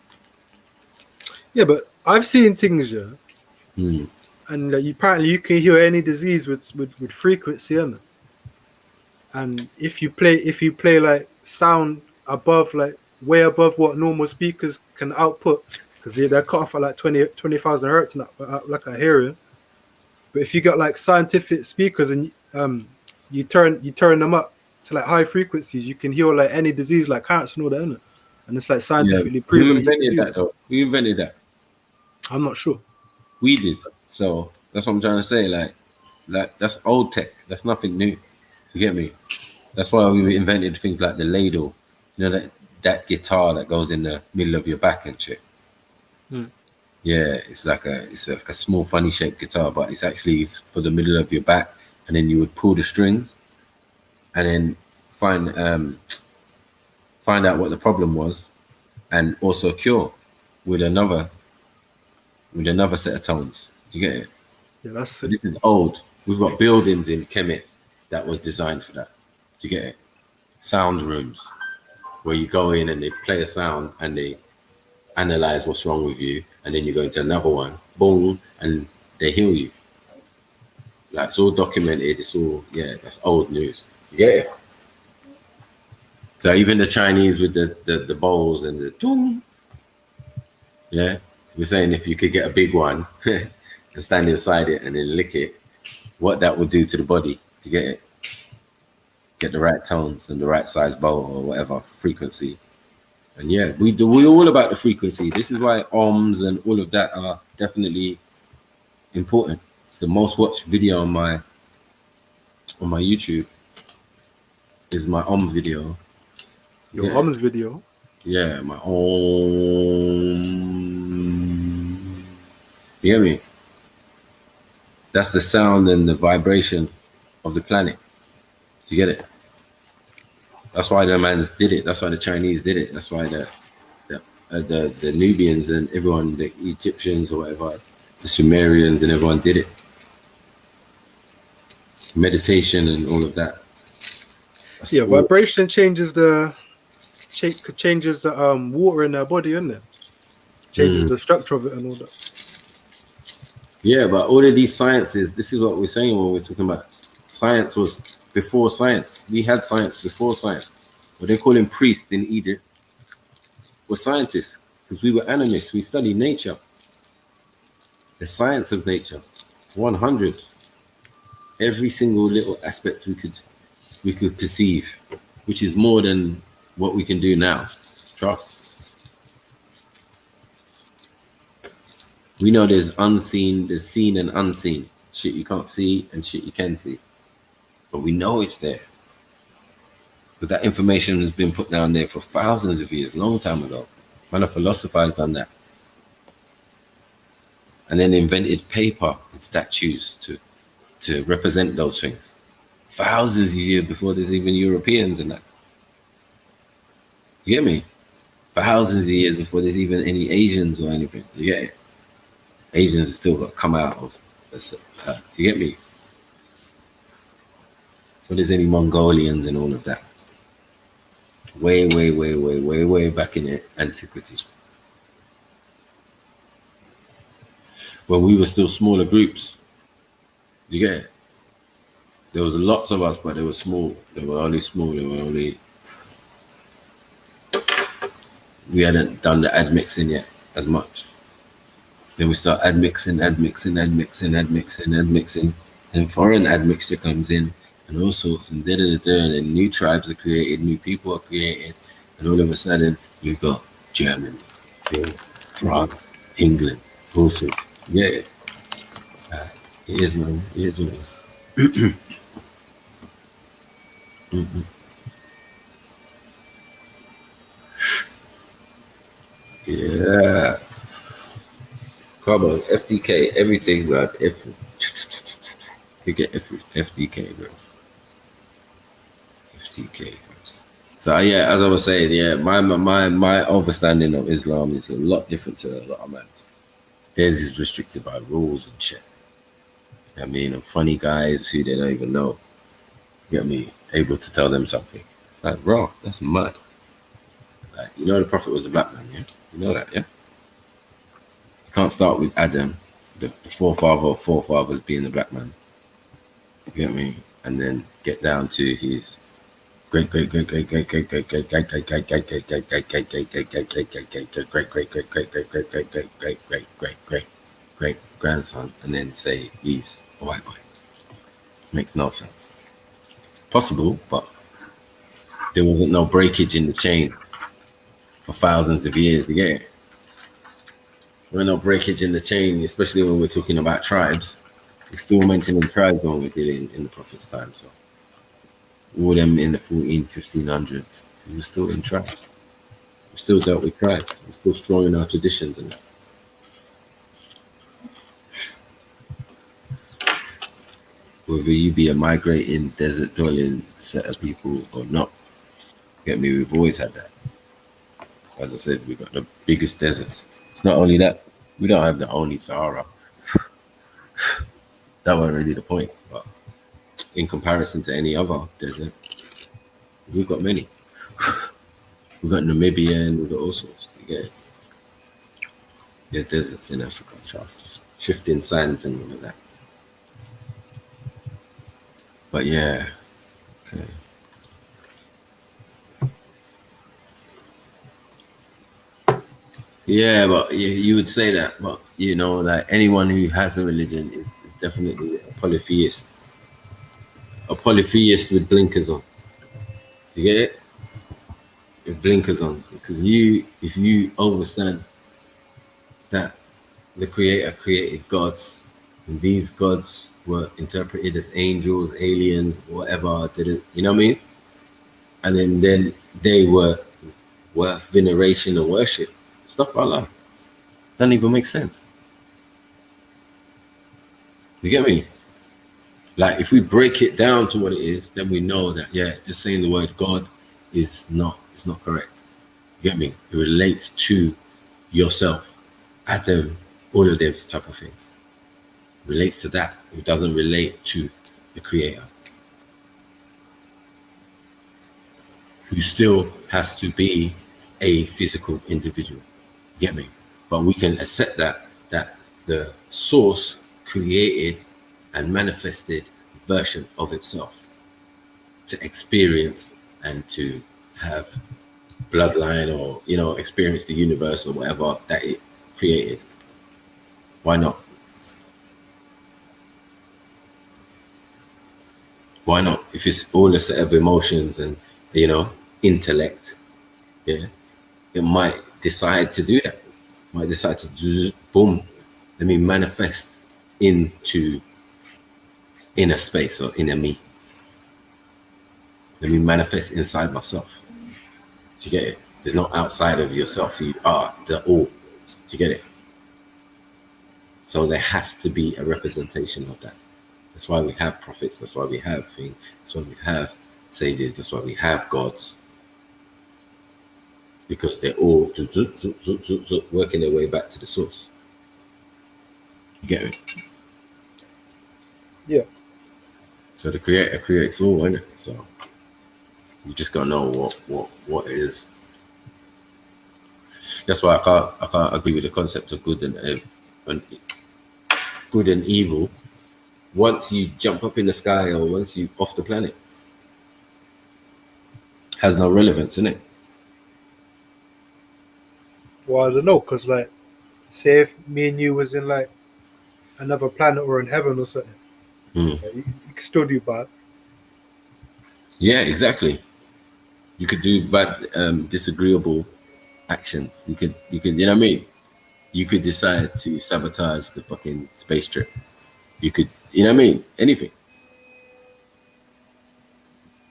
Yeah, but I've seen things, yeah. And apparently you can hear any disease with frequency, innit? And if you play like sound above, like way above what normal speakers can output, because they're cut off at like 20,000 hertz, like I hear it. But if you got like scientific speakers and you turn them up to like high frequencies, you can hear like any disease like cancer and all that, innit? And it's like scientifically proven. Who invented that though? Who invented that? I'm not sure. We did. So that's what I'm trying to say. Like that's old tech. That's nothing new. You get me? That's why we invented things like the ladle. You know, that that guitar that goes in the middle of your back and shit. Yeah, it's like a small funny shaped guitar, but it's actually for the middle of your back, and then you would pull the strings and then find out what the problem was, and also cure with another set of tones. Do you get it? Yeah, that's So this is old. We've got buildings in Kemet that was designed for that. Do you get it? Sound rooms where you go in and they play a sound and they analyze what's wrong with you, and then you go into another one, boom, and they heal you. Like, it's all documented. It's all, yeah, that's old news. Yeah. So even the Chinese with the bowls and the boom, yeah, we're saying if you could get a big one and stand inside it and then lick it, what that would do to the body to get it, get the right tones and the right size bowl or whatever frequency. And yeah, we're all about the frequency. This is why ohms and all of that are definitely important. It's the most watched video on my YouTube is my ohm video. your mom's video. Yeah, my ohm. You hear me? That's the sound and the vibration of the planet. Do you get it? That's why the mans did it. That's why the Chinese did it. That's why the Nubians and everyone, the Egyptians or whatever, the Sumerians and everyone did it. Meditation and all of that. That's Yeah, all. vibration changes the water in our body, isn't it? Changes the structure of it and all that. Yeah, but all of these sciences, this is what we're saying when we're talking about science was before science. We had science before science. What they call him priests in Egypt were scientists because we were animists. We studied nature, the science of nature, 100. Every single little aspect we could perceive, which is more than what we can do now. Trust. We know there's unseen, there's seen and unseen. Shit you can't see and shit you can see. But we know it's there. But that information has been put down there for thousands of years, a long time ago. Man, a philosopher has done that. And then invented paper and statues to represent those things. Thousands of years before there's even Europeans and that. You get me? Thousands of years before there's even any Asians or anything. You get it? Asians have still got to come out of you get me? So there's any Mongolians and all of that. Way back in antiquity. When we were still smaller groups. Do you get it? There was lots of us, but they were small. They were only small. We hadn't done the admixing yet as much. Then we start admixing, and foreign admixture comes in, and all sorts, and and then new tribes are created, new people are created, and all of a sudden we've got Germany, France, England, all sorts. Yeah, it is, man. It is what it is. Yeah. Come on, FTK, everything, man. You get FTK, girls. FTK, girls. So yeah, as I was saying, yeah, my understanding of Islam is a lot different to a lot of man's. Theirs is restricted by rules and shit. I mean, and funny guys who they don't even know. Get me able to tell them something. It's like, bro, that's mad. Like, you know, the Prophet was a black man, yeah? You know that, yeah? You can't start with Adam, the forefather of forefathers being a black man. You get me? And then get down to his great grandson, and then say he's a white boy. Makes no sense. Possible, but there wasn't no breakage in the chain for thousands of years. You get it? There was no breakage in the chain, especially when we're talking about tribes. We're still mentioning tribes when we did in the Prophet's time. So all them in the 1500s, we were still in tribes. We still dealt with tribes. We're still strong in our traditions and that. Whether you be a migrating, desert dwelling set of people or not, get me, we've always had that. As I said, we've got the biggest deserts. It's not only that, we don't have the only Sahara. That wasn't really the point, but in comparison to any other desert, we've got many. We've got Namibia and we've got all sorts. You get it? There's deserts in Africa, trust. Shifting sands and all of that. But yeah, okay. Yeah, but you would say that, but you know, like anyone who has a religion is definitely a polytheist. A polytheist with blinkers on. You get it? With blinkers on. Because if you understand that the creator created gods, and these gods were interpreted as angels, aliens, whatever, you know what I mean? And then they were worth veneration and worship. Stuff like that. Doesn't even make sense. You get me? Like if we break it down to what it is, then we know that just saying the word God it's not correct. You get me? It relates to yourself, Adam, all of them type of things. It relates to that. It doesn't relate to the creator, who still has to be a physical individual. You get me? But we can accept that the source created and manifested a version of itself to experience and to have bloodline or, you know, experience the universe or whatever that it created. Why not? Why not? If it's all a set of emotions and, you know, intellect, it might decide to do that. Might decide to do, boom, let me manifest into inner space or inner me. Let me manifest inside myself. Do you get it? There's no outside of yourself. You are the all. Do you get it? So there has to be a representation of that. That's why we have prophets. That's why we have things. That's why we have sages. That's why we have gods. Because they're all working their way back to the source. You get it? Yeah. So the creator creates all, innit? So you just gotta know what it is. That's why I can't agree with the concept of good and evil. Once you jump up in the sky or once you off the planet, has no relevance, innit? Well, I don't know, because like, say if me and you was in like another planet or in heaven or something, you could still do bad. Yeah, exactly. You could do bad, disagreeable actions. You could, you know what I mean? You could decide to sabotage the fucking space trip. You could, you know what I mean? Anything.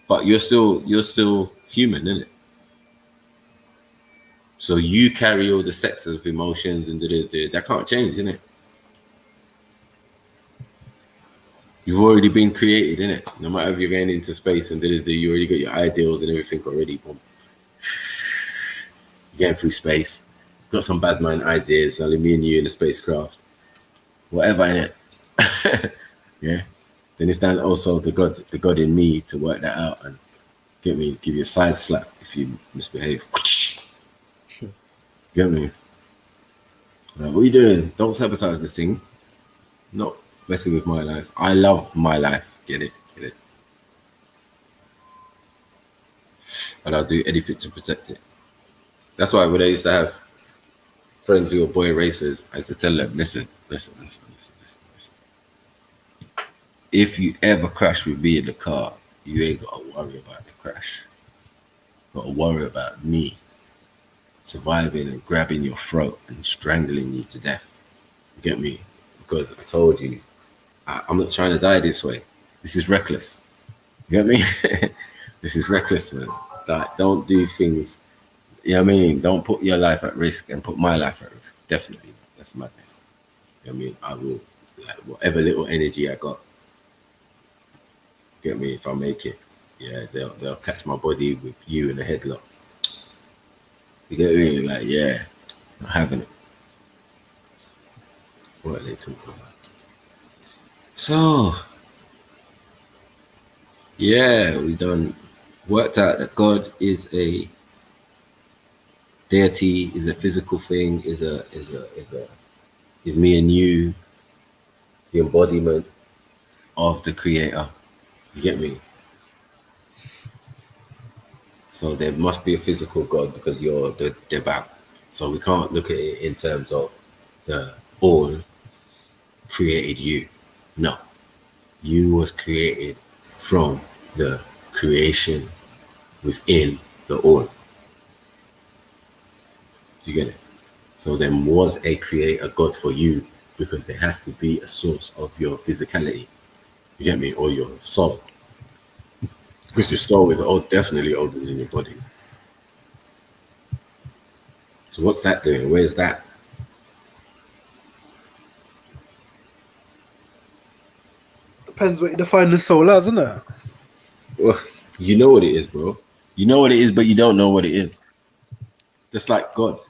But you're still human, innit? So you carry all the sets of emotions and that can't change, innit? You've already been created, innit? No matter if you're going into space and you already got your ideals and everything already. Boom. You're going through space. You've got some bad mind ideas, only me and you in the spacecraft. Whatever, innit? Yeah. Then it's down also the God in me to work that out and give you a side slap if you misbehave. Get me? Like, what are you doing? Don't sabotage this thing. Not messing with my life. I love my life. Get it? And I'll do anything to protect it. That's why when I used to have friends who were boy racers, I used to tell them, listen. If you ever crash with me in the car, you ain't got to worry about the crash. You got to worry about me surviving and grabbing your throat and strangling you to death. You get me? Because I told you, I'm not trying to die this way. This is reckless. You get me? This is reckless, man. Like, don't do things You know what I mean? Don't put your life at risk and put my life at risk. Definitely. That's madness. You know what I mean? I will, like, whatever little energy I got, get me, if I make it, yeah, they'll catch my body with you in a headlock. You get me? Like, yeah, not having it. What are they talking about? So, yeah, we done worked out that God is a deity, is a physical thing, is me and you, the embodiment of the creator. You get me? So there must be a physical God because you're the Debak. So we can't look at it in terms of the all created you. No. You was created from the creation within the all. Do you get it? So there was a creator God for you because there has to be a source of your physicality. You get me? Or your soul. Because your soul is definitely older than your body. So what's that doing? Where's that? Depends what you define the soul as, isn't it? Well, you know what it is, bro. You know what it is, but you don't know what it is. Just like God.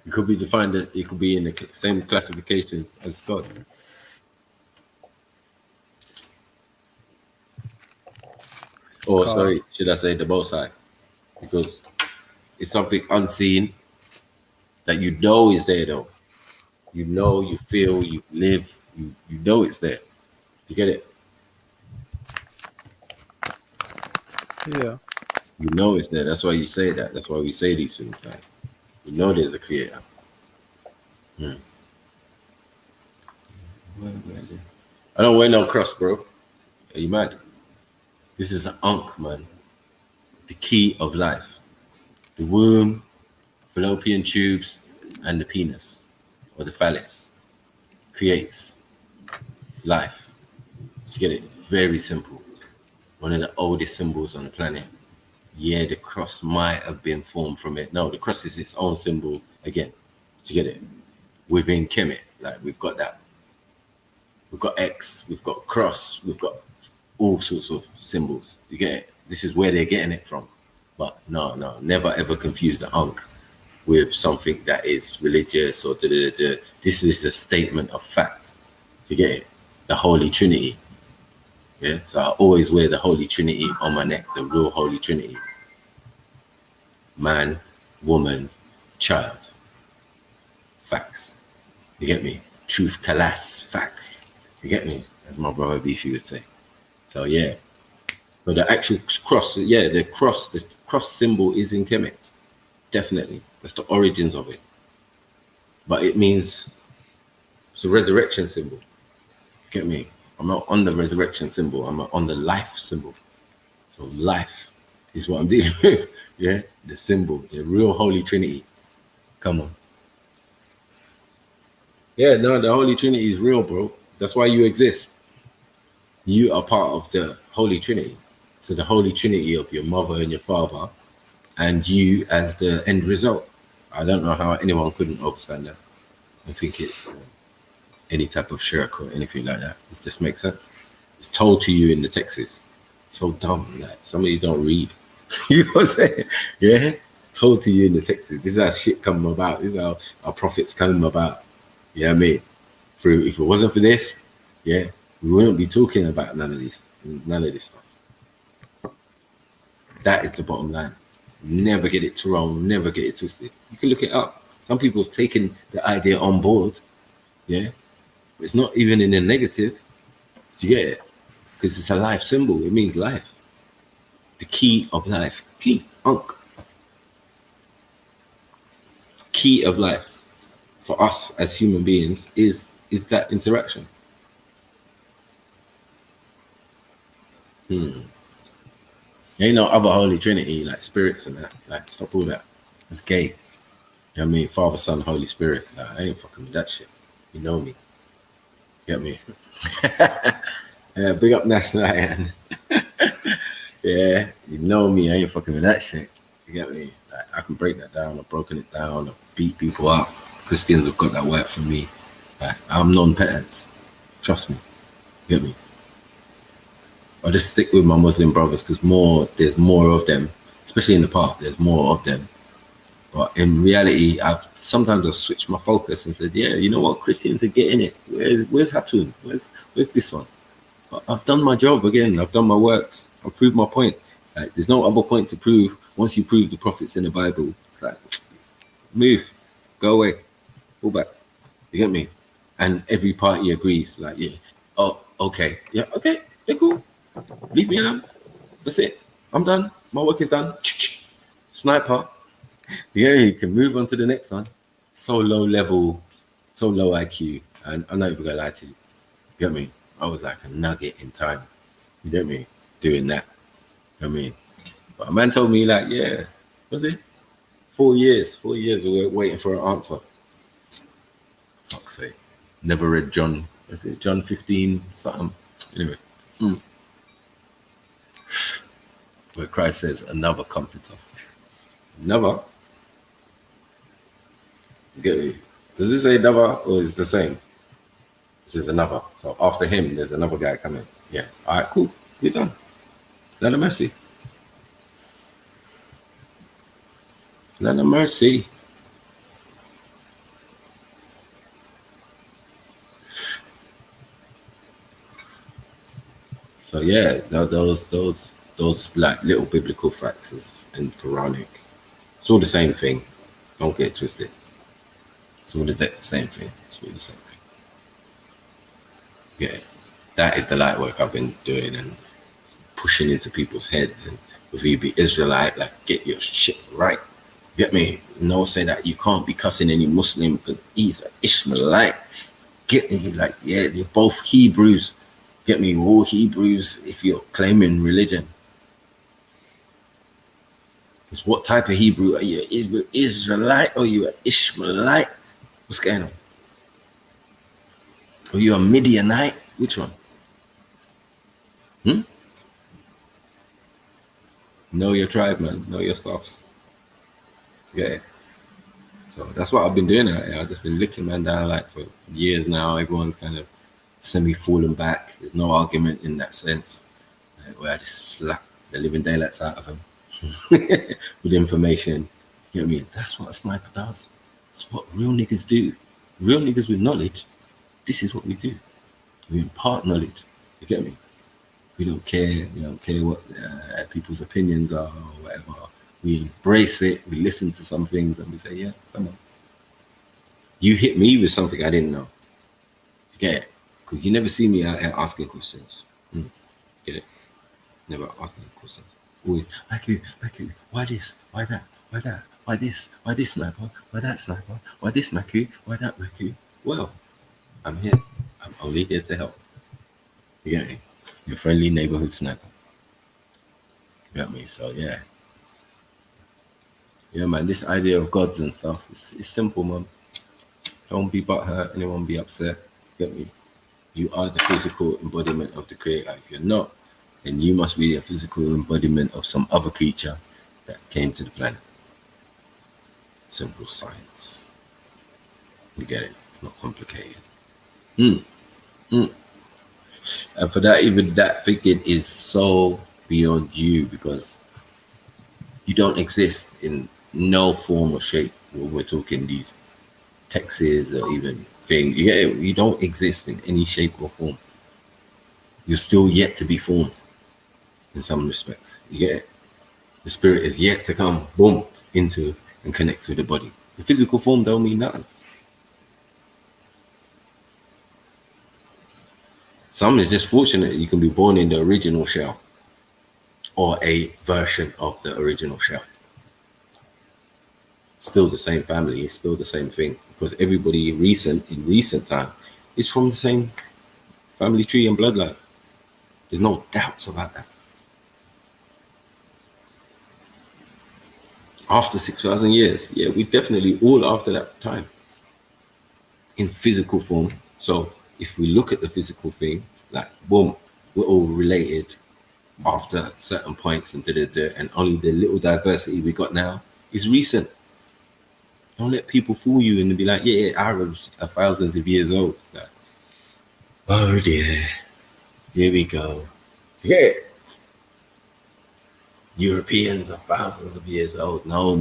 It could be defined as, it could be in the same classifications as God. Or, sorry, should I say the Most High? Because it's something unseen that you know is there, though. You know, you feel, you live, you know it's there. You get it? Yeah. You know it's there. That's why you say that. That's why we say these things. Like, you know there's a creator. I don't wear no cross, bro. Are you mad? This is an ankh, man. The key of life. The womb, fallopian tubes, and the penis, or the phallus, creates life. You get it? Very simple. One of the oldest symbols on the planet. Yeah, the cross might have been formed from it. No, the cross is its own symbol again. You get it? Within Kemet, like we've got that. We've got X, we've got cross, we've got all sorts of symbols. You get it? This is where they're getting it from. But no, never ever confuse the ankh with something that is religious or this is a statement of fact. You get it? The Holy Trinity. Yeah, so I always wear the Holy Trinity on my neck, the real Holy Trinity. Man, woman, child. Facts. You get me? Truth, kalas, facts. You get me? As my brother Beefy would say. So yeah. But the actual cross, yeah, the cross symbol is in Kemet. Definitely. That's the origins of it. But it means it's a resurrection symbol. Get me? I'm not on the resurrection symbol. I'm on the life symbol. So life is what I'm dealing with. Yeah? The symbol, the real Holy Trinity. Come on. Yeah, no, the Holy Trinity is real, bro. That's why you exist. You are part of the Holy Trinity. So the Holy Trinity of your mother and your father, and you as the end result. I don't know how anyone couldn't understand that. I think it's any type of shirk or anything like that. It just makes sense. It's told to you in the texts. So dumb. Like, some of you don't read. You know what I'm saying? Yeah? It's told to you in the texts. This is how shit come about. This is how our prophets come about. You know what I mean? If it wasn't for this, yeah, we wouldn't be talking about none of this stuff. That is the bottom line. Never get it wrong, never get it twisted. You can look it up. Some people have taken the idea on board, yeah. But it's not even in the negative. Do you get it? Because it's a life symbol. It means life. The key of life. Key, ankh. Key of life for us as human beings is that interaction. There ain't no other Holy Trinity, like spirits and that. Like, stop all that. It's gay. You know what I mean? Father, Son, Holy Spirit. Like, I ain't fucking with that shit. You know me. Get me? Yeah, big up National Iron. Yeah, You know me, I ain't fucking with that shit. You get me? Like, I can break that down. I've broken it down. I've beat people up. Christians have got that work for me. Like, I'm non-petants. Trust me. You get me? I just stick with my Muslim brothers because there's more of them, especially in the past. There's more of them. But in reality, I've switched my focus and said, yeah, you know what? Christians are getting it. Where's Hatun? Where's this one? But I've done my job again. I've done my works. I've proved my point. Like, there's no other point to prove. Once you prove the prophets in the Bible, it's like, move, go away, pull back. You get me? And every party agrees. Like, yeah, oh, okay, yeah, cool. Leave me alone. That's it. I'm done. My work is done. Sniper. Yeah, you can move on to the next one. So low level, so low IQ, and I'm not even gonna lie to you. You get me? I was like a nugget in time. You get me? Doing that. I mean, but a man told me like, yeah, was it 4 years? 4 years we were waiting for an answer. Fuck's sake. Never read John. Was it John 15 something? Anyway, where Christ says another comforter. Another. Get me? Does this say another or is it the same? This is another. So after him, there's another guy coming. Yeah. All right. Cool. We're done. Let of mercy. Let of mercy. So yeah, those like little biblical facts and Quranic. It's all the same thing. Don't get twisted. It's all the same thing. It's all the same thing. Yeah, that is the light work I've been doing and pushing into people's heads. And if you be Israelite, like, get your shit right. Get me? No, say that you can't be cussing any Muslim because he's an Ishmaelite. Get me? Like, yeah, you're both Hebrews. Get me? We're all Hebrews if you're claiming religion. Because what type of Hebrew are you? Israelite or are you an Ishmaelite? What's going on? Are you a Midianite? Which one? Know your tribe, man. Know your stuffs. Yeah. So that's what I've been doing. I've just been licking man down like for years now. Everyone's kind of semi-fallen back. There's no argument in that sense. Like, where I just slap the living daylights out of them with information. You know what I mean? That's what a sniper does. It's what real niggas do. Real niggas with knowledge. This is what we do. We impart knowledge. You get me? We don't care. We don't care what people's opinions are or whatever. We embrace it. We listen to some things and we say, yeah, come on. You hit me with something I didn't know. You get it? Because you never see me out here asking questions. Get it? Never asking questions. Always, Maku, why this? Why that? Why that? Why this? Why this sniper? Why that sniper? Why this Maku? Why that Maku? Well, I'm here. I'm only here to help. You get me? Your friendly neighborhood sniper. You get me? So yeah. Yeah, man, this idea of gods and stuff, it's simple, man. Don't be butthurt, anyone be upset. You get me? You are the physical embodiment of the creator. If you're not, then you must be a physical embodiment of some other creature that came to the planet. Simple science. You get it? It's not complicated. And for that, even that thinking is so beyond you because you don't exist in no form or shape when we're talking these texts or even things. You don't exist in any shape or form. You're still yet to be formed in some respects. You get it? The spirit is yet to come, boom, into and connect with the body. The physical form don't mean nothing. Some is just fortunate you can be born in the original shell or a version of the original shell. Still the same family, it's still the same thing because everybody in recent time is from the same family tree and bloodline. There's no doubts about that. After 6,000 years, yeah, we definitely all after that time in physical form. So if we look at the physical thing, like boom, we're all related. after certain points and and only the little diversity we got now is recent. Don't let people fool you and be like, yeah, Arabs are thousands of years old. Like, oh dear, here we go. Yeah, Europeans are thousands of years old. No.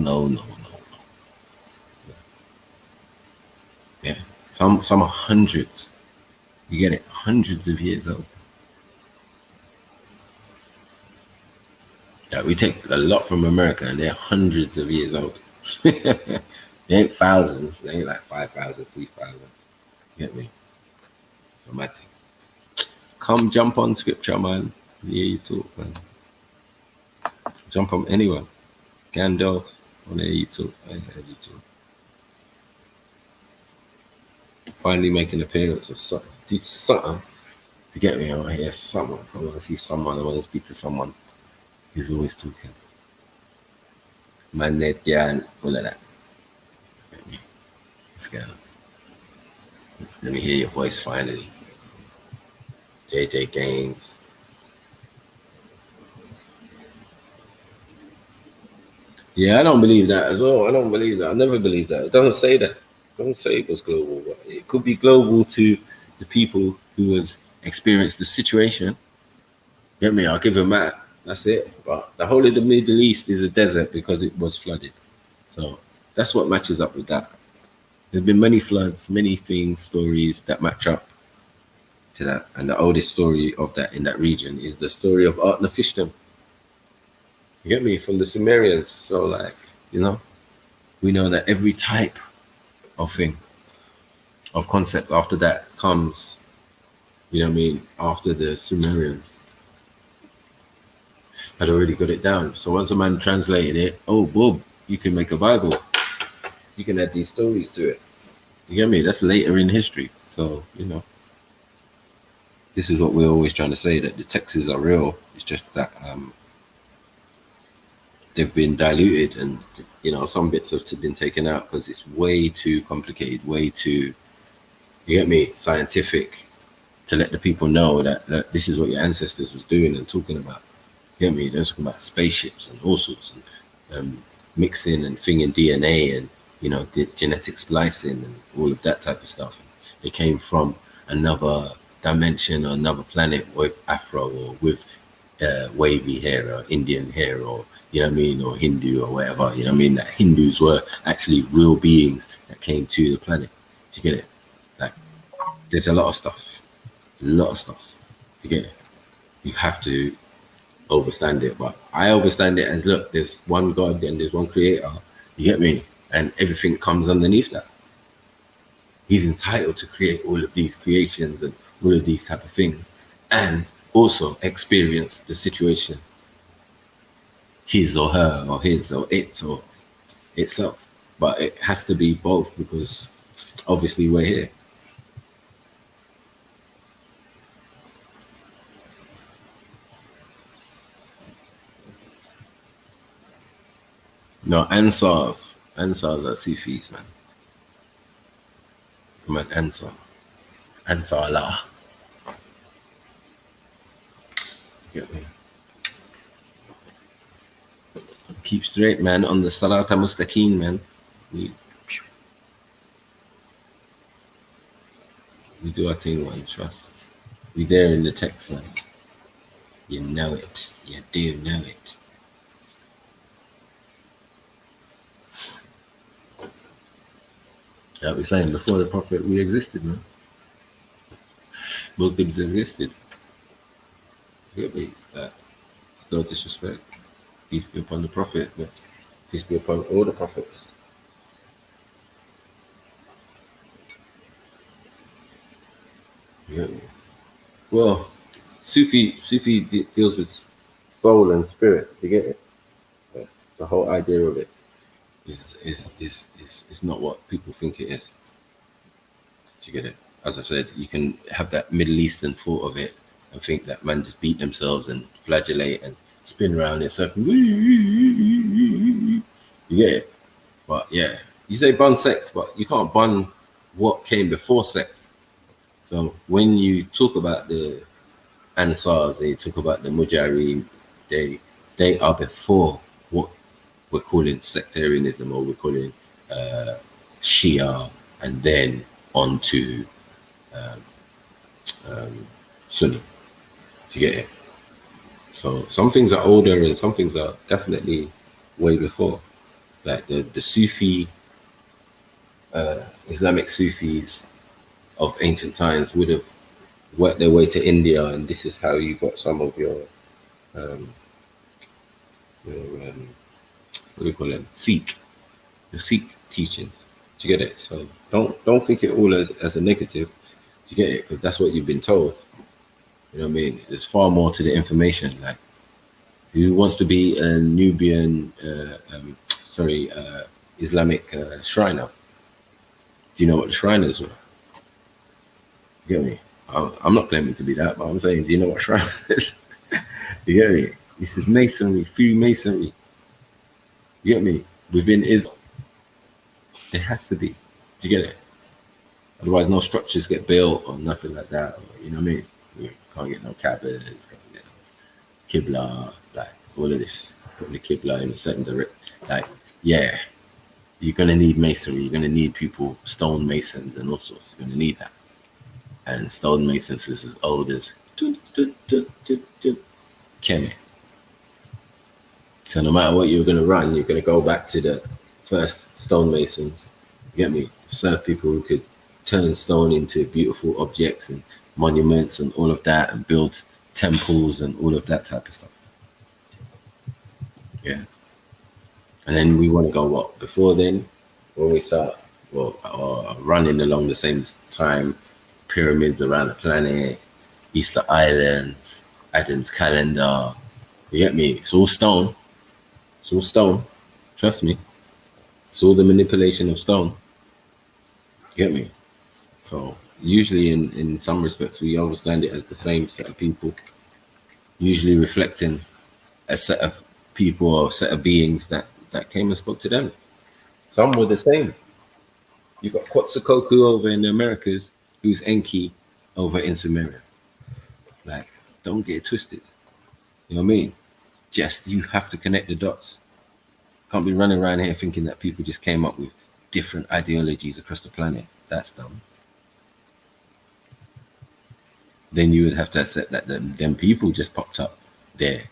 Yeah, some are hundreds. You get it, hundreds of years old. Yeah, we take a lot from America, and they're hundreds of years old. They ain't thousands. They ain't like 5,000, 3,000. Get me? Dramatic. Come jump on scripture, man. Yeah, you talk, man. Jump on anyone. Gandalf. On there you talk. I heard you talk. Finally make an appearance or something. Do something to get me. I want to hear someone. I want to see someone. I want to speak to someone who's always talking. Man, Ned, yeah, all of that. Get me? Let's go. Let me hear your voice finally. JJ Games. Yeah, I don't believe that as well. I don't believe that. I never believed that. It doesn't say that. It doesn't say it was global. But it could be global to the people who has experienced the situation. Get me? I'll give them that. That's it. But the whole of the Middle East is a desert because it was flooded. So that's what matches up with that. There's been many floods, many things, stories that match up to that. And the oldest story of that in that region is the story of Art Nephishtim. You get me? From the Sumerians. So, like, you know, we know that every type of thing, of concept after that comes, you know what I mean, after the Sumerian had already got it down. So once a man translated it, oh, boom, you can make a Bible. You can add these stories to it. You get me? That's later in history. So, you know, this is what we're always trying to say, that the texts are real. It's just that they've been diluted, and you know, some bits have been taken out because it's way too complicated, way too, you get me, scientific, to let the people know that this is what your ancestors was doing and talking about. You get me? They're talking about spaceships and all sorts, and mixing and thinging DNA and, you know, genetic splicing and all of that type of stuff. It came from another dimension or another planet with Afro or with wavy hair or Indian hair, or, you know what I mean, or Hindu or whatever, you know what I mean, that Hindus were actually real beings that came to the planet. Do you get it? Like, there's a lot of stuff. You get it? You have to overstand it, but I overstand it as, look, there's one God and there's one creator, you get me, and everything comes underneath that. He's entitled to create all of these creations and all of these type of things, and also experience the situation, his or her or his or it or itself. But it has to be both, because obviously we're here. No, Ansars are Sufis, man. Come on, Ansar Allah. Get me? Keep straight, man, on the Salata Mustaqeen, man. We do our thing, man, trust. We there in the text, man. You know it. You do know it. Like we're saying, before the Prophet, we existed, man. Muslims existed. Get me? It's no disrespect. Peace be upon the Prophet, but peace be upon all the prophets. Yeah. Well, Sufi deals with soul and spirit. You get it? The whole idea of it is not what people think it is. Do you get it? As I said, you can have that Middle Eastern thought of it and think that man just beat themselves and flagellate and spin around in circles. You get it? But yeah, you say bun sect, but you can't bun what came before sect. So when you talk about the Ansars, they talk about the Mujahideen. They are before what we're calling sectarianism, or we're calling Shia, and then on to Sunni. Do you get it? So some things are older and some things are definitely way before. Like the Sufi, Islamic Sufis of ancient times would have worked their way to India, and this is how you got some of your what do you call them? The Sikh teachings. Do you get it? So don't think it all as a negative. Do you get it? Because that's what you've been told. You know what I mean? There's far more to the information. Like, who wants to be a Nubian, Islamic Shriner? Do you know what the Shriners were? You get me? I'm not claiming to be that, but I'm saying, do you know what Shrine is? You get me? This is Masonry, Freemasonry. You get me? Within Islam, there has to be. Do you get it? Otherwise, no structures get built or nothing like that. Or, you know what I mean? You can't get no Kabbas, can't get no Qibla, like all of this. Putting the Qibla in a certain direction. Like, yeah, you're going to need masonry. You're going to need people, stone masons and all sorts. You're going to need that. And stone masons is as old as Kemet. So no matter what you're going to run, you're going to go back to the first stonemasons. You get me? Serve people who could turn stone into beautiful objects and monuments and all of that, and build temples and all of that type of stuff. Yeah. And then we want to go what? Before then, when we start running along the same time, pyramids around the planet, Easter Islands, Adam's calendar. You get me? It's all stone. It's all stone. Trust me. It's all the manipulation of stone. You get me? So usually in some respects, we understand it as the same set of people, usually reflecting a set of people or set of beings that came and spoke to them. Some were the same. You got Quetzalcoatl over in the Americas, who's Enki over in Sumeria. Like, don't get it twisted. You know what I mean? Just, you have to connect the dots. Can't be running around here thinking that people just came up with different ideologies across the planet. That's dumb. Then you would have to accept that them people just popped up there.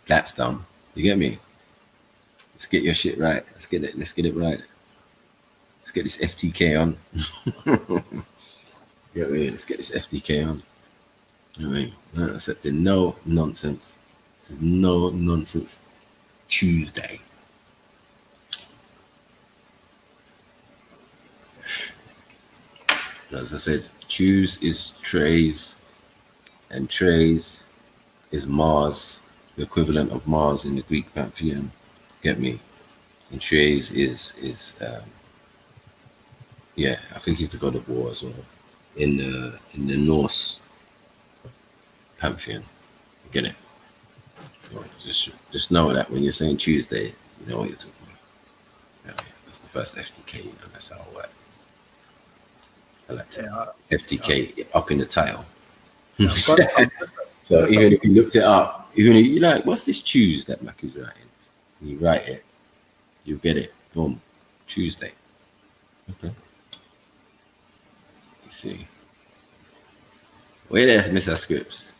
That's dumb. You get me? Let's get your shit right. Let's get it right. Let's get this FTK on. You get me? Let's get this FTK on. You know what I mean? Not accepting no nonsense. This is no nonsense Tuesday. As I said, Tues is Trays, and Trays is Mars, the equivalent of Mars in the Greek pantheon. Get me? And Trays is I think he's the god of war as well in the Norse pantheon. Get it? So just know that when you're saying Tuesday, you know what you're talking about. Yeah, that's the first FTK. You know, that's how it works. I like to FTK up in the title. So even if you looked it up, even if you're like, what's this Tues that Mac is writing? And you write it, you get it. Boom. Tuesday. Okay. Let's see. Where there's Mr. Scripps?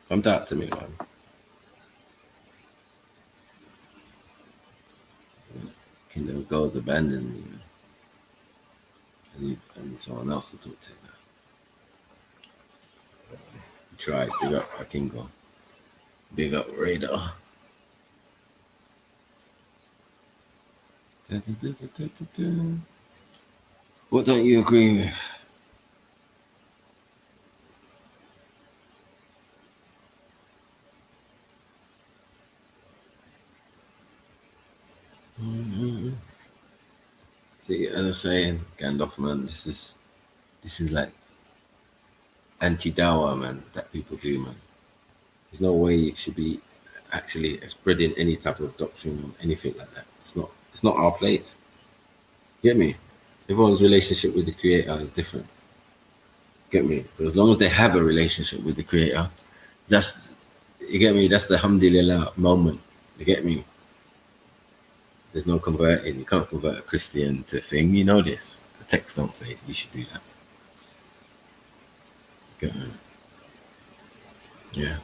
Come talk to me, man. Kingdom of God's abandoned me, man. I need someone else to talk to now. Try, big up Akingo. Big up Radar. What don't you agree with? See, as I was saying, Gandalf, man, this is like anti-Dawa, man, that people do, man. There's no way you should be actually spreading any type of doctrine or anything like that. It's not our place. Get me? Everyone's relationship with the Creator is different. Get me? But as long as they have a relationship with the Creator, that's, you get me? That's the alhamdulillah moment. You get me? There's no converting. You can't convert a Christian to a thing. You know this. The text don't say you should do that. Get me? Yeah.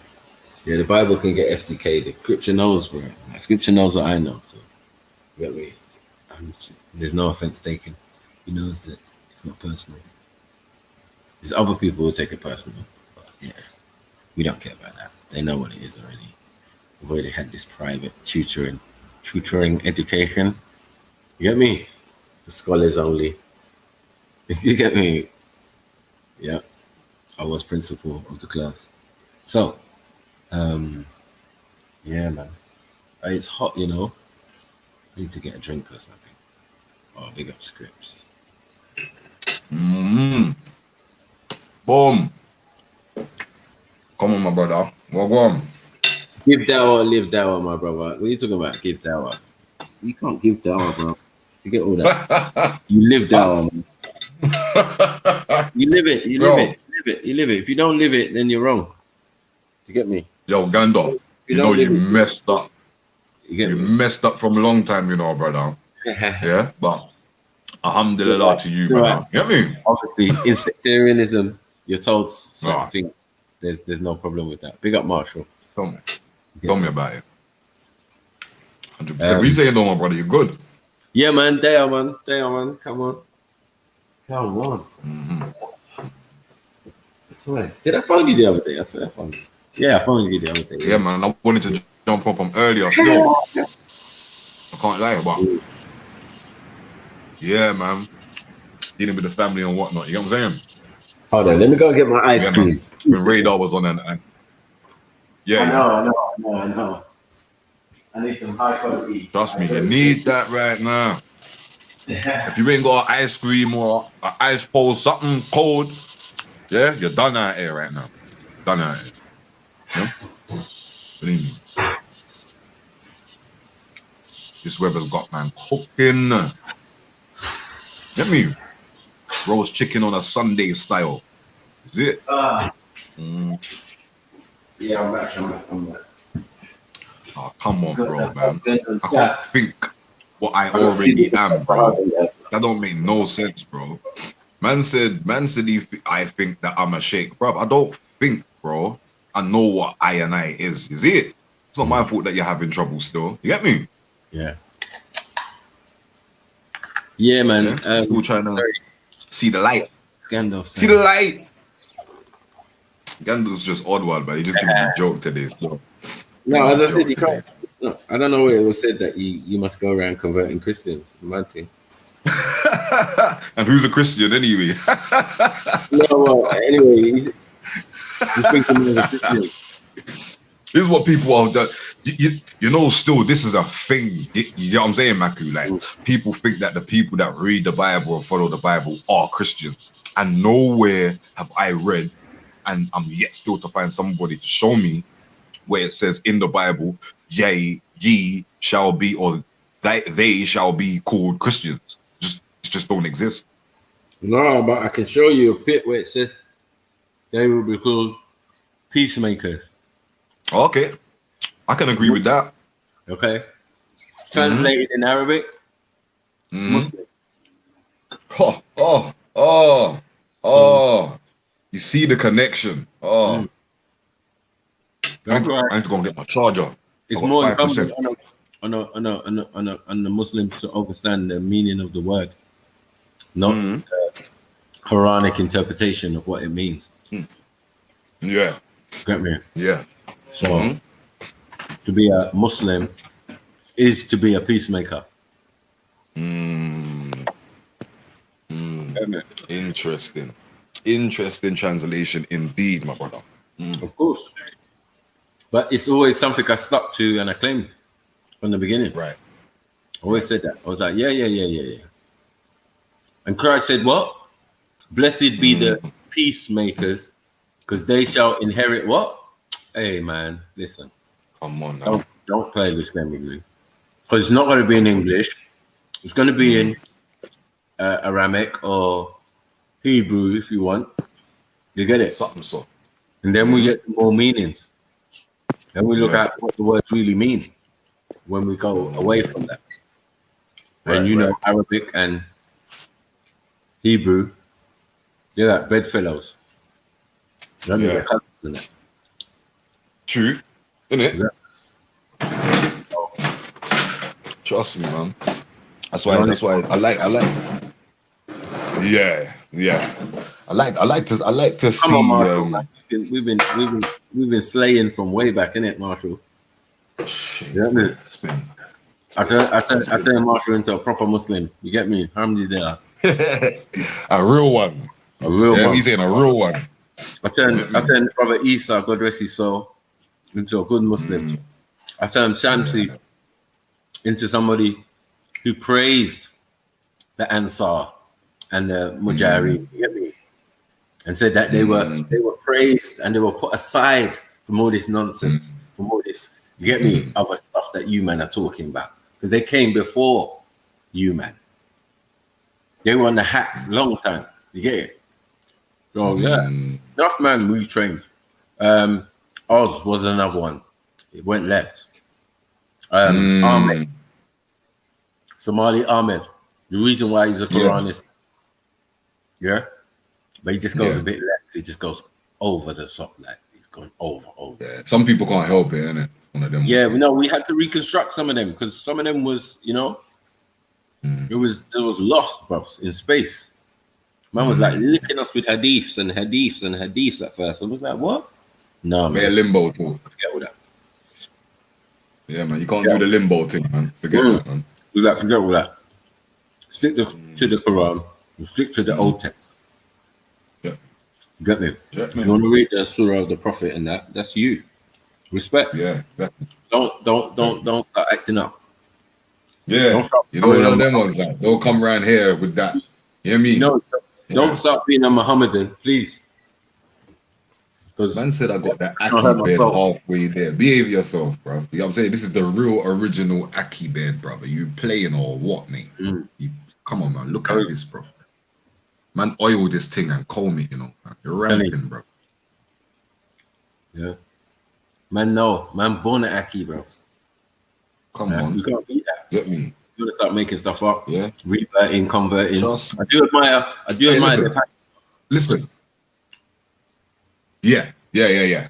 Yeah, the Bible can get FTK. The scripture knows, bro. The scripture knows what I know. So, you get me? There's no offense taken. He knows that it's not personal. There's other people who take it personal. But yeah, we don't care about that. They know what it is already. We've already had this private tutoring education. You get me? The scholars only. You get me? Yeah. I was principal of the class. So, yeah, man. It's hot, you know. I need to get a drink or something. Oh, big up scripts. Mm-hmm. Boom. Come on, my brother. Walk on. Give dawah, live dawah, my brother. What are you talking about? Give dawah. You can't give dawah, bro. You get all that. You live dawah, man. You live it. You live it. You live it. You live it. If you don't live it, then you're wrong. You get me? Yo, Gandalf, you know you messed up. You messed up from a long time, you know, brother. Yeah, but alhamdulillah to you, brother. You get me? Obviously, in sectarianism, you're told certain things. There's no problem with that. Big up, Marshall. Tell me about it. 100%. What you saying, though, my brother? You're good. Yeah, man. There, man. Come on. Mm-hmm. I swear. Did I phone you the other day? I swear I phoned you. Yeah, I phoned you the other day. Yeah, man. I wanted to jump on from earlier still. I can't lie, but yeah, man. Dealing with the family and whatnot. You get what I'm saying? Hold on. Let me go and get my ice cream. Man. When Radar was on and yeah. I know. I need some high quality. Trust me, you need that right now. If you ain't got an ice cream or an ice pole, something cold, yeah, you're done out here right now. Done out here. Yeah? Believe me. This weather's got man cooking. Get me roast chicken on a Sunday style. Is it? Yeah, I'm back. Oh, come on, bro, man. I can't think what I already am, bro. That don't make no sense, bro. Man said I think that I'm a sheikh, bro. I don't think, bro. I know what I and I is. Is it? It's not my fault that you're having trouble still. You get me? Yeah. Yeah, man. Yeah? Still trying to see the light. Scandal. See the light. Gandalf's just odd one, but he just giving me a joke today. So. No, as I said, you can't. I don't know where it was said that you must go around converting Christians. Mad thing. And who's a Christian anyway? No, well, anyway, he's thinking of a Christian. This is what people are done. You know, still, this is a thing. You know what I'm saying, Maku? Like, people think that the people that read the Bible and follow the Bible are Christians. And nowhere have I read, and I'm yet still to find somebody to show me where it says in the Bible, yea, ye shall be, or they shall be called Christians. Just don't exist. No, but I can show you a bit where it says they will be called peacemakers. Okay, I can agree with that. Okay, translated in Arabic. Muslim. Oh! You see the connection. Oh, I'm just gonna get my charger. It's more incumbent on the Muslims to understand the meaning of the word, not the Quranic interpretation of what it means. Yeah. Get me? Yeah. So to be a Muslim is to be a peacemaker. Interesting translation indeed, my brother. Of course. But it's always something I stuck to and I claimed from the beginning. Right. I always said that. I was like, yeah. And Christ said, what? Blessed be the peacemakers, because they shall inherit what? Hey, man, listen. Come on now. Don't play this game with me. Because it's not going to be in English. It's going to be in Aramaic or Hebrew if you want. You get it? Something so. And then we get more meanings. And we look Yeah. at what the words really mean when we go away from that. And you know, Arabic and Hebrew, they're like bedfellows. You know what I mean? They're cousins, isn't it? True, innit? Yeah. Trust me, man. That's why I like. Yeah. I like to Come see. on, Marshall. Man. We've been slaying from way back, innit, Marshall? Shit, You know what I mean? it's been I turn Marshall into a proper Muslim. You get me? Alhamdulillah. a real one. A real Yeah, one. he's saying a real one. I turned Brother Isa, God rest his soul, into a good Muslim. I turned Shamsi into somebody who praised the Ansar and the Mujahideen, you get me? And said that they were praised and they were put aside from all this nonsense, from all this, you get me, other stuff that you man are talking about. Because they came before you man. They were on the hack long time. You get it? So yeah, enough man retrained. Oz was another one. It went left. Ahmed, Somali Ahmed. The reason why he's a Quranist, but he just goes a bit left. He just goes over the top, like he's going over. Yeah, some people can't help it, innit? One of them. Yeah, no, we had to reconstruct some of them because some of them was, you know, it was lost, bruv, in space. Man was like licking us with hadiths at first. I was like, what? No, man. Bit of limbo talk. Forget all that. Yeah, man. You can't do the limbo thing, man. Forget that, man. We like, forget all that. Stick to the Quran. Stick to the old text. Yeah. Get me? Yeah, If you want to read the Surah of the Prophet and that's you. Respect. Yeah, exactly. Don't start acting up. Yeah. You know what them ones like? They'll come around here with that. You hear me? No, don't start being a Mohammedan, please. Because man said I got that Aki bed halfway there. Behave yourself, bro. You know what I'm saying? This is the real original Aki bed, brother. You playing or what, mate? Come on, man. Look at this, bro. Man, oil this thing and comb it, you know. You're ramping, bro. Yeah. Man, no. Man, born at Aki, bro. Come on. You can't beat that. Get me. You want to start making stuff up. Yeah. Reverting, converting. Just, I do admire listen. Yeah. I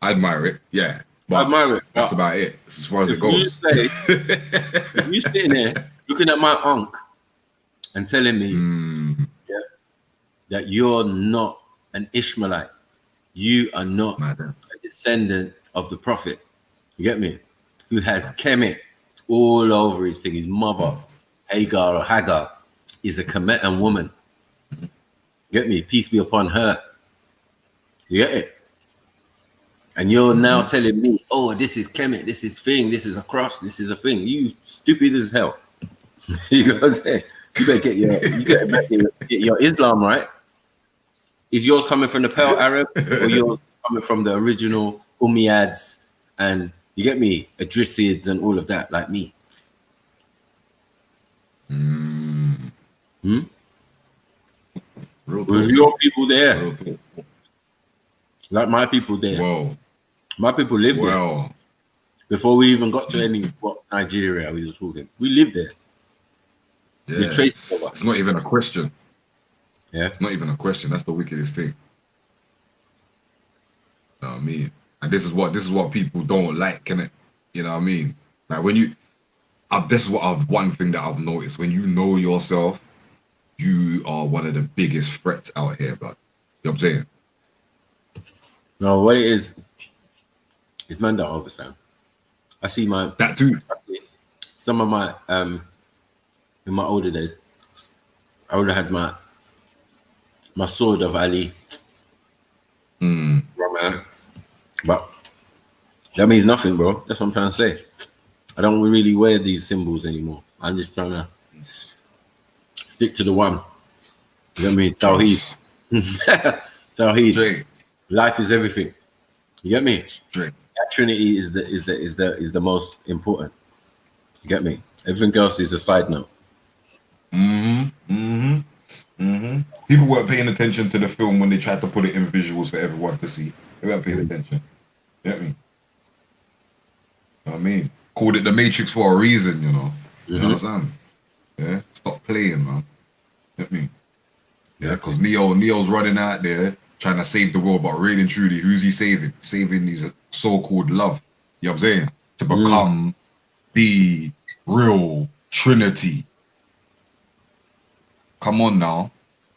admire it. Yeah. But I admire it. That's about it. As far as it goes. If you sitting there looking at my uncle and telling me that you're not an Ishmaelite, you are not a descendant of the Prophet, you get me? Who has Kemet all over his thing. His mother, Hagar, is a Kemetan woman. Get me? Peace be upon her. You get it? And you're now telling me, oh, this is Kemet, this is thing, this is a cross, this is a thing. You stupid as hell. You know what I'm saying? You better get your Islam right. Is yours coming from the Pale Arab or yours coming from the original Umayyads and you get me, Idrisids and all of that, like me? With your people there, like my people there. Whoa. My people lived there before we even got to Nigeria. We were talking. We lived there. Yeah, it's not even a question. Yeah, it's not even a question. That's the wickedest thing. You know what I mean? And this is what people don't like, innit? You know what I mean? Like when you, this is one thing that I've noticed. When you know yourself, you are one of the biggest threats out here, bro. You know what I'm saying? No, what it is man don't understand. I see that too. Some of my in my older days, I would have had my sword of Ali. But that means nothing, bro. That's what I'm trying to say. I don't really wear these symbols anymore. I'm just trying to stick to the one. You know what I mean? Tawheed. Tawheed. Life is everything. You get me? That Trinity is the most important. You get me? Everything else is a side note. People weren't paying attention to the film when they tried to put it in visuals for everyone to see. They weren't paying attention. You know what I mean? You know what I mean? Called it the Matrix for a reason, you know. You understand? Yeah, stop playing, man. You know what I mean? Yeah, because Neo's running out there trying to save the world, but really and truly, who's he saving? Saving his so-called love. You know what I'm saying? To become the real Trinity. Come on now.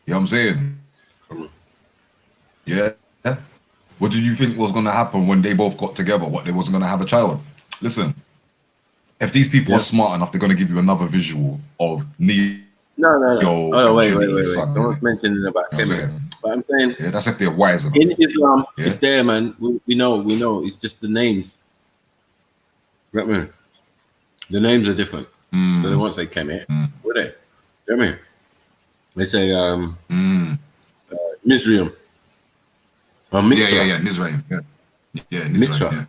You know what I'm saying? Yeah. What did you think was going to happen when they both got together? What, they wasn't going to have a child? Listen, if these people are smart enough, they're going to give you another visual of Neo. No. Oh, wait. Son, Someone's mentioning about Kemet. But I'm saying, yeah, that's if they're wise enough. in Islam, it's there, man. We know. It's just the names. You know what I mean? The names are different. So they won't say Kemet, would they? You know what I mean? They say Mizraim. Or Mitzvah. Yeah, Mizraim. Yeah, Mitzvah. Yeah.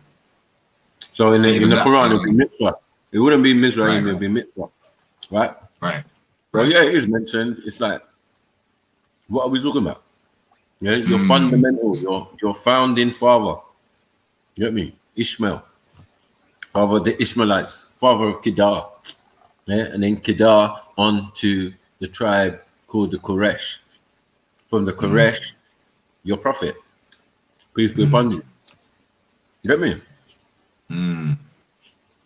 So in the Quran, that, it'd be Mitzvah. It wouldn't be Mizraim, it'd be Mitzvah. Right? Well, yeah, it is mentioned. It's like, what are we talking about? Yeah, your fundamentals, your founding father. You know what I mean? Ishmael, father of the Ishmaelites, father of Kedar. Yeah, and then Kedar on to the tribe called the Quraysh. From the Quraysh, your prophet. Peace be upon you. You know what I mean?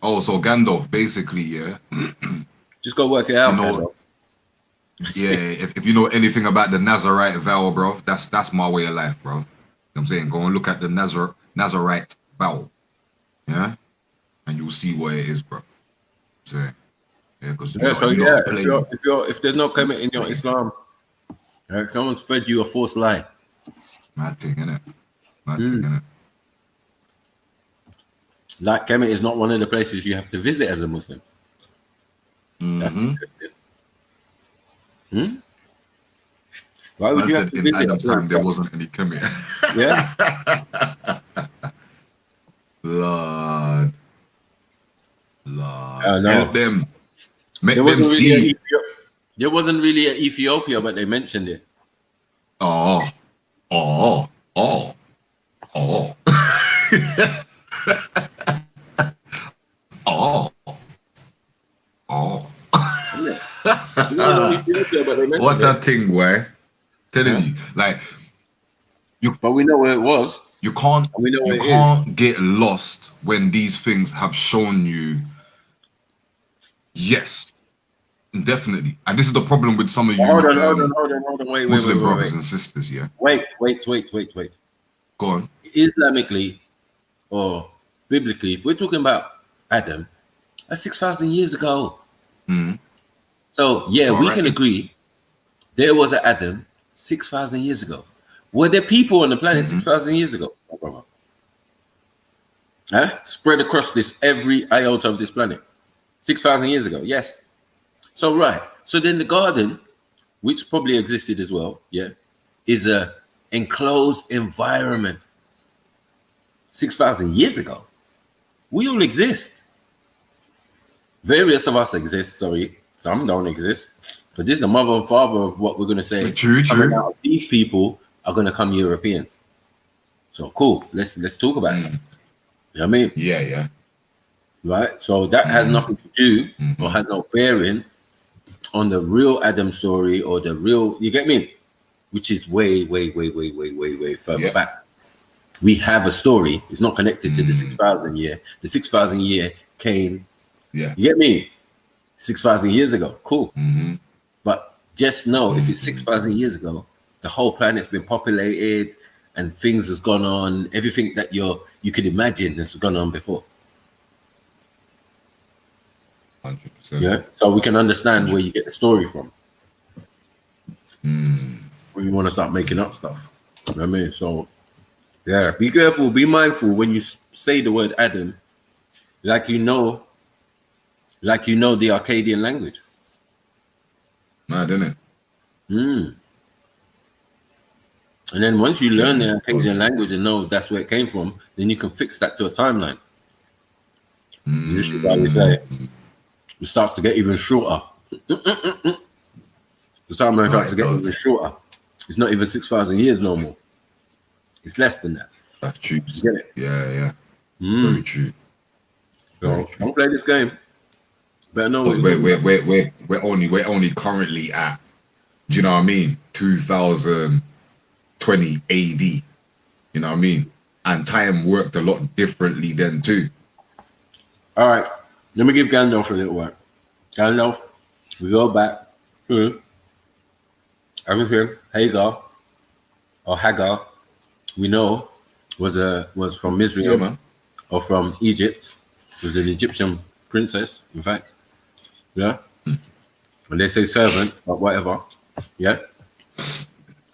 Oh, so Gandalf, basically, yeah. Just go work it out, Gandalf. Yeah, if you know anything about the Nazarite vow, bro, that's my way of life, bro. You know what I'm saying? Go and look at the Nazarite vow. Yeah? And you'll see what it is, bro. So, yeah, because if there's no Kemet in your Islam, someone's fed you a false lie. Mad thing, innit? Mad thing, innit? Like Kemet is not one of the places you have to visit as a Muslim. That's interesting. Why would you have to visit? In Adam's time, there wasn't any Kemet. Yeah. Lord. No. Help them. Make them see. There wasn't really an Ethiopia, but they mentioned it. Oh. What a thing, boy. Telling you, like, but we know where it was. You can't get lost when these things have shown you. Yes, definitely. And this is the problem with some of you. Hold on. Wait, Muslim brothers and sisters, yeah. Wait. Go on. Islamically or biblically, if we're talking about Adam, that's 6,000 years ago. So we can agree there was an Adam 6,000 years ago. Were there people on the planet 6,000 years ago? Spread across this every iota of this planet 6,000 years ago. Yes. So so then the garden, which probably existed as well, is a enclosed environment 6,000 years ago. We all exist. Various of us exist. Some don't exist. But this is the mother and father of what we're going to say. True. Out, these people are going to come Europeans. So cool. Let's talk about it. You know what I mean? Yeah. Right. So that has nothing to do or has no bearing on the real Adam story or the real. You get me? Which is way further back. We have a story. It's not connected to the 6,000 year. The 6,000 year came. Yeah. You get me? 6,000 years ago. Cool. But just know if it's 6,000 years ago, the whole planet's been populated and things has gone on. Everything that you could imagine has gone on before. 100%. Yeah. So we can understand where you get the story from. When you want to start making up stuff. You know what I mean? So be careful, be mindful when you say the word Adam, like you know the Akkadian language. Mad, isn't it? And then once you learn the Akkadian language and know that's where it came from, then you can fix that to a timeline. This is why we say it starts to get even shorter. The time when it No, starts to it get does. even shorter. It's not even 6,000 years no more. It's less than that. That's true. You get it? Yeah. Mm. Very true. Very So true. don't play this game. Better know what But you're talking about. we're only currently at, do you know what I mean? 2020 AD. You know what I mean? And time worked a lot differently then too. All right. Let me give Gandalf a little work. Gandalf, we go back to everything. Hagar or Hagar, we know was from Yeah, Israel man. or from Egypt. She was an Egyptian princess, in fact. Yeah. When they say servant, but whatever. Yeah.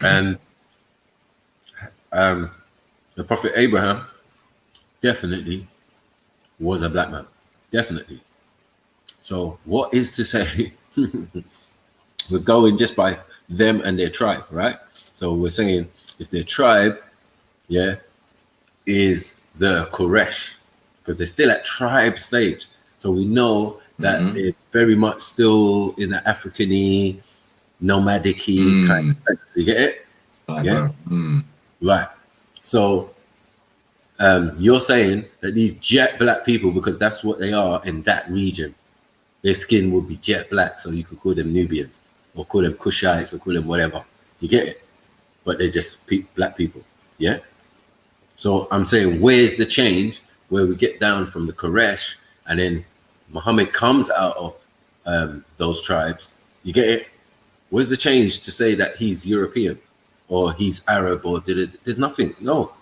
And the Prophet Abraham definitely was a black man. Definitely. So what is to say we're going just by them and their tribe, right? So we're saying if their tribe, yeah, is the Koresh, because they're still at tribe stage. So we know that they're very much still in the African-y, nomadic-y kind of sense. You get it? Yeah. Right. So you're saying that these jet black people, because that's what they are in that region, their skin would be jet black, so you could call them Nubians or call them Kushites or call them whatever. You get it? But they're just black people. Yeah. So I'm saying, where's the change where we get down from the Koresh and then Muhammad comes out of those tribes? You get it? Where's the change to say that he's European or he's Arab or there's nothing. No.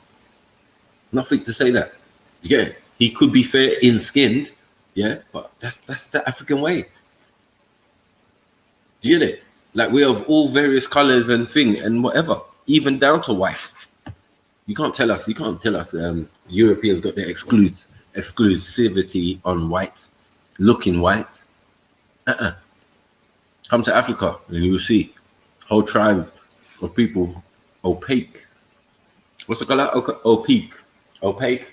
Nothing to say that. You get it? He could be fair in skinned, yeah, but that's the African way. Do you get it? Like we have all various colors and thing and whatever, even down to white. You can't tell us Europeans got their exclusivity on white, looking white. Come to Africa and you will see whole tribe of people opaque. What's the color? Opaque. Opaque,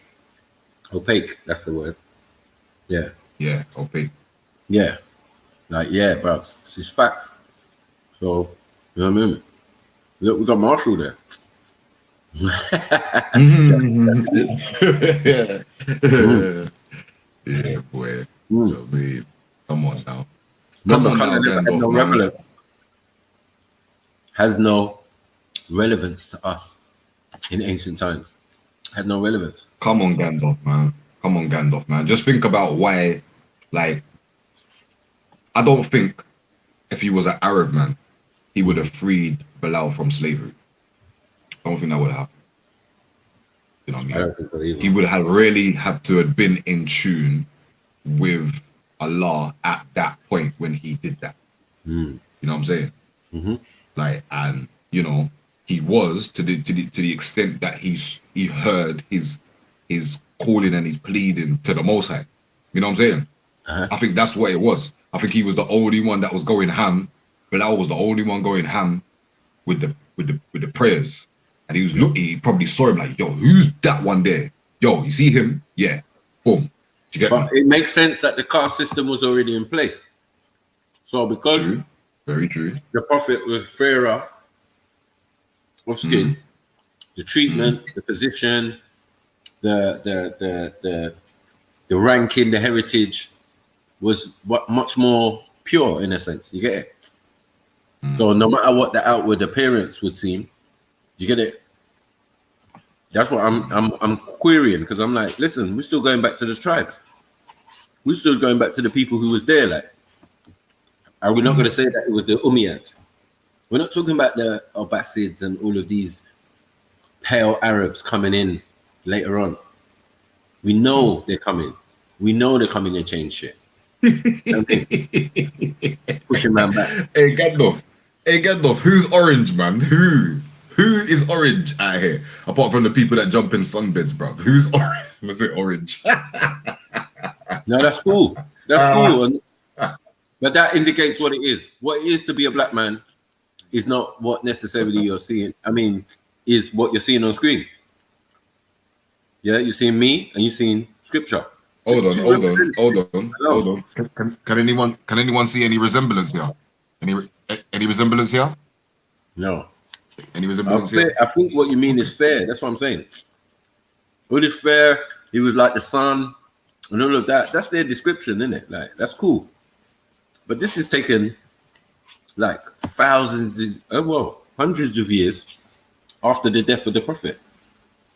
that's the word. Yeah. Yeah, opaque. Yeah. Like, yeah, bruv. It's just facts. So, you know what I mean? Look, we got Marshall there. Yeah, boy. So, babe, come on now. Remember, Come on now, Gandalf, has no relevance to us in ancient times. Had no relevance. Come on, Gandalf, man. Come on, Gandalf, man. Just think about why, like, I don't think if he was an Arab man, he would have freed Bilal from slavery. I don't think that would have happened. You know what I mean? I don't think so either. He would have really had to have been in tune with Allah at that point when he did that. You know what I'm saying? Like, and you know, he was to the extent that he heard his calling and his pleading to the Most High. You know what I'm saying? I think that's what it was. I think he was the only one that was going ham. Bilal was the only one going ham with the prayers. And he was he probably saw him like, yo, who's that one there? Yo, you see him? Yeah. Boom. Do you get But me? it makes sense that the caste system was already in place. So because True. Very true. the Prophet was fairer of skin, the treatment, the position, the ranking, the heritage was much more pure in a sense. You get it? So no matter what the outward appearance would seem, you get it? That's what I'm querying, because I'm like, listen, we're still going back to the tribes. We're still going back to the people who was there. Like, are we not going to say that it was the Umayyads? We're not talking about the Abbasids and all of these pale Arabs coming in later on. We know they're coming. We know they're coming to change shit. Pushing man back. Hey Gandalf, who's orange, man? Who is orange out here? Apart from the people that jump in sunbeds, bruv. Who's orange? Was it orange? No, that's cool. That's cool. But that indicates what it is. What it is to be a black man is not what necessarily you're seeing. I mean, is what you're seeing on screen. Yeah, you're seeing me and you're seeing scripture. Hold on. Can anyone see any resemblance here? Any resemblance here? No. Any resemblance here? I think what you mean is fair. That's what I'm saying. What is fair? He was like the sun and all of that. That's their description, isn't it? Like, that's cool. But this is taken like hundreds of years after the death of the prophet.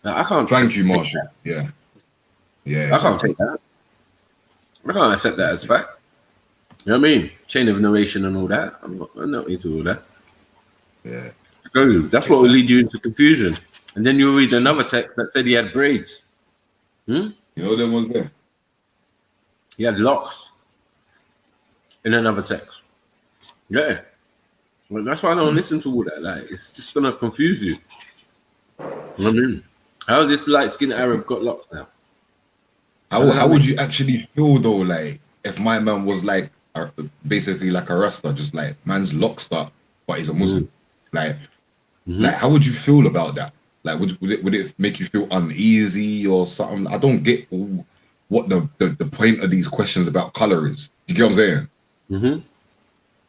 Now, I can't. Thank you, Marshall. Yeah. I can't take that. I can't accept that as fact. You know what I mean? Chain of narration and all that. I'm not into all that. Yeah. That's what will lead you into confusion. And then you read another text that said he had braids. You know them ones there? He had locks in another text. Yeah. Well, that's why I don't listen to all that. Like, it's just gonna confuse you. You know what I mean? How this light-skinned Arab got locks now? How would you actually feel though, like if my man was like basically like a Rasta, just like man's locked up, but he's a Muslim? Like how would you feel about that? Like would it make you feel uneasy or something? I don't get what the point of these questions about color is. You get what I'm saying?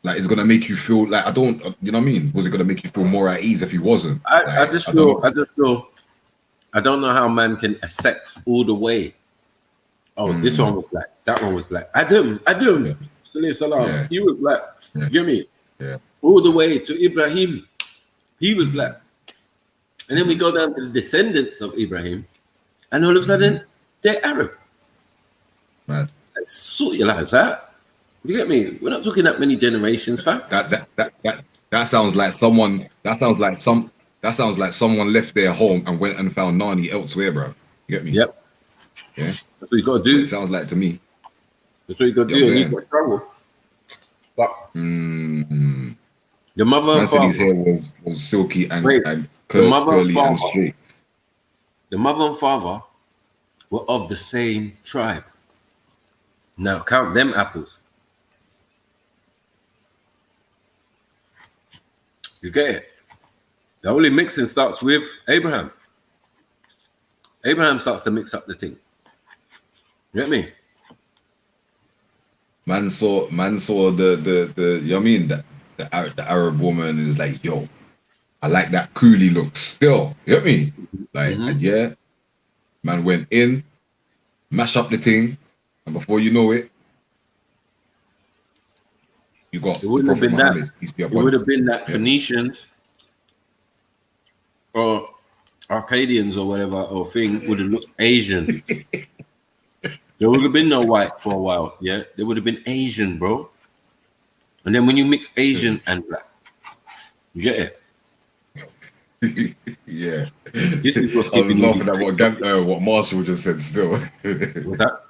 Like, it's gonna make you feel like I don't, you know what I mean? Was it gonna make you feel more at ease if he wasn't? I just feel I don't know how man can accept all the way. Oh, this one was black, that one was black. Adam, salam. He was black. You get me? Yeah. All the way to Ibrahim, he was black. And then we go down to the descendants of Ibrahim, and all of a sudden they're Arab. Mad. Sort your lives out. You get me? We're not talking that many generations, fam. That sounds like someone. That sounds like someone left their home and went and found Nani elsewhere, bro. You get me? Yep. Yeah. That's what you got to do. It sounds like to me. That's what you got to do. And you got trouble. But the mother and father. His hair was silky and curly and straight. The mother and father were of the same tribe. Now count them apples. You get it? The only mixing starts with Abraham. Abraham starts to mix up the thing. You get me? Man saw the you know what I mean, the Arab woman is like, yo, I like that coolie look still. You get me? Like, and yeah, man went in, mash up the thing, and before you know it, you got it wouldn't have been Muhammad, that. It would have been that Phoenicians or Arcadians or whatever or thing would have looked Asian. There would have been no white for a while, yeah. There would have been Asian, bro. And then when you mix Asian and black, you get it. Yeah. This is what's I was laughing at what Marshall just said. Still. What's that?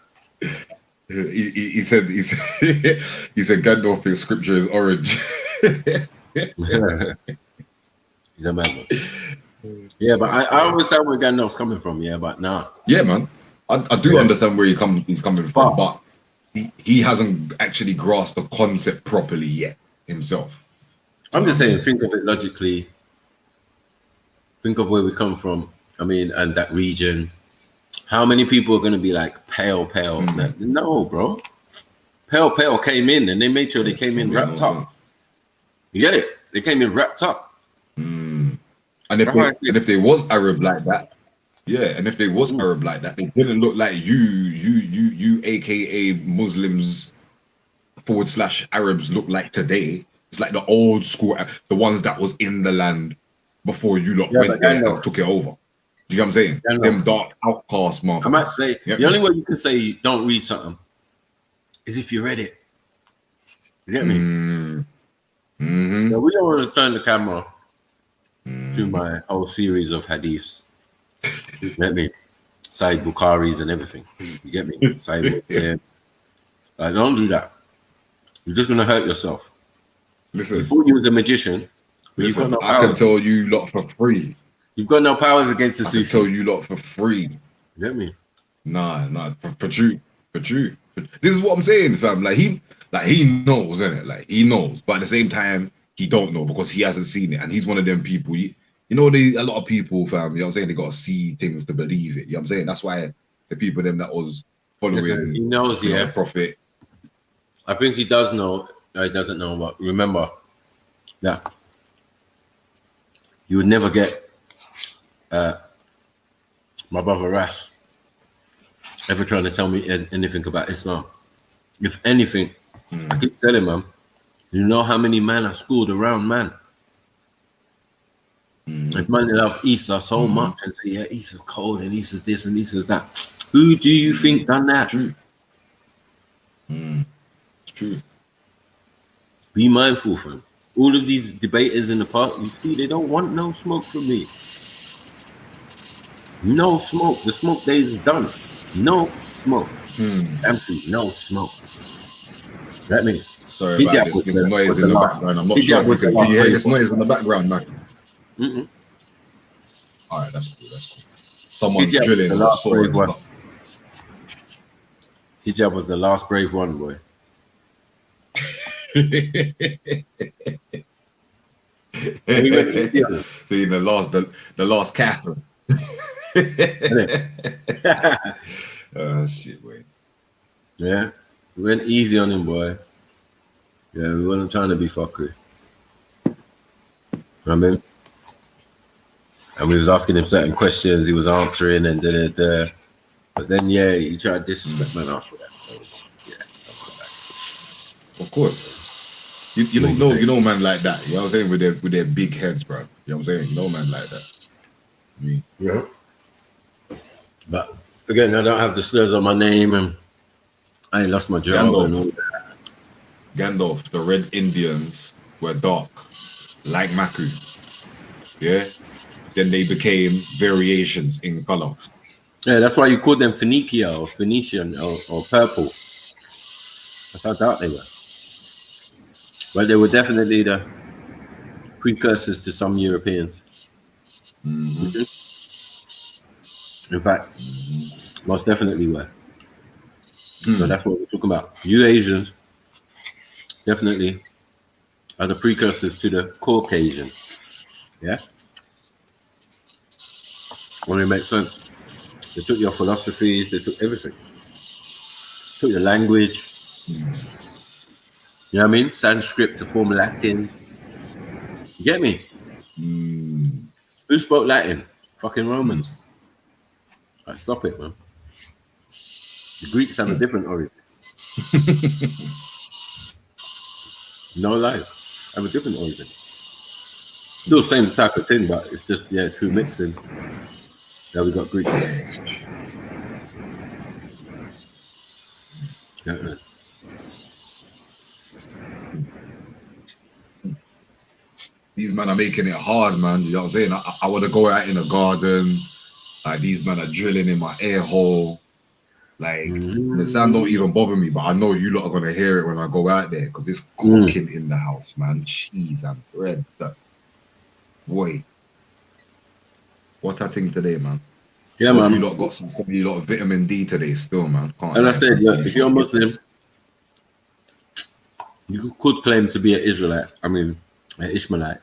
He said Gandalf thinks scripture is orange. He's a man. Yeah, but I understand where Gandalf's coming from. Yeah, but nah. Yeah, man. I do understand where he's coming from, but he hasn't actually grasped the concept properly yet himself. I'm just saying, think of it logically. Think of where we come from. I mean, and that region. How many people are going to be like pale? No, bro. Pale came in and they made sure they came in wrapped up. You get it? They came in wrapped up. And if they was Arab like that, Arab like that, they didn't look like you aka Muslims / Arabs look like today. It's like the old school, the ones that was in the land before you lot went there and took it over. Do you know what I'm saying? Them dark outcast motherfuckers. I might say the only way you can say you don't read something is if you read it. You get me? So we don't want to turn the camera to my whole series of hadiths. You get me? Sahih Bukharis and everything. You get me? Sahih Muslim. Like, don't do that. You're just gonna hurt yourself. Listen, you thought you was a magician. You've got no powers. I can tell you lot for free. You've got no powers against the Sufi. I can tell you lot for free. You get me? Nah, for true. This is what I'm saying, fam. Like he knows, isn't it? Like he knows, but at the same time, he don't know because he hasn't seen it, and he's one of them people. You know, a lot of people, fam. You know what I'm saying? They gotta see things to believe it. You know what I'm saying? That's why the people them that was following. Listen, he knows, the prophet. I think he does know. He doesn't know, but remember, that you would never get my brother Ras ever trying to tell me anything about Islam. If anything, I keep telling man, you know how many men are schooled around man. If man love Isa so much and say, yeah, Isa's cold and Isa's this and Isa's that. Who do you think done that? True. It's true. Be mindful, fam. All of these debaters in the park, you see, they don't want no smoke from me. No smoke. The smoke days is done. No smoke. Empty. No smoke. Let me. Sorry about this. There's noise in the background. I'm not sure if you can hear this noise in the background, man. All right, that's cool. That's cool. Someone's drilling. The last brave one. Hijab was the last brave one, boy. See, the last Catherine. Shit, boy. Yeah, we went easy on him, boy. Yeah, we weren't trying to be fuckery. You know what I mean? And we was asking him certain questions, he was answering, and but then yeah, he tried to disrespect man after that. So, yeah, of course. You know man like that. You know what I'm saying? With their big heads, bro. You know what I'm saying? You know man like that. I mean, yeah. But again, I don't have the slurs on my name, and I ain't lost my job and all that. Gandalf, the Red Indians were dark, like Maku. Yeah. Then they became variations in color. Yeah, that's why you call them Phoenicia or Phoenician or purple. That's how dark they were. But they were definitely the precursors to some Europeans. In fact, most definitely were. So that's what we're talking about. You Asians definitely are the precursors to the Caucasian. Yeah? Well, it makes sense. They took your philosophies, they took everything. Took your language. You know what I mean? Sanskrit to form Latin. You get me? Who spoke Latin? Fucking Romans. Right, stop it, man. The Greeks have a different origin. No lies. Have a different origin. Still same type of thing, but it's just, yeah, through mixing. Now we got Greeks. Yeah. These men are making it hard, man. You know what I'm saying? I want to go out in the garden. Like, these men are drilling in my air hole. Like, the sound don't even bother me, but I know you lot are going to hear it when I go out there because it's cooking in the house, man. Cheese and bread. Boy. What a thing today, man. Yeah, man. You lot got some of you lot of vitamin D today still, man. And I said, look, if you're a Muslim, you could claim to be an Israelite. I mean, an Ishmaelite.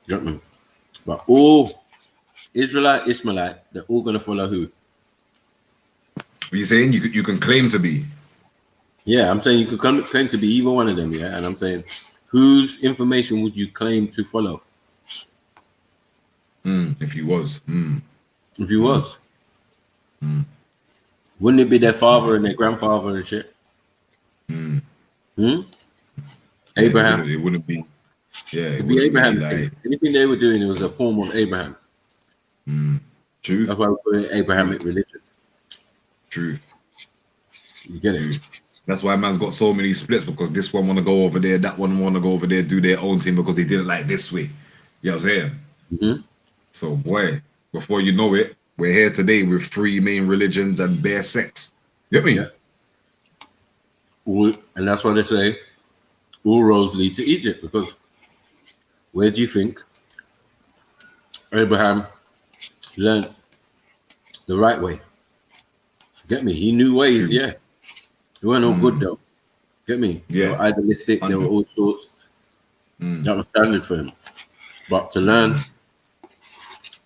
You don't know. But all Israelite, Ishmaelite, they're all going to follow who? Are you saying you can claim to be? Yeah, I'm saying you could claim to be either one of them, yeah? And I'm saying, whose information would you claim to follow? If you was. If you was. Wouldn't it be their father and their grandfather and shit? Abraham. It wouldn't be. Yeah, it'd be Abraham. Like, anything they were doing, it was a form of Abraham. True. That's why we call it Abrahamic religion. True. You get it? That's why man's got so many splits, because this one want to go over there, that one want to go over there, do their own thing because they did it like this way. You know what I'm saying? So, boy, before you know it, we're here today with 3 main religions and bare sects. You get me? Yeah. And that's why they say all roads lead to Egypt, because where do you think Abraham learned the right way? Get me? He knew ways, yeah. They weren't all good though. Get me? Yeah. They were idealistic, they were all sorts. That was standard for him. But to learn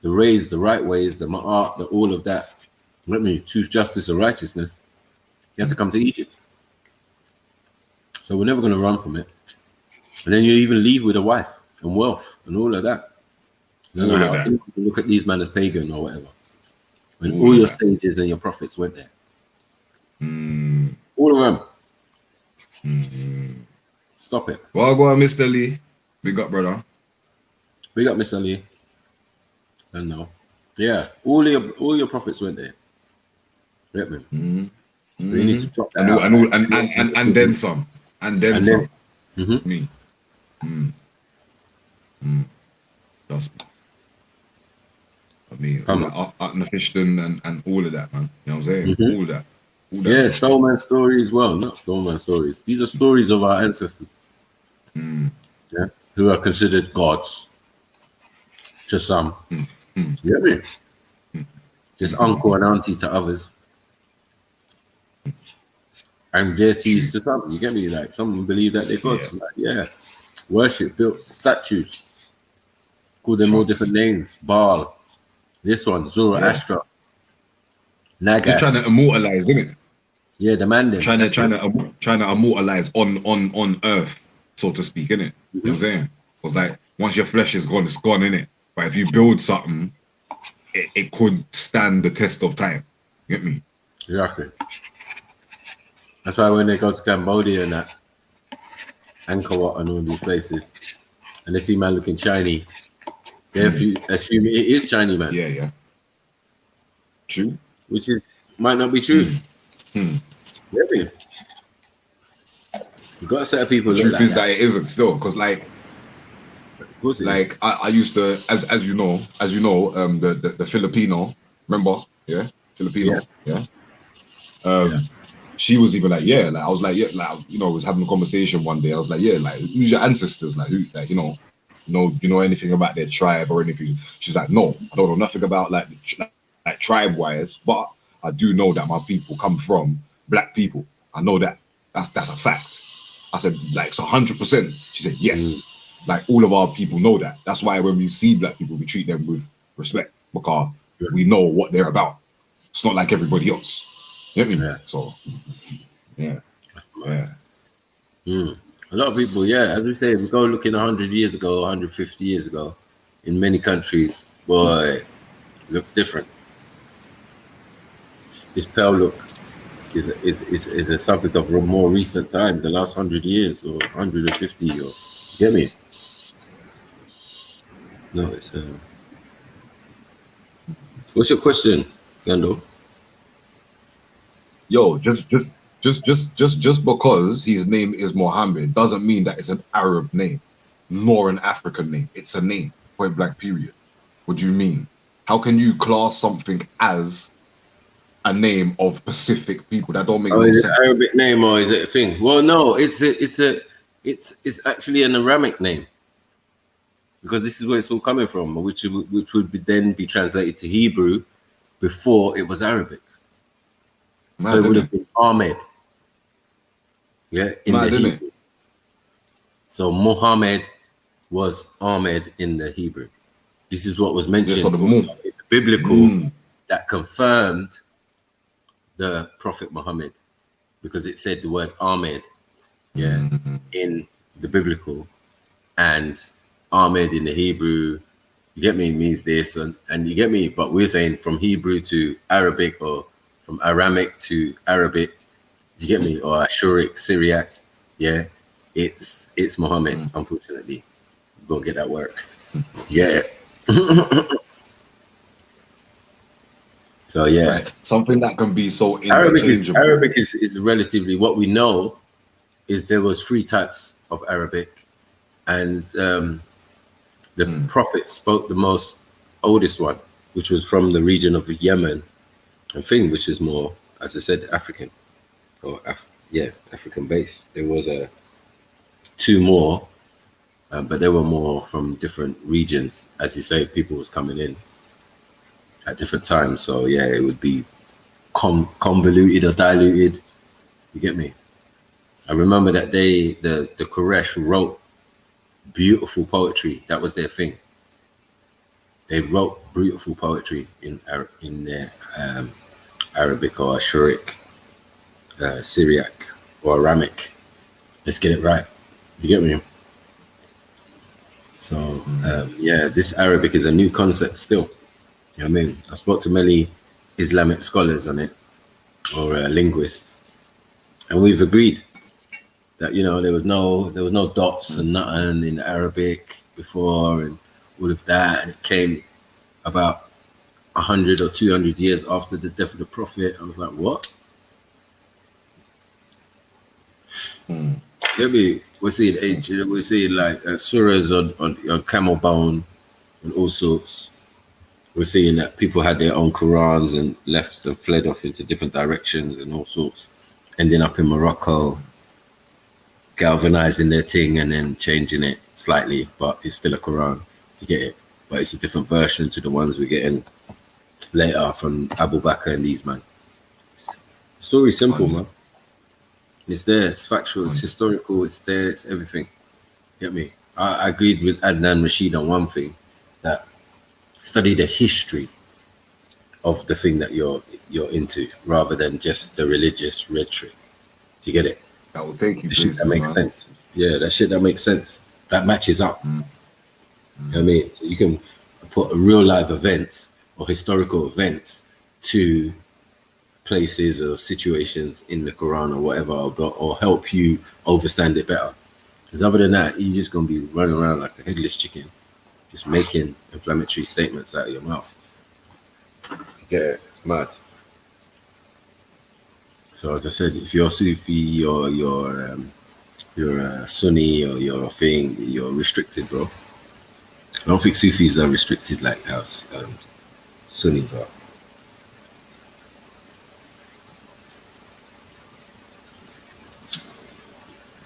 the ways, the right ways, the ma'at, the all of that, let me choose justice and righteousness, you have to come to Egypt. So we're never going to run from it. And then you even leave with a wife and wealth and all of that. You know All of how that. you look at these men as pagan or whatever. When All all of your that. sages and your prophets went there. Mm, All of them. mm. Stop it. Well, go on, Mr. Lee. Big up, brother. Big up, Mr. Lee. I know. Yeah, all your prophets went there. Get me? Mm, So you need to drop that and all, out. and, all, and then some. And then And some. then, mhm. Me. Trust me. I mean, all Come that Utnafishton and all of that, man. You know what I'm saying? Mhm. All that. All that. Yeah, man. Stallman stories. Well, not Stallman stories. These are stories of our ancestors. Mm, Yeah, who are considered gods to some. mm. You get me? Just uncle and auntie to others. And deities to some. You get me? Like some believe that they're gods. Yeah. Like, yeah. Worship, built statues. Call them all different names. Baal. This one, Zoroaster. Just trying Nagas. to immortalize, isn't it? Yeah, the man them. Trying That's it. to immortalize on earth, so to speak, innit? You know what I'm saying? Because like once your flesh is gone, it's gone, innit? But if you build something, it could stand the test of time. You get me? Exactly. That's why when they go to Cambodia and that, Angkor Wat and all these places, and they see man looking shiny, they assume it is shiny man, Yeah. True. which is might not be true. Yeah, you got a set of people. The Look truth like is that it isn't still, because like Of course it is. like I used to, as you know, the Filipino, remember? Yeah, Filipino. Yeah. She was even like, yeah, like I was like, yeah, like I was having a conversation one day. I was like, yeah, like who's your ancestors? Like who, like you know anything about their tribe or anything? She's like, no, I don't know nothing about like tribe wise, but I do know that my people come from black people. I know that. That's a fact. I said, like, it's 100%. She said, yes. Like all of our people know that. That's why when we see black people, we treat them with respect because we know what they're about. It's not like everybody else. You get me? Yeah. So, yeah. A lot of people, as we say, we go looking 100 years ago, 150 years ago, in many countries, boy, it looks different. This pale look is a subject of more recent times, the last 100 years or 150 or get me? No, it's what's your question, Gando? Yo, just because his name is Mohammed doesn't mean that it's an Arab name, nor an African name. It's a name, point blank, period. What do you mean? How can you class something as a name of Pacific people? That don't make no Is sense. it an Arabic name or is it a thing? Well, no, it's actually an Aramic name because this is where it's all coming from, which would then be translated to Hebrew before it was Arabic. Mad, So it would innit? have been Ahmed. Yeah, in Mad, the innit? Hebrew. So Muhammad was Ahmed in the Hebrew. This is what was mentioned so the in the biblical that confirmed the Prophet Muhammad, because it said the word Ahmed, in the biblical, and Ahmed in the Hebrew. You get me? Means this, and you get me. But we're saying from Hebrew to Arabic, or from Aramic to Arabic. Do you get me? Or Ashuric, Syriac. Yeah, it's Muhammad. Unfortunately, we're gonna get that work. Yeah. So yeah, Right. Something that can be so interchangeable. Arabic is relatively, what we know is there was 3 types of Arabic, and the Prophet spoke the most oldest one, which was from the region of Yemen, I think, which is more, as I said, African, or African based. There was 2 more, but they were more from different regions. As you say, people was coming in at different times, so yeah, it would be convoluted or diluted. You get me? I remember that the Quraysh wrote beautiful poetry. That was their thing. They wrote beautiful poetry in their Arabic or Ashuric, Syriac or Aramic. Let's get it right. You get me? So yeah, this Arabic is a new concept still. You know what I mean? I spoke to many Islamic scholars on it, or linguists, and we've agreed that there was no dots and nothing in Arabic before and all of that, and it came about 100 or 200 years after the death of the Prophet. I was like, what? Maybe we're seeing like surahs on camel bone and all sorts. We're seeing that people had their own Qurans and left and fled off into different directions and all sorts, ending up in Morocco, galvanizing their thing and then changing it slightly, but it's still a Quran. You get it? But it's a different version to the ones we're getting later from Abu Bakr and these man. The story's simple, man. It's there, it's factual, it's historical, it's there, it's everything. Get me? I agreed with Adnan Rashid on one thing, that study the history of the thing that you're into, rather than just the religious rhetoric. Do you get it? That will take you The shit places, that makes man. sense. Yeah, that shit that makes sense. That matches up. You know what I mean? So you can put real life events or historical events to places or situations in the Quran or whatever, or help you understand it better. Because other than that, you're just gonna be running around like a headless chicken, just making inflammatory statements out of your mouth. You get it? It's mad. So as I said, if you're Sufi or you're a Sunni or you're a thing, you're restricted, bro. I don't think Sufis are restricted like how Sunnis are.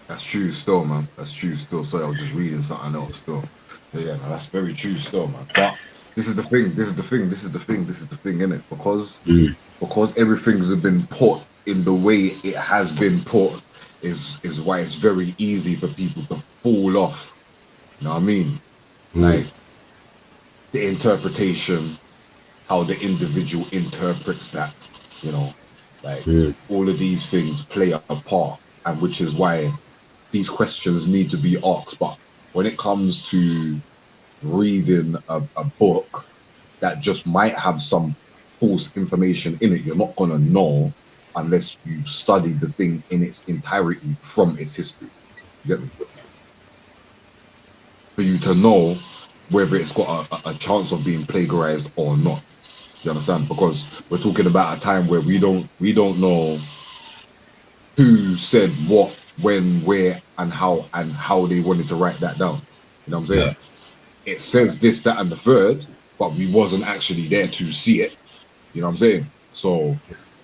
That's true still, man. That's true still. Sorry, I was just reading something else still. But yeah, no, that's very true still, man. But this is the thing, innit? Because everything's been put in the way it has been put is why it's very easy for people to fall off. You know what I mean? Like the interpretation, how the individual interprets that, like all of these things play a part, and which is why these questions need to be asked. But when it comes to reading a book that just might have some false information in it, you're not gonna know unless you've studied the thing in its entirety from its history. You get me? For you to know whether it's got a chance of being plagiarized or not. You understand? Because we're talking about a time where we don't know who said what, when, where, and how they wanted to write that down. You know what I'm saying? Yeah. It says this, that, and the third, but we wasn't actually there to see it. You know what I'm saying? So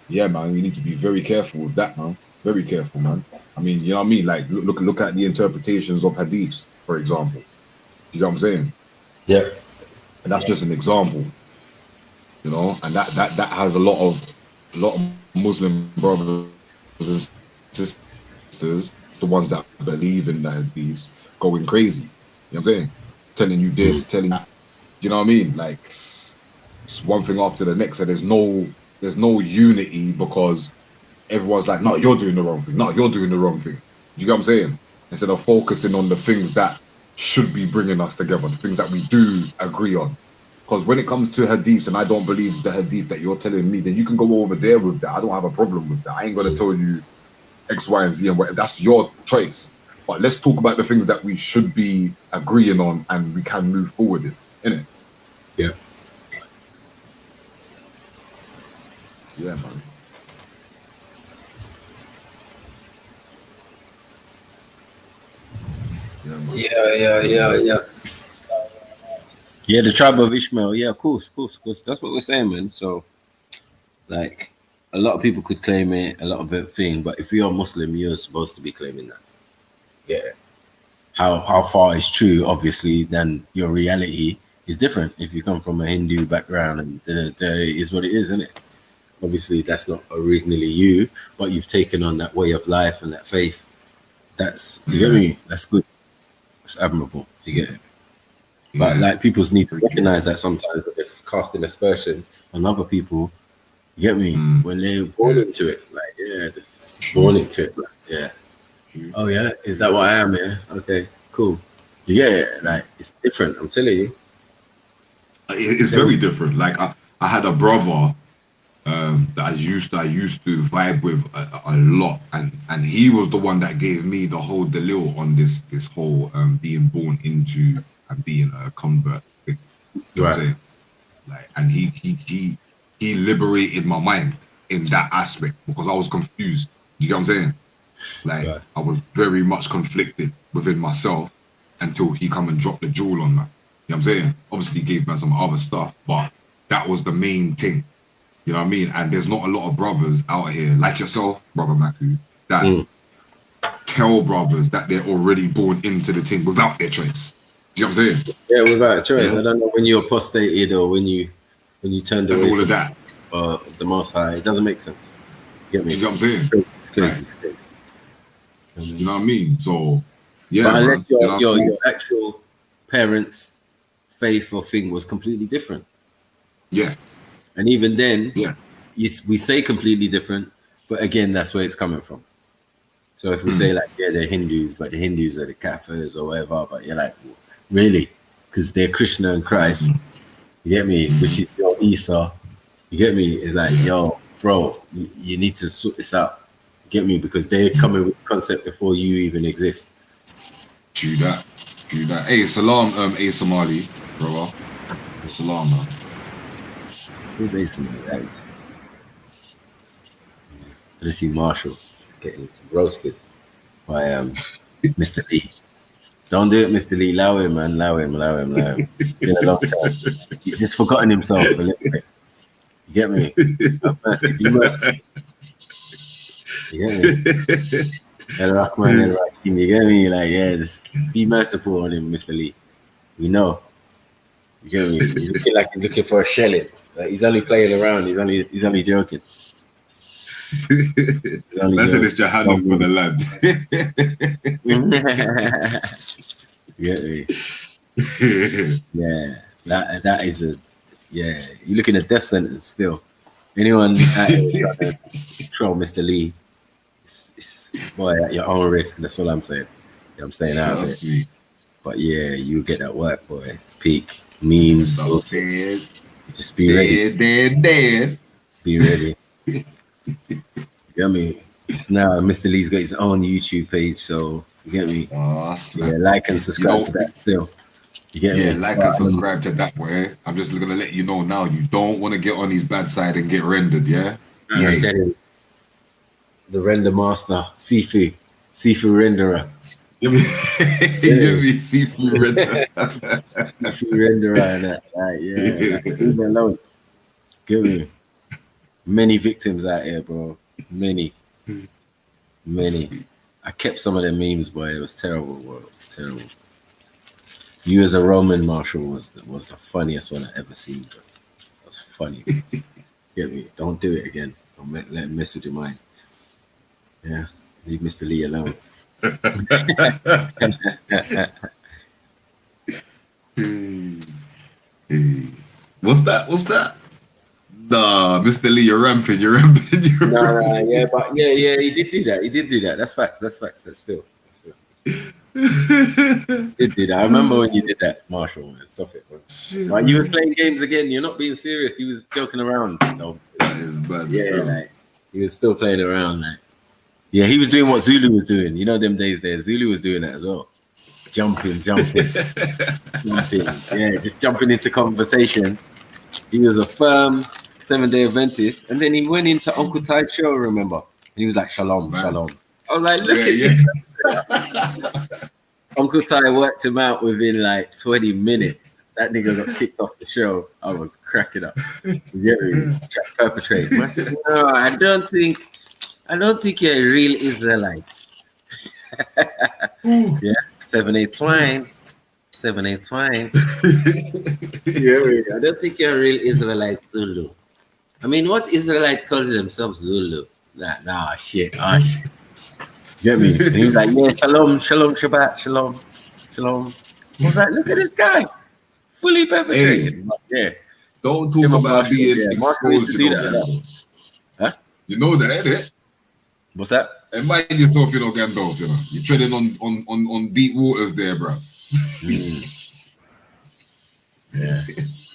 yeah, man, we need to be very careful with that, man. Very careful, man. I mean, you know what I mean? Like look at the interpretations of hadiths, for example. You know what I'm saying? Yeah. And that's just an example. And that has a lot of Muslim brothers and sisters, the ones that believe in the hadiths, going crazy. You know what I'm saying? Telling you this, telling that. You know what I mean? Like it's one thing after the next, and there's no unity, because everyone's like, no, you're doing the wrong thing. No, you're doing the wrong thing. You get what I'm saying? Instead of focusing on the things that should be bringing us together, the things that we do agree on. Because when it comes to hadiths, and I don't believe the hadith that you're telling me, then you can go over there with that. I don't have a problem with that. I ain't going to tell you X, Y, and Z and whatever. That's your choice. But let's talk about the things that we should be agreeing on and we can move forward in, innit? Yeah. Yeah, man. Yeah. Yeah, the tribe of Ishmael. Yeah, of course. That's what we're saying, man. So, like, a lot of people could claim it, a lot of it thing, but if you're a Muslim, you're supposed to be claiming that. Yeah. How far is true, obviously, then your reality is different. If you come from a Hindu background, and it is what it is, isn't it? Obviously, that's not originally you, but you've taken on that way of life and that faith. That's, you get me? That's good. That's admirable. You get it? But like people need to recognize that sometimes they're casting aspersions on other people. You get me? When they're born into it, like just born into it. Like, yeah. Oh yeah, is that what I am? Yeah. Okay, cool. Yeah, like it's different. I'm telling you. It's very different. Like I had a brother that I used to vibe with a lot, and he was the one that gave me the whole deal on this whole being born into and being a convert thing. You know what I'm saying? Like, and he liberated my mind in that aspect because I was confused. You get what I'm saying? Like I was very much conflicted within myself until he come and dropped the jewel on that. You know what I'm saying? Obviously, he gave me some other stuff, but that was the main thing. You know what I mean? And there's not a lot of brothers out here like yourself, Brother Maku, that tell brothers that they're already born into the thing without their choice. Do you know what I'm saying? Yeah, without a choice. I don't know when you apostated or when you turned away all of that. The Most High. It doesn't make sense. You get me? You know what I'm saying? It's crazy. It's crazy. You know what I mean? So yeah, but unless man, your actual parents' faith or thing was completely different. Yeah. And even then, yeah, we say completely different, but again, that's where it's coming from. So if we say like, yeah, they're Hindus, but the Hindus are the Kafirs or whatever, but you're like, really? Because they're Krishna and Christ. You get me? Which is your Esau. You get me? It's like, yo, bro, you need to sort this out. You get me? Because they're coming with the concept before you even exist. True that. Hey, salam, A Somali, brother. Salam, man. Who's Asymmetry? Let's see Marshall getting roasted by Mr. Lee. Don't do it, Mr. Lee. Allow him, man. Allow him. It's been a long time. He's just forgotten himself a little bit. You get me? Be merciful. You get me? El Rahman, El Rahim. You get me? Like, yeah, just be merciful on him, Mr. Lee. We know. You get me? He's looking like he's looking for a shelling. Like, he's only playing around. He's only joking. That's it. It's Jahannam for the land. Yeah, that is a you're looking at death sentence still. Anyone out here trying to troll Mr. Lee, it's boy at your own risk. That's all I'm saying. Yeah, I'm staying out of it. Sweet. But yeah, you get that work, boy. It's peak memes. Just be ready. Dead. Be ready. You get me? It's now Mr. Lee's got his own YouTube page, so you get me? Like and subscribe to that still. You get me? Like and subscribe to that way. I'm just gonna let you know now, you don't want to get on his bad side and get rendered, yeah? The render master, Sifu renderer. Give me Sifu renderer. Sifu renderer and that. Leave me alone. Give me. Many victims out here, bro. Many. I kept some of them memes, boy. It was terrible, bro. It was terrible. You as a Roman marshal was the funniest one I ever seen, bro. It was funny. Get me? Don't do it again. Don't let him mess with your mind. Yeah. Leave Mr. Lee alone. What's that? Nah, Mr. Lee, you're ramping. Nah, yeah, but yeah, he did do that. That's facts. That's still. Did do that. I remember when you did that, Marshall, man. Stop it, bro. Like, you was playing games again. You're not being serious. He was joking around. No, that is bad. Yeah, like, he was still playing around. Like, yeah, he was doing what Zulu was doing. You know, them days there, Zulu was doing that as well. Jumping. Yeah, just jumping into conversations. He was a firm 7-day Adventist, and then he went into Uncle Ty's show, remember? And he was like, shalom. I was like, look at this. Uncle Ty worked him out within like 20 minutes. That nigga got kicked off the show. I was cracking up. You get me? Perpetrating. I said, no, I don't think you're a real Israelite. Yeah, 7-8 twine. Yeah, I don't think you're a real Israelite Zulu. I mean, what Israelite calls themselves Zulu? Nah, shit. Get me? And he was like, yeah, shalom, Shabbat, shalom. I was like, look at this guy, fully perpetrated. Hey, don't talk about being exposed to that. Huh? You know that, innit? What's that? And mind yourself, Gandalf. You're treading on deep waters there, bro. Yeah.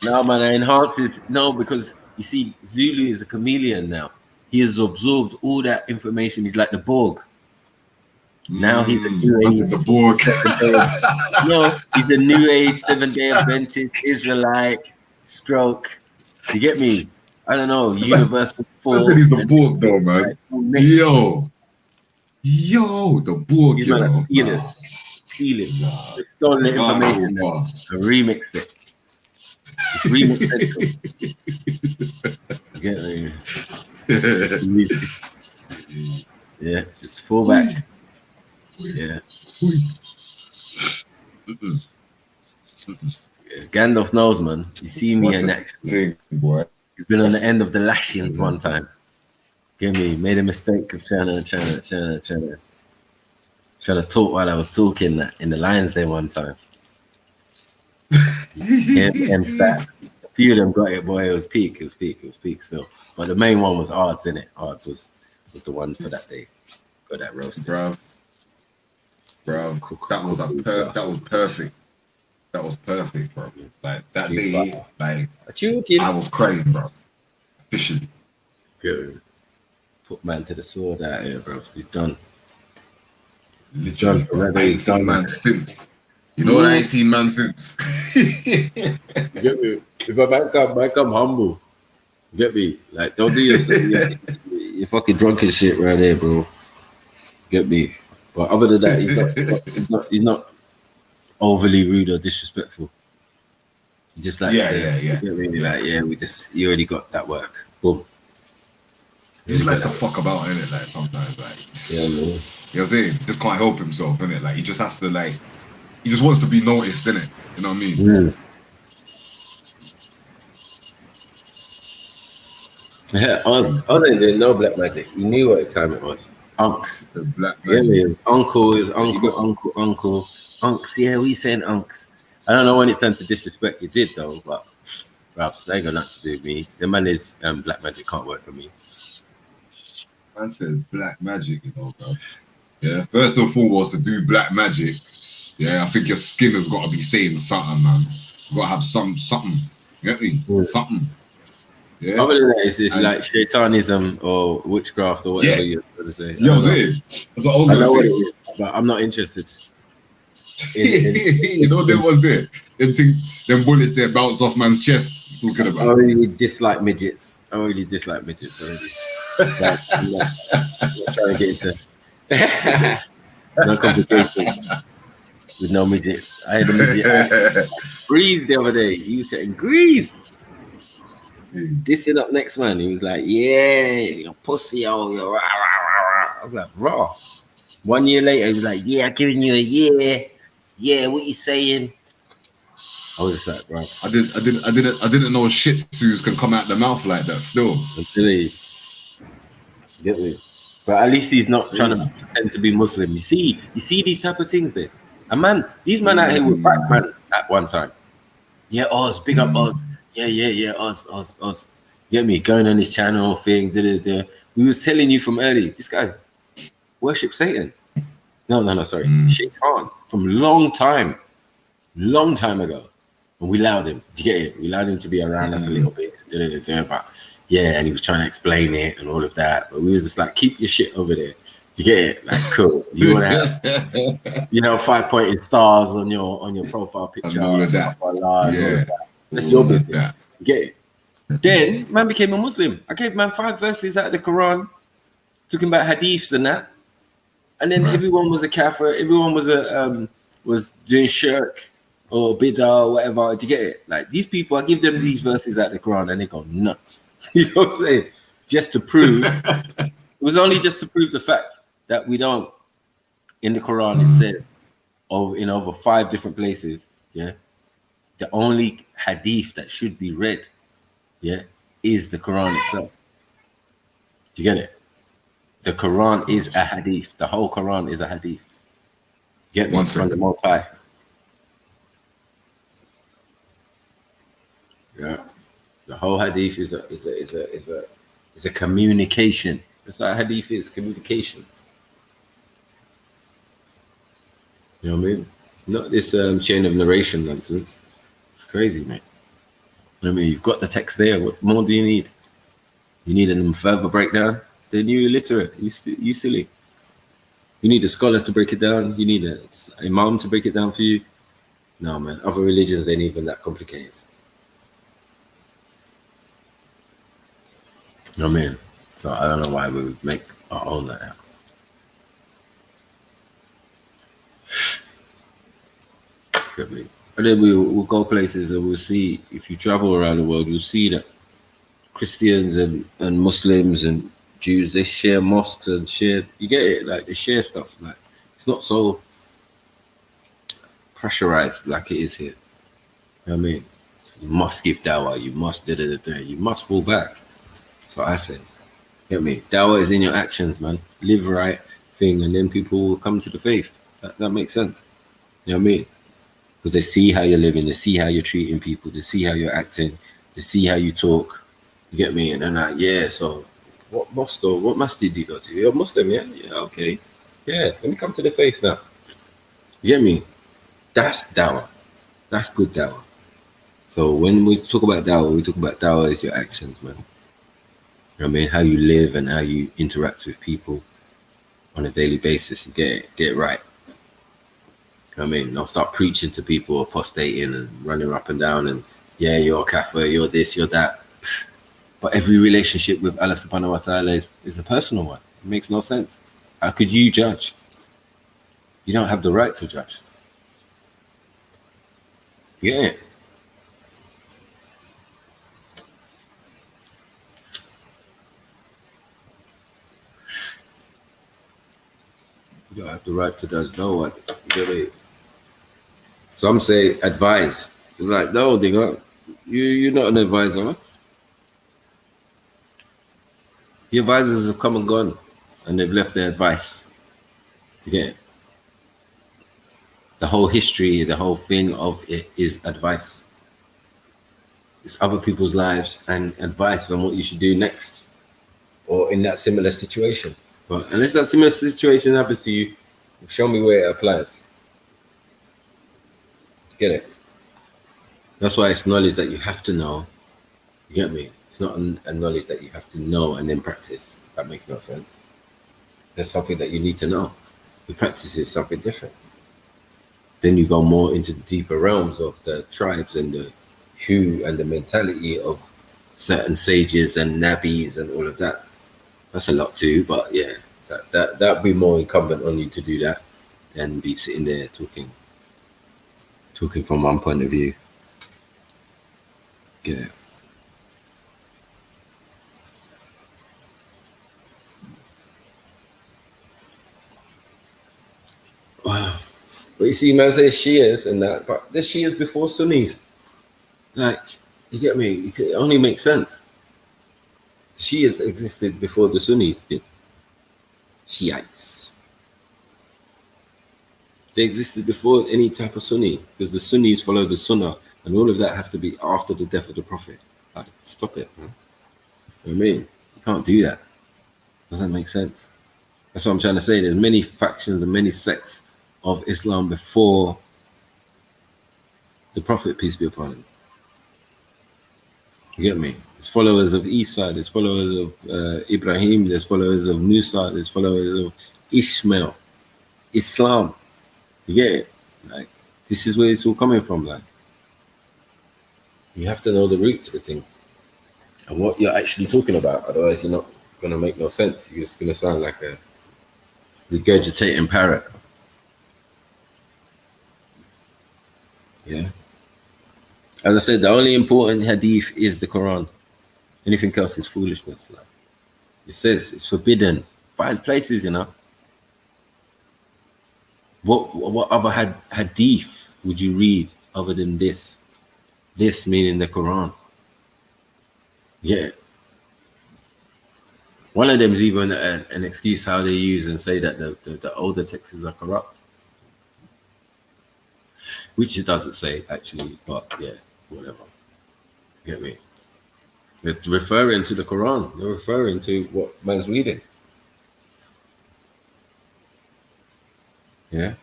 No, man, it enhances. No, because you see, Zulu is a chameleon now. He has absorbed all that information. He's like the Borg. Now he's a new That's age. the Borg. No, he's a new age 7-day Adventist Israelite stroke. You get me? I don't know. Universal I force. said he's the Borg though, man. Like, mixed. Yo, the Borg, These you men are know. stealers. Stealing. They've stolen the information and remixed it. It's remix central. You get me? Yeah, just fall back. Yeah. Gandalf knows, man. You see me in action. Thing, boy. He's been on the end of the lashings one time. Get me? Made a mistake of trying to talk while I was talking in the Lions Den one time. And stat. A few of them got it, boy. It was peak still. But the main one was Ards, innit? Ards was the one for that day. Got that roast. Bro, that was perfect. That was perfect, bro. Like that day, like I was crying, bro. Officially. Good. Put man to the sword out here, bro. So he's done. Literally, bro. I ain't seen man since. You know what? I ain't seen man since. Get me? If I might come humble. Get me? Like, don't do your you fucking drunken shit right there, bro. Get me? But other than that, he's not overly rude or disrespectful. He's just like, yeah. Get me? Like, you already got that work. Boom. He just likes to fuck about, innit? Like sometimes, like, yeah, man. You know what I'm saying? Just can't help himself, innit? Like he just has to, like, he just wants to be noticed, innit? You know what I mean? Yeah, Oz didn't know black magic. He knew what time it was. Unks. The black magic. Yeah, his uncle. Unks. Yeah, we saying unks. I don't know when it turned to disrespect. It did though, but perhaps they got nothing to do with me. The man is black magic can't work for me. Man said black magic, you know, bro. Yeah. First and foremost, to do black magic, yeah, I think your skin has got to be saying something, man. You got to have something. You get me? Something. Yeah. Other than that, it's like Shaitanism or witchcraft or whatever you're going to say. Yeah, that's what I was I know what going it is, but I'm not interested. You know there was there. Them bullets there bounce off man's chest. Talking about. I really dislike midgets. already. Like, I'm not trying to get into no complications with no midgets. I had a midget. Breeze the other day. He was saying, Grease. Dissing up next man. He was like, yeah, your pussy, oh, you're rah, rah, rah, rah. I was like, raw. 1 year later, he was like, yeah, I'm giving you a year. Yeah, what you saying? I was just like, bro. I didn't know shih tzus can come out the mouth like that still. Really. Get me? But at least he's not trying to pretend to be Muslim. You see these type of things there. And man, these men out here were black man at one time. Yeah, Oz, big up Oz. Yeah, Oz. Get me? Going on his channel thing. We was telling you from early, this guy worship Satan. No, sorry. Shaitan from long time ago. And we allowed him. Do you get it? We allowed him to be around us a little bit. But yeah, and he was trying to explain it and all of that. But we was just like, keep your shit over there. Do you get it? Like, cool. You want to have, 5-pointed stars on your profile picture. And all of that. That's your business. You get it? Then man became a Muslim. I gave man 5 verses out of the Quran, talking about hadiths and that. And then everyone was a kafir. Everyone was was doing shirk or bidah or whatever. Do you get it? Like these people, I give them these verses out of the Quran and they go nuts. You know what I'm saying? Just to prove. It was only just to prove the fact that we don't. In the Quran, it says, in over 5 different places, the only hadith that should be read, is the Quran itself. Do you get it? The Quran is a hadith. The whole Quran is a hadith. Get me from the Most High. Yeah, the whole hadith is a communication. That's what a hadith is, communication. You know what I mean? Not this chain of narration nonsense. It's crazy, mate. I mean, you've got the text there. What more do you need? You need a further breakdown? Then you illiterate. You silly. You need a scholar to break it down. You need a imam to break it down for you. No, man. Other religions ain't even that complicated. You know what I mean? So I don't know why we would make our own like that. Get me? And then we'll go places and we'll see, if you travel around the world, you'll see that Christians and Muslims and Jews, they share mosques and share, you get it? Like, they share stuff. Like, it's not so pressurized like it is here. You know what I mean? So you must give dawah, you must da-da-da-da, you must fall back. That's what I say. Get me? Dawah is in your actions, man. Live right thing, and then people will come to the faith. That makes sense. You know what I mean? Because they see how you're living, they see how you're treating people, they see how you're acting, they see how you talk. You get me? And they're like, yeah, so what mosque or what masjid do you go to? You're a Muslim, yeah? Yeah, okay. Yeah, let me come to the faith now. You get me? That's dawah. That's good dawah. So when we talk about dawah is your actions, man. You know what I mean? How you live and how you interact with people on a daily basis. You get it right. I mean, I'll start preaching to people, apostating and running up and down and, yeah, you're a kafir, you're this, you're that. But every relationship with Allah subhanahu wa ta'ala is a personal one. It makes no sense. How could you judge? You don't have the right to judge. Yeah. You don't have the right to judge no one. You get it? Some say advise. It's like, no, you're not an advisor. The advisors have come and gone, and they've left their advice. You get it? The whole history, the whole thing of it is advice. It's other people's lives and advice on what you should do next, or in that similar situation. But unless that similar situation happens to you, show me where it applies. Get it? That's why it's knowledge that you have to know. You get me? It's not a knowledge that you have to know and then practice. That makes no sense. There's something that you need to know. The practice is something different. Then you go more into the deeper realms of the tribes and the hue and the mentality of certain sages and nabis and all of that. That's a lot too, but yeah, that'd be more incumbent on you to do that than be sitting there talking from one point of view. Yeah. Wow. But you see, man says Shias and that, but there's Shias before Sunnis. Like, you get me? It only makes sense. Shias existed before the Sunnis did. Shiites. They existed before any type of Sunni, because the Sunnis follow the Sunnah, and all of that has to be after the death of the Prophet. Like, stop it, man. You know what I mean? You can't do that. Doesn't make sense. That's what I'm trying to say. There's many factions and many sects of Islam before the Prophet, peace be upon him. You get me? There's followers of Isa, there's followers of Ibrahim, there's followers of Musa, there's followers of Ishmael, Islam. You get it? Like, this is where it's all coming from. Like, you have to know the root to the thing and what you're actually talking about. Otherwise, you're not gonna make no sense. You're just gonna sound like a regurgitating parrot. Yeah. As I said, the only important hadith is the Quran. Anything else is foolishness. Like, it says it's forbidden. 5 places, you know. What other hadith would you read other than this? This meaning the Quran. Yeah. One of them is even an excuse how they use and say that the older texts are corrupt. Which it doesn't say, actually, but yeah, whatever. You get me? They're referring to the Quran. They're referring to what man's reading. Yeah?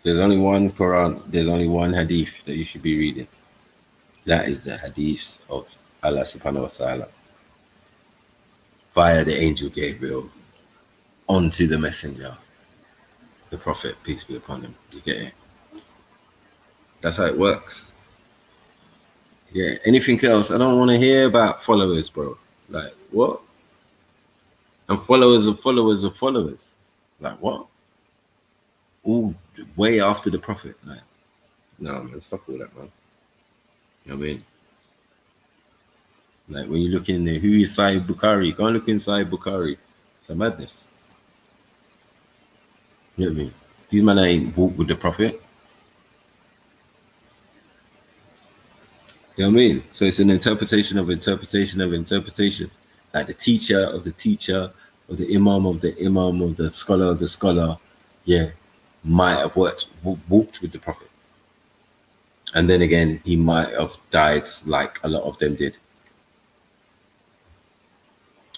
There's only one Quran, there's only one hadith that you should be reading. That is the hadith of Allah subhanahu wa ta'ala via the angel Gabriel onto the messenger, the prophet, peace be upon him. You get it? That's how it works. Yeah, anything else? I don't want to hear about followers, bro. Like, what? And followers of followers of followers. Like, what? All way after the prophet. Like, no, man, stop all that, man. You know what I mean? Like, when you look in there, who is Sahih Bukhari? Go and look inside Bukhari. It's a madness. You know what I mean? These men ain't walked with the prophet. You know what I mean? So it's an interpretation of interpretation of interpretation. Like the teacher of the teacher, or the imam of the imam, or the scholar of the scholar, yeah, might have walked with the prophet. And then again, he might have died like a lot of them did.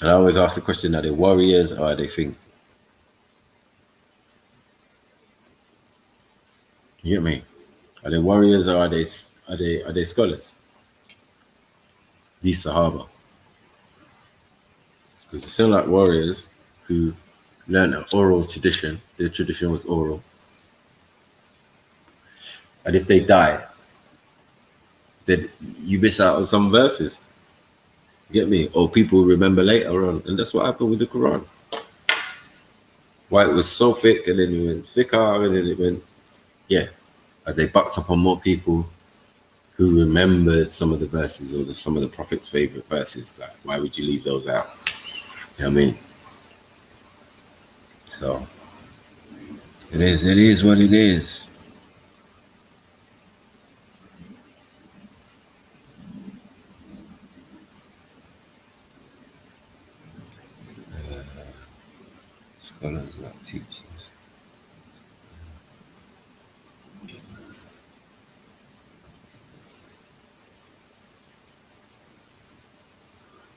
And I always ask the question, are they warriors or are they things? You get me? Are they warriors or are they scholars? These Sahaba. Because they sound like warriors who learned an oral tradition. Their tradition was oral. And if they die, then you miss out on some verses. You get me? Or people remember later on. And that's what happened with the Quran. Why it was so thick and then it went thicker and then it went, yeah. As they bucked up on more people who remembered some of the verses or some of the Prophet's favorite verses. Like, why would you leave those out? You know what I mean? So, it is what it is. Scholars, not teachers.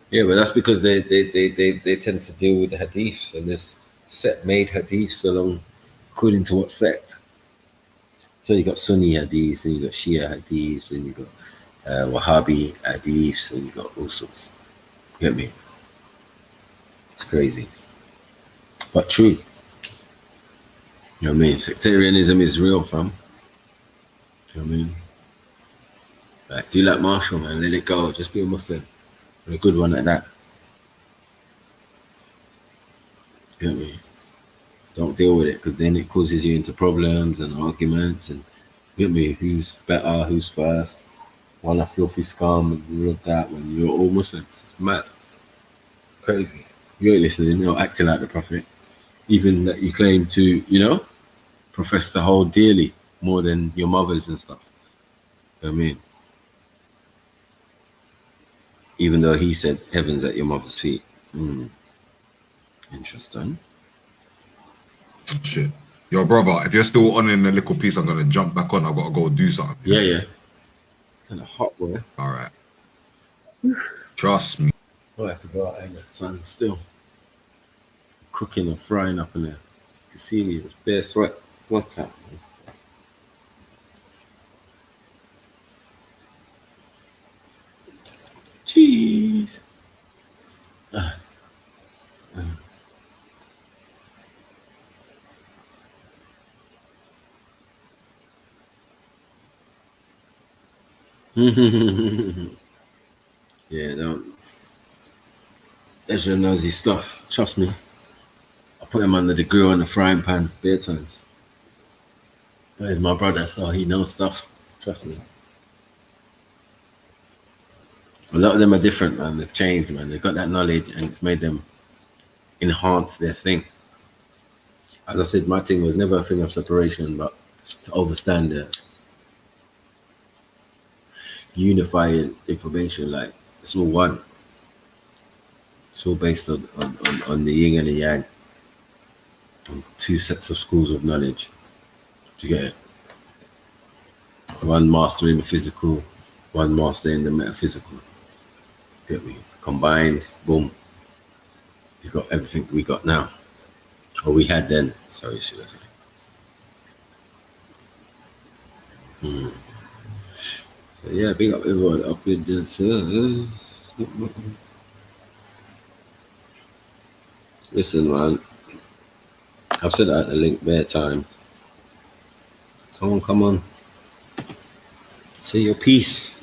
Yeah, but that's because they tend to deal with the hadiths, and this sect made hadiths along according to what sect. So you got Sunni hadiths, and you got Shia hadiths, and you got Wahhabi hadiths, and you got all sorts. You get me? It's crazy, but true. You know what I mean? Sectarianism is real, fam. You know what I mean? Like, do like Marshall, man. Let it go. Just be a Muslim. And a good one at that. You know what I mean? Don't deal with it, because then it causes you into problems and arguments and, you know what I mean, who's better, who's first, one a filthy scum and all of that when you're all Muslims. It's mad. Crazy. You ain't listening, you're acting like the Prophet. Even that you claim to, you know, profess to hold dearly more than your mothers and stuff. You know what I mean? Even though he said heaven's at your mother's feet. Interesting. Shit. Yo, brother, if you're still on in a little piece, I'm going to jump back on. I've got to go do something. Yeah. Kind of hot, boy. All right. Trust me. I have to go out in the sun still. Cooking and frying up in there. You can see me, it's bare sweat. What that? Jeez. Yeah, don't. That's your nosy stuff. Trust me. I put him under the grill and the frying pan bare times. But he's my brother, so he knows stuff. Trust me. A lot of them are different, man. They've changed, man. They've got that knowledge and it's made them enhance their thing. As I said, my thing was never a thing of separation, but to understand the unifying information, like it's all one. It's all based on the yin and the yang. On two sets of schools of knowledge. Do you get it? One master in the physical, one master in the metaphysical. Get me? Combined, boom. You got everything we got now. Or we had then, sorry, should I say. So yeah, big up everyone up in this. Listen, man, I've said that at the link bare times. Someone come on, say your piece.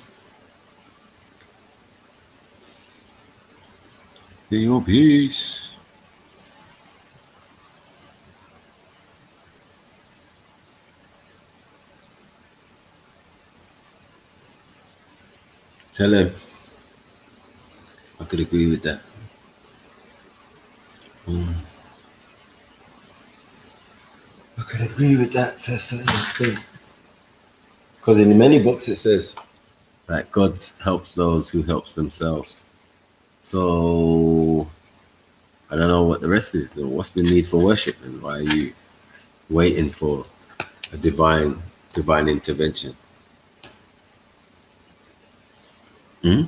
Say your piece. Tell him. I could agree with that. I could agree with that to a certain extent. Because in many books it says, like, God helps those who helps themselves. So I don't know what the rest is. So what's the need for worship, and why are you waiting for a divine intervention? Hmm?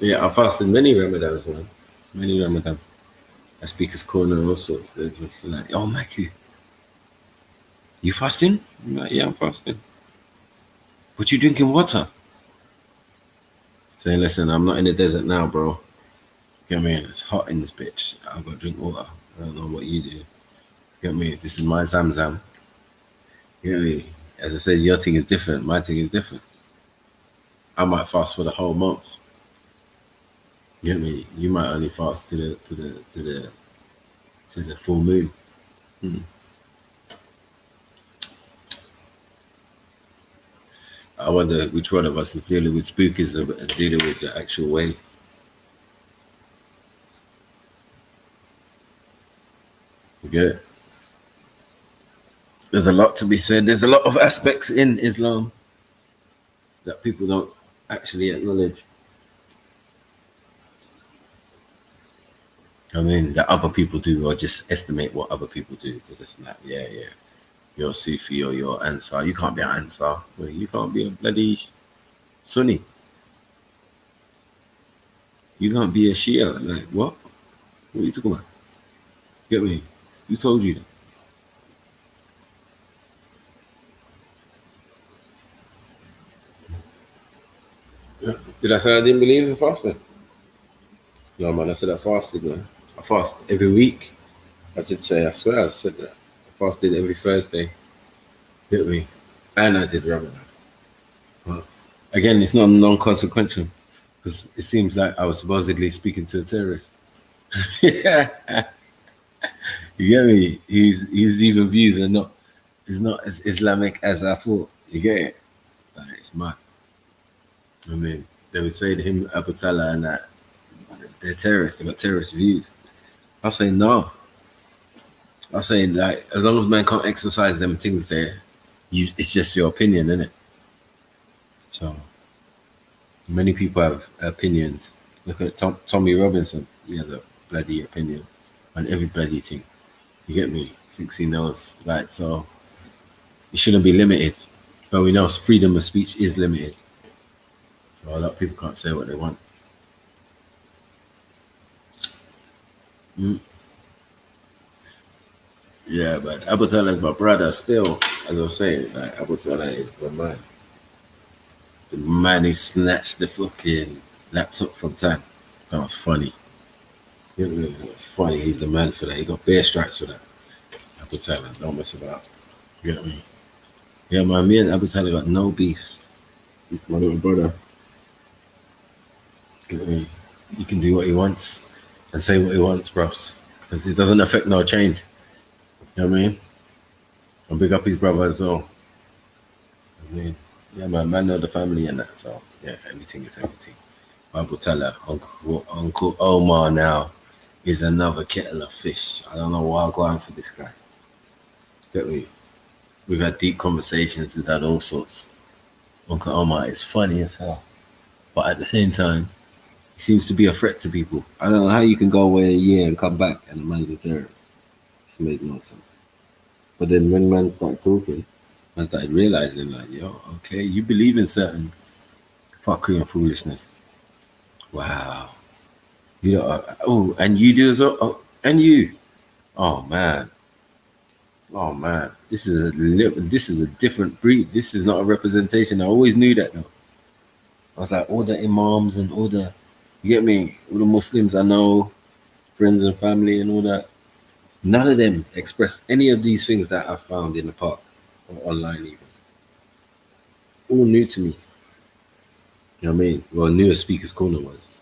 Yeah, I fasted many Ramadans, man. Many Ramadans. I speakers corner and all sorts. They're just like, oh, Matthew, you fasting? I'm like, yeah, I'm fasting. But you drinking water? Saying, listen, I'm not in the desert now, bro. Get me? It's hot in this bitch. I've got to drink water. I don't know what you do. Get me? This is my Zamzam. Get me? As I said, your thing is different. My thing is different. I might fast for the whole month. Get me? You might only fast to the full moon. I wonder which one of us is dealing with spookies or dealing with the actual way. You get it? There's a lot to be said. There's a lot of aspects in Islam that people don't actually acknowledge. I mean, that other people do, or just estimate what other people do. To just snap, yeah. You're a Sufi or you're Ansar. You can't be an Ansar. Well, you can't be a bloody Sunni. You can't be a Shia. Like, what? What are you talking about? Get me? Who told you that? Did I say I didn't believe in fasting? No, man, I said I fasted, man. I fast every week. I did say, I swear I said that. I fasted every Thursday. Get me? And I did Ramadan. But again, it's not non-consequential because it seems like I was supposedly speaking to a terrorist. Yeah. You get me? His even views are not as Islamic as I thought. You get it? Like, it's mad. I mean, they would say to him, Abu Talha, and that they're terrorists. They got terrorist views. I say no. I say, like, as long as man can't exercise them things there, it's just your opinion, isn't it? So many people have opinions. Look at Tommy Robinson. He has a bloody opinion on every bloody thing. You get me? Thinks he knows. Like, so it shouldn't be limited. But we know freedom of speech is limited. So a lot of people can't say what they want. Yeah, but Abu Talha is my brother still. As I was saying, like, Abu Talha is the man. The man who snatched the fucking laptop from Tan. That was funny. It was funny. He's the man for that. He got bare stripes for that. Abu Talha, don't mess about. You get me? Yeah, man, me and Abu Talha got no beef. He's my little brother. You get me? He can do what he wants and say what he wants, bros. Because it doesn't affect no change. You know what I mean? And big up his brother as well. I mean, yeah, man know the family and that, so yeah, everything is everything. Abu Talha, Uncle Omar now is another kettle of fish. I don't know why I go on for this guy. Get me? We've had deep conversations, we've had all sorts. Uncle Omar is funny as hell. But at the same time, he seems to be a threat to people. I don't know how you can go away a year and come back and the man's a terrorist. This makes no sense. But then when man started talking, I started realizing, like, yo, okay, you believe in certain fuckery and foolishness. Wow. You know, oh, and you do as well? Oh, And you. Oh man. Oh man. This is a different breed. This is not a representation. I always knew that though. I was like, all the imams and all the, you get me, all the Muslims I know, friends and family and all that. None of them expressed any of these things that I found in the park or online even. All new to me. You know what I mean? Well, new as Speaker's Corner was.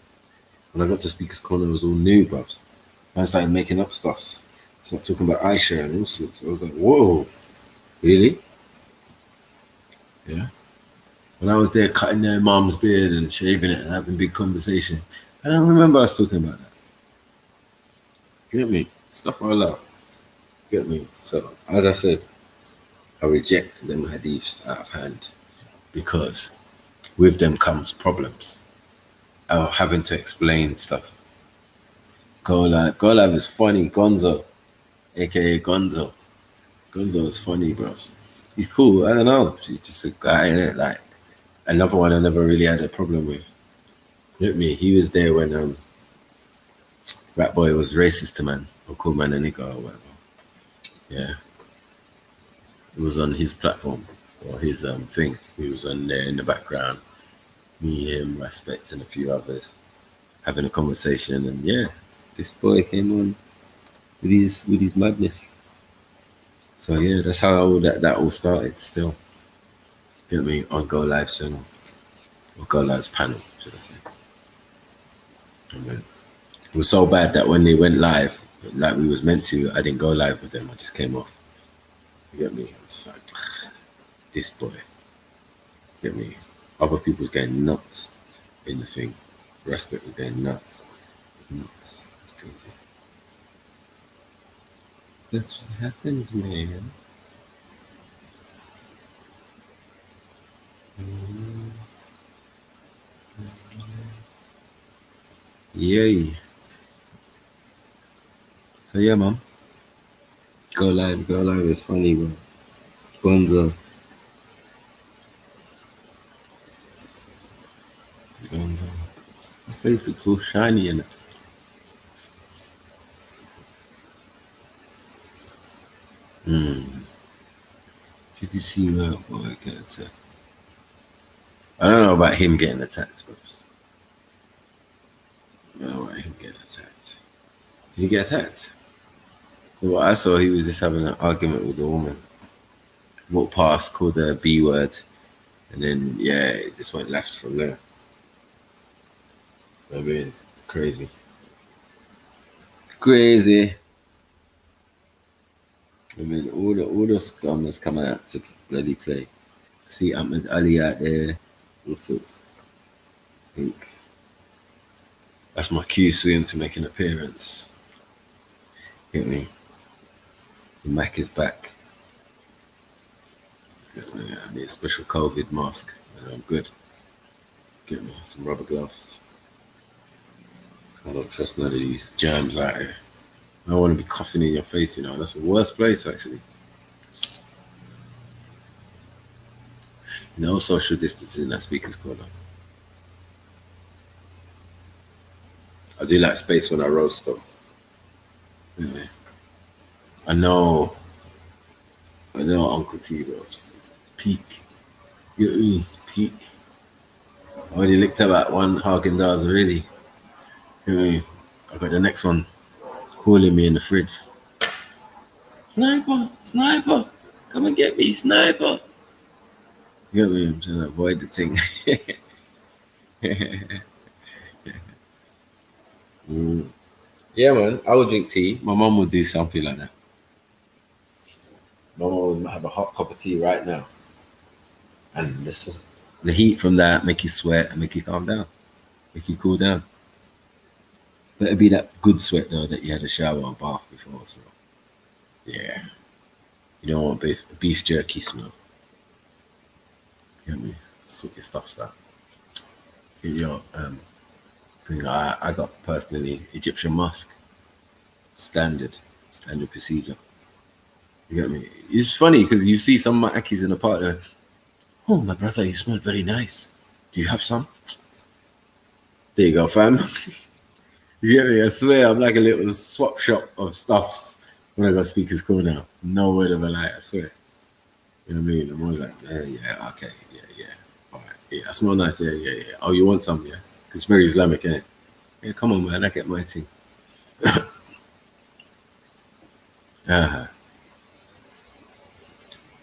When I got to Speaker's Corner, it was all new, bruv. I started making up stuffs. Started talking about Aisha and all sorts. I was like, whoa, really? Yeah. When I was there cutting their mom's beard and shaving it and having big conversation, I don't remember us talking about that. You get me? Stuff I love. You get me? So, as I said, I reject them hadiths out of hand because with them comes problems. Having to explain stuff. Go Live is funny. Gonzo, aka Gonzo. Gonzo is funny, bro. He's cool. I don't know. He's just a guy, innit? Like another one I never really had a problem with. Look at me. He was there when Rat Boy was racist to man or called man a nigger or whatever. Yeah. It was on his platform or his thing. He was on there in the background. Me, him, Respect, and a few others having a conversation, and yeah, this boy came on with his madness. So yeah, that's how that all started. Still, get me on Go Live channel or Go Live's panel, should I say? I mean, it was so bad that when they went live, like we was meant to, I didn't go live with them. I just came off. You get me? It's like this boy. Get me? Other people's getting nuts in the thing. Respect was getting nuts. It's nuts. It's crazy. That's what happens, man. Yay. So yeah, man. Go Live is funny, bro. Gonzo. My face looks all shiny in it. Did you see that boy get attacked? I don't know about him getting attacked, bros. I don't know about him getting attacked. Did he get attacked? So what I saw, he was just having an argument with a woman. Walked past, called her a B word, and then yeah, it just went left from there. I mean, crazy. I mean, all the scum that's coming out to bloody play. I see Ahmed Ali out there, all sorts. I think that's my cue soon to make an appearance. Get me? The Mac is back. I need a special COVID mask, and I'm good. Get me some rubber gloves. I don't trust none of these germs out here. I don't want to be coughing in your face, you know. That's the worst place, actually. No social distancing in that Speaker's Corner. I do like space when I roast, though. Anyway. I know Uncle T, bro. It's peak. It's peak. I already licked about one Haagen-Dazs already. Anyway, I got the next one calling me in the fridge. Sniper, come and get me, sniper. You get me? I'm trying to avoid the thing. Yeah, man. I would drink tea. My mom would do something like that. My mom would have a hot cup of tea right now. And listen, the heat from that make you sweat and make you calm down. Make you cool down. Better be that good sweat though that you had a shower or bath before. So yeah, you don't want beef jerky smell. Get me? Sort your stuff out. Get your I got personally Egyptian musk. Standard procedure. You get me? It's funny because you see some of my Akis in the park. Like, oh my brother, you smell very nice. Do you have some? There you go, fam. You get me? I swear, I'm like a little swap shop of stuffs when I got Speaker's Corner. No word of a lie, I swear. You know what I mean? I'm always like, yeah, okay, yeah. All right, yeah, I smell nice, yeah. Oh, you want some, yeah? Because it's very Islamic, innit? Yeah, come on, man, I get my thing. uh-huh.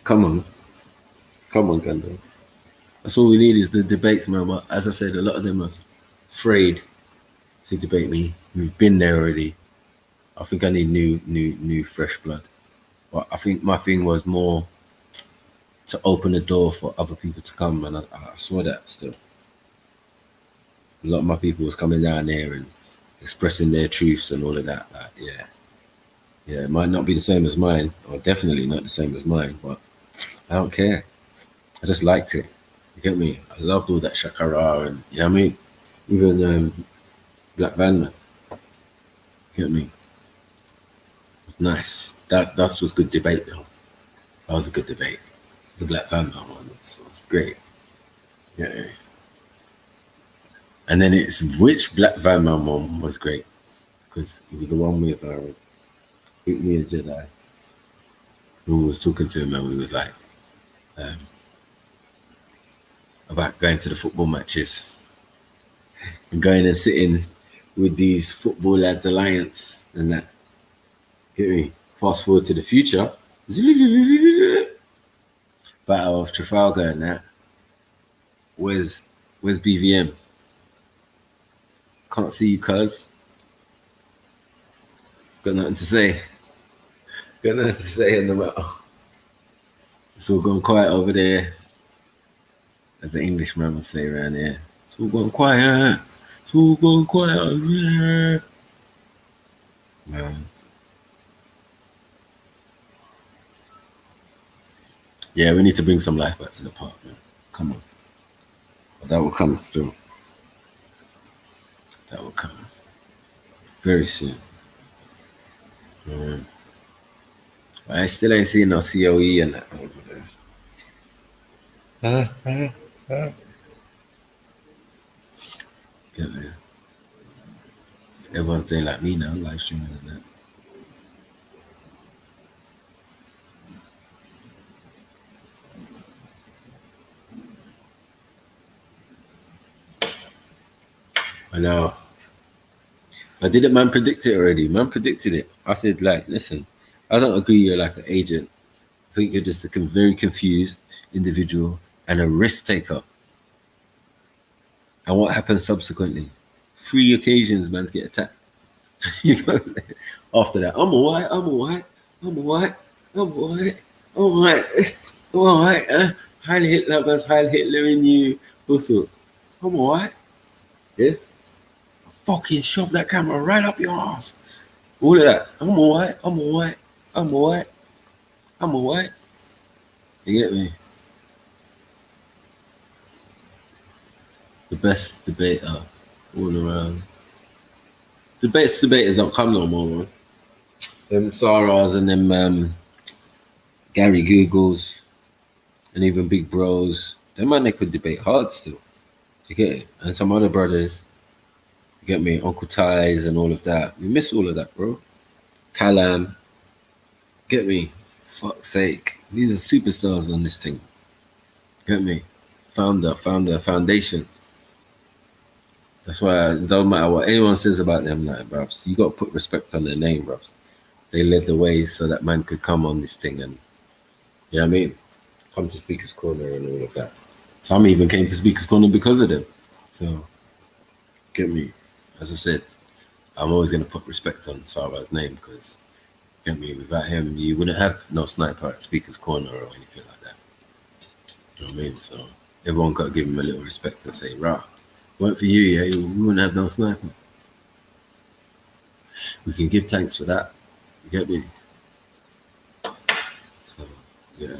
Come on, Gandalf. That's all we need is the debates, man. But as I said, a lot of them are afraid to debate me. We've been there already. I think I need new, fresh blood. But I think my thing was more to open the door for other people to come, and I saw that still. A lot of my people was coming down there and expressing their truths and all of that. Like, yeah, it might not be the same as mine, or definitely not the same as mine, but I don't care. I just liked it. You get me? I loved all that shakara and, you know what I mean? Even Black Van Man. You get me? Nice. That was good debate though. That was a good debate. The Black Van Man one was great. Yeah. And then it's which Black Van Man one was great because it was the one with me and Jedi who was talking to him and we was like about going to the football matches and going and sitting with these football lads alliance and that. Get me? Fast forward to the future. Battle of Trafalgar and that. Where's BVM? Can't see you, cuz. Got nothing to say. Got nothing to say in the matter. It's all gone quiet over there. As the Englishman would say around here. It's all gone quiet. It's all gone quiet over here. Man. Yeah, we need to bring some life back to the park, man. Come on. But that will come still. That will come. Very soon. I still ain't seen no COE and that over there. Yeah, man. Everyone's doing like me now, live streaming and that. I know. I didn't man predict it already. Man predicted it. I said, like, listen, I don't agree you're like an agent. I think you're just a very confused individual and a risk taker. And what happened subsequently? 3 occasions, man, to get attacked. You know what I'm saying? After that, I'm all right. Heil Hitler, man's Heil Hitler in you, all sorts. I'm all right. Yeah? Fucking shove that camera right up your ass. All of that. I'm all right. You get me? The best debater all around. The best debaters don't come no more, man. Them Sarahs and them Gary Googles and even Big Bros. Them man, they could debate hard still. You get it? And some other brothers. You get me? Uncle Ties and all of that. We miss all of that, bro. Callum. Get me? Fuck's sake. These are superstars on this thing. Get me? Founder, foundation. That's why it don't matter what anyone says about them, like, bruv. You got to put respect on their name, bruv. They led the way so that man could come on this thing and, you know what I mean? Come to Speaker's Corner and all of that. Some even came to Speaker's Corner because of them. So, get me? As I said, I'm always going to put respect on Sarah's name because, get me, without him, you wouldn't have no sniper at Speaker's Corner or anything like that. You know what I mean? So, everyone got to give him a little respect and say, rah. Weren't for you, yeah, we wouldn't have no sniper. We can give thanks for that. You get me? So, yeah.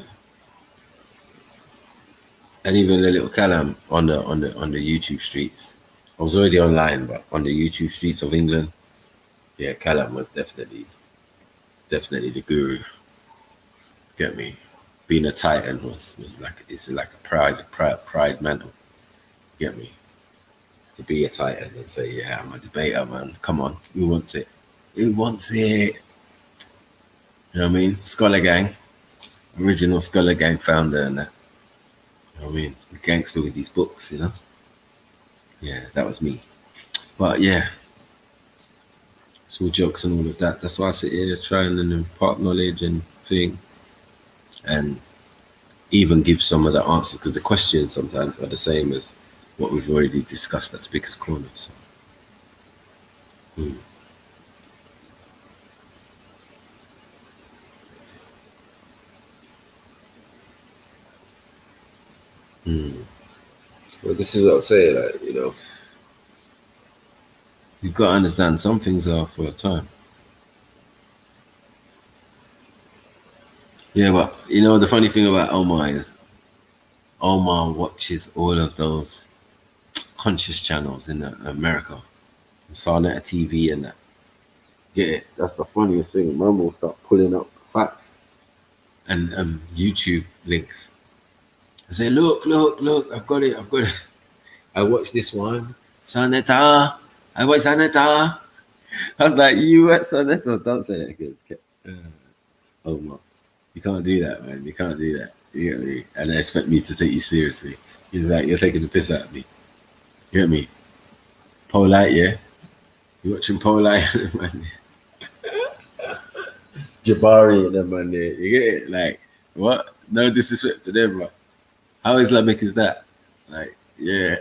And even the little Callum on the YouTube streets. I was already online, but on the YouTube streets of England, yeah, Callum was definitely the guru. Get me? Being a Titan was like, it's like a pride mantle. Get me? to be a titan and say, yeah, I'm a debater, man. Come on, who wants it? Who wants it? You know what I mean? Scholar Gang, original Scholar Gang founder and that. You know what I mean? The gangster with these books, you know? Yeah, that was me. But yeah, it's all jokes and all of that. That's why I sit here trying and impart knowledge and thing, and even give some of the answers, because the questions sometimes are the same as what we've already discussed at Speaker's Corner. So. Well, this is what I'm saying, like, you know, you've got to understand some things are for a time. Yeah, but you know, the funny thing about Omar is Omar watches all of those conscious channels in America, Sarnetta TV and that. Get it? That's the funniest thing. Mum will start pulling up facts and YouTube links. I say, look, I've got it. I watched this one. Sarnetta. I watched Sarnetta. I was like, you watch Sarnetta? Don't say that again. Omar. You can't do that, man. You can't do that. You get me? And expect me to take you seriously. He's like, you're taking the piss out of me. You get me? Polite, yeah? You watching Polite, man? Jabari and them, man. There. You get it? Like, what? No disrespect to them, but how Islamic is that? Like, yeah.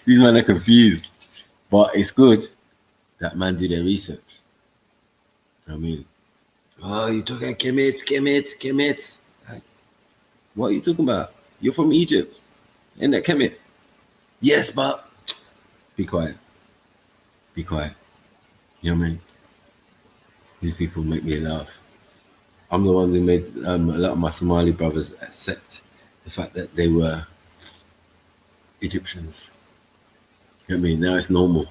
These men are confused. But it's good that man do their research. I mean, oh, you talking Kemet. Like, what are you talking about? You're from Egypt. Ain't that Kemet? Yes, but be quiet. Be quiet. You know what I mean? These people make me laugh. I'm the one who made a lot of my Somali brothers accept the fact that they were Egyptians. You know what I mean? Now it's normal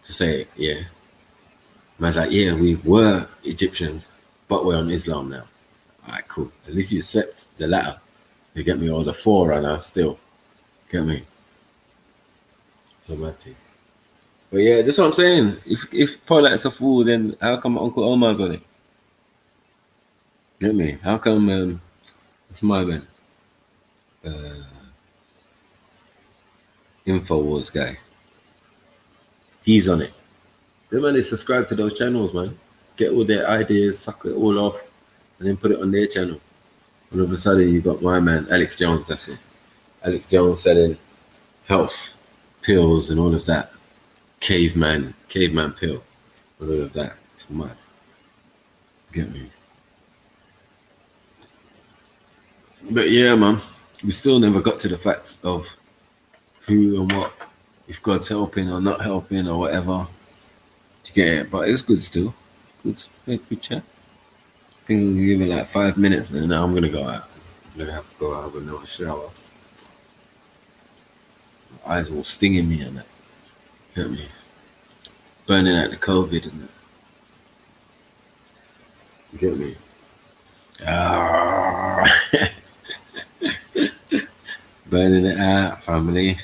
to say it, yeah. Man's like, yeah, we were Egyptians, but we're on Islam now. All right, cool. At least you accept the latter. You get me? Or the forerunner still. Get me? So bad thing. But yeah, that's what I'm saying. If Polite's a fool, then how come Uncle Omar's on it? Get me? How come what's my man? InfoWars guy. He's on it. The man is subscribed to those channels, man. Get all their ideas, suck it all off, and then put it on their channel. And all of a sudden, you got my man, Alex Jones, that's it. Alex Jones selling health pills and all of that. Caveman pill, and all of that. It's mad. Get me? But yeah, man, we still never got to the facts of who and what, if God's helping or not helping or whatever. You get it? But it's good still. Good chat. I think we'll give it like 5 minutes and now I'm gonna go out. I'm gonna have to go out with another shower. My eyes are all stinging me and that. Get me? Burning out the COVID and that. You get me? Burning it out, family.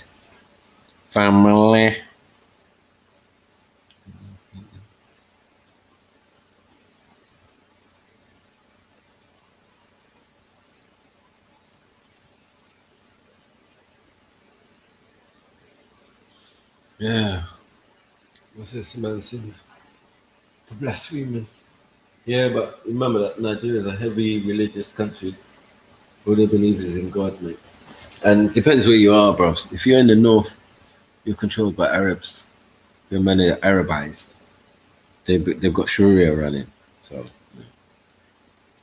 Yeah. What's this man sins? For blaspheming. Yeah, but remember that Nigeria is a heavy religious country. All they believe is in God, mate. And it depends where you are, bros. If you're in the north, you're controlled by Arabs. They're many Arabized. They've got Sharia running. So yeah.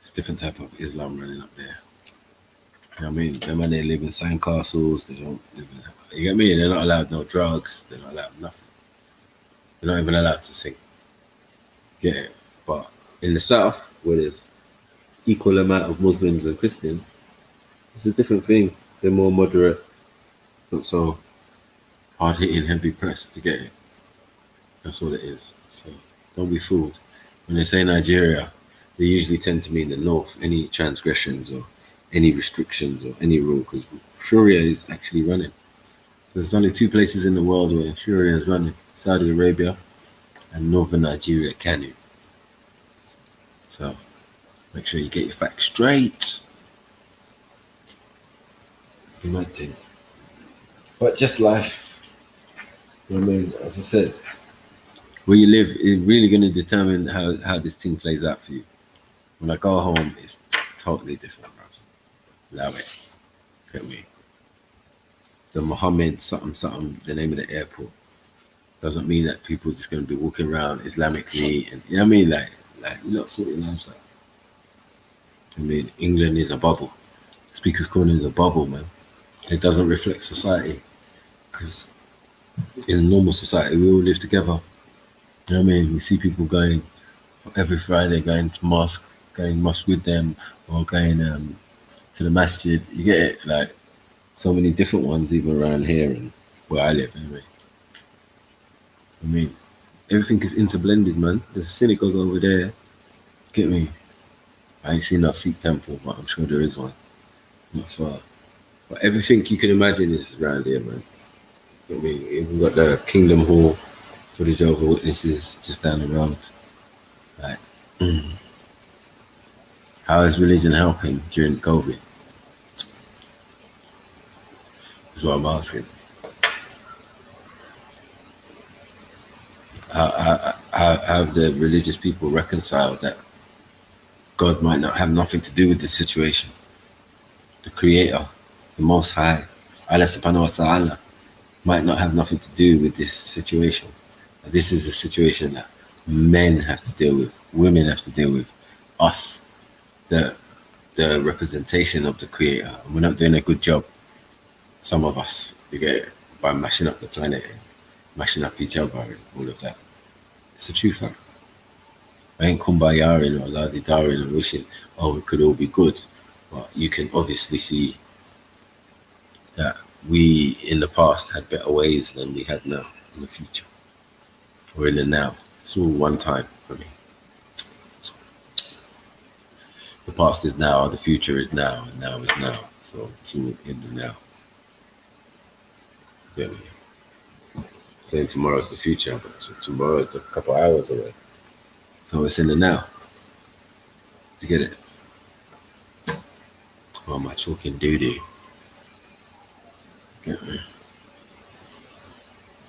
It's a different type of Islam running up there. You know what I mean? Them and they live in sandcastles. They don't live in, you get me? They're not allowed no drugs. They're not allowed nothing. They're not even allowed to sing. Get it? But in the south, where there's equal amount of Muslims and Christians, it's a different thing. They're more moderate, not so hard hitting, heavy pressed to get it. That's all it is. So don't be fooled. When they say Nigeria, they usually tend to mean the north, any transgressions or any restrictions or any rule, because Sharia is actually running. So There's only two places in the world where Sharia is running: Saudi Arabia and northern Nigeria, Kanu. So make sure you get your facts straight. You might think. But just life. You know what I mean? As I said, where you live is really going to determine how this thing plays out for you. When I go home, it's totally different, bros. Allow it. Get me. The Mohammed something, the name of the airport, doesn't mean that people are just going to be walking around Islamically, and you know what I mean, like you lot sort your lives out. I mean, England is a bubble. Speaker's Corner is a bubble, man. It doesn't reflect society, because in a normal society we all live together. You know what I mean? We see people going every Friday, going to mosque with them, or going to the masjid. You get it? Like, so many different ones, even around here and where I live, anyway. I mean, everything is interblended, man. There's a synagogue over there. Get me? I ain't seen no Sikh temple, but I'm sure there is one. Not far. But everything you can imagine is around here, man. Get me? We've got the Kingdom Hall for the Jehovah's Witnesses just down the road. Like, how is religion helping during COVID? That's what I'm asking. How have the religious people reconciled that God might not have nothing to do with this situation? The Creator, the Most High, Allah subhanahu wa ta'ala, might not have nothing to do with this situation. This is a situation that men have to deal with, women have to deal with, us, the representation of the Creator. And we're not doing a good job, some of us, you get it, by mashing up the planet and mashing up each other and all of that. It's a true fact. I ain't kumbayaring or ladidaring and wishing, oh, it could all be good. But you can obviously see that we in the past had better ways than we have now in the future, or in the now. It's all one time for me. The past is now, the future is now, and now is now. So it's all in the now. Get me? Saying tomorrow's the future, but tomorrow is a couple hours away. So it's in the now. To get it? Or am I talking doo-doo? Get me?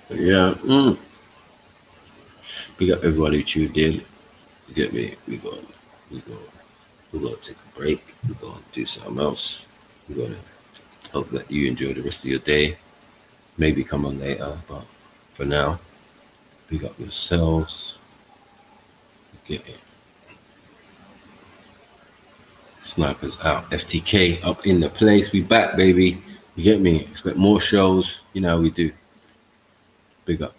But yeah, big up everyone who tuned in. You get me? We gonna take a break. We're gonna do something else. We're gonna hope that you enjoy the rest of your day. Maybe come on later, but for now, big up yourselves. Get it? Snipers out. FTK up in the place. We back, baby. You get me? Expect more shows. You know how we do. Big up.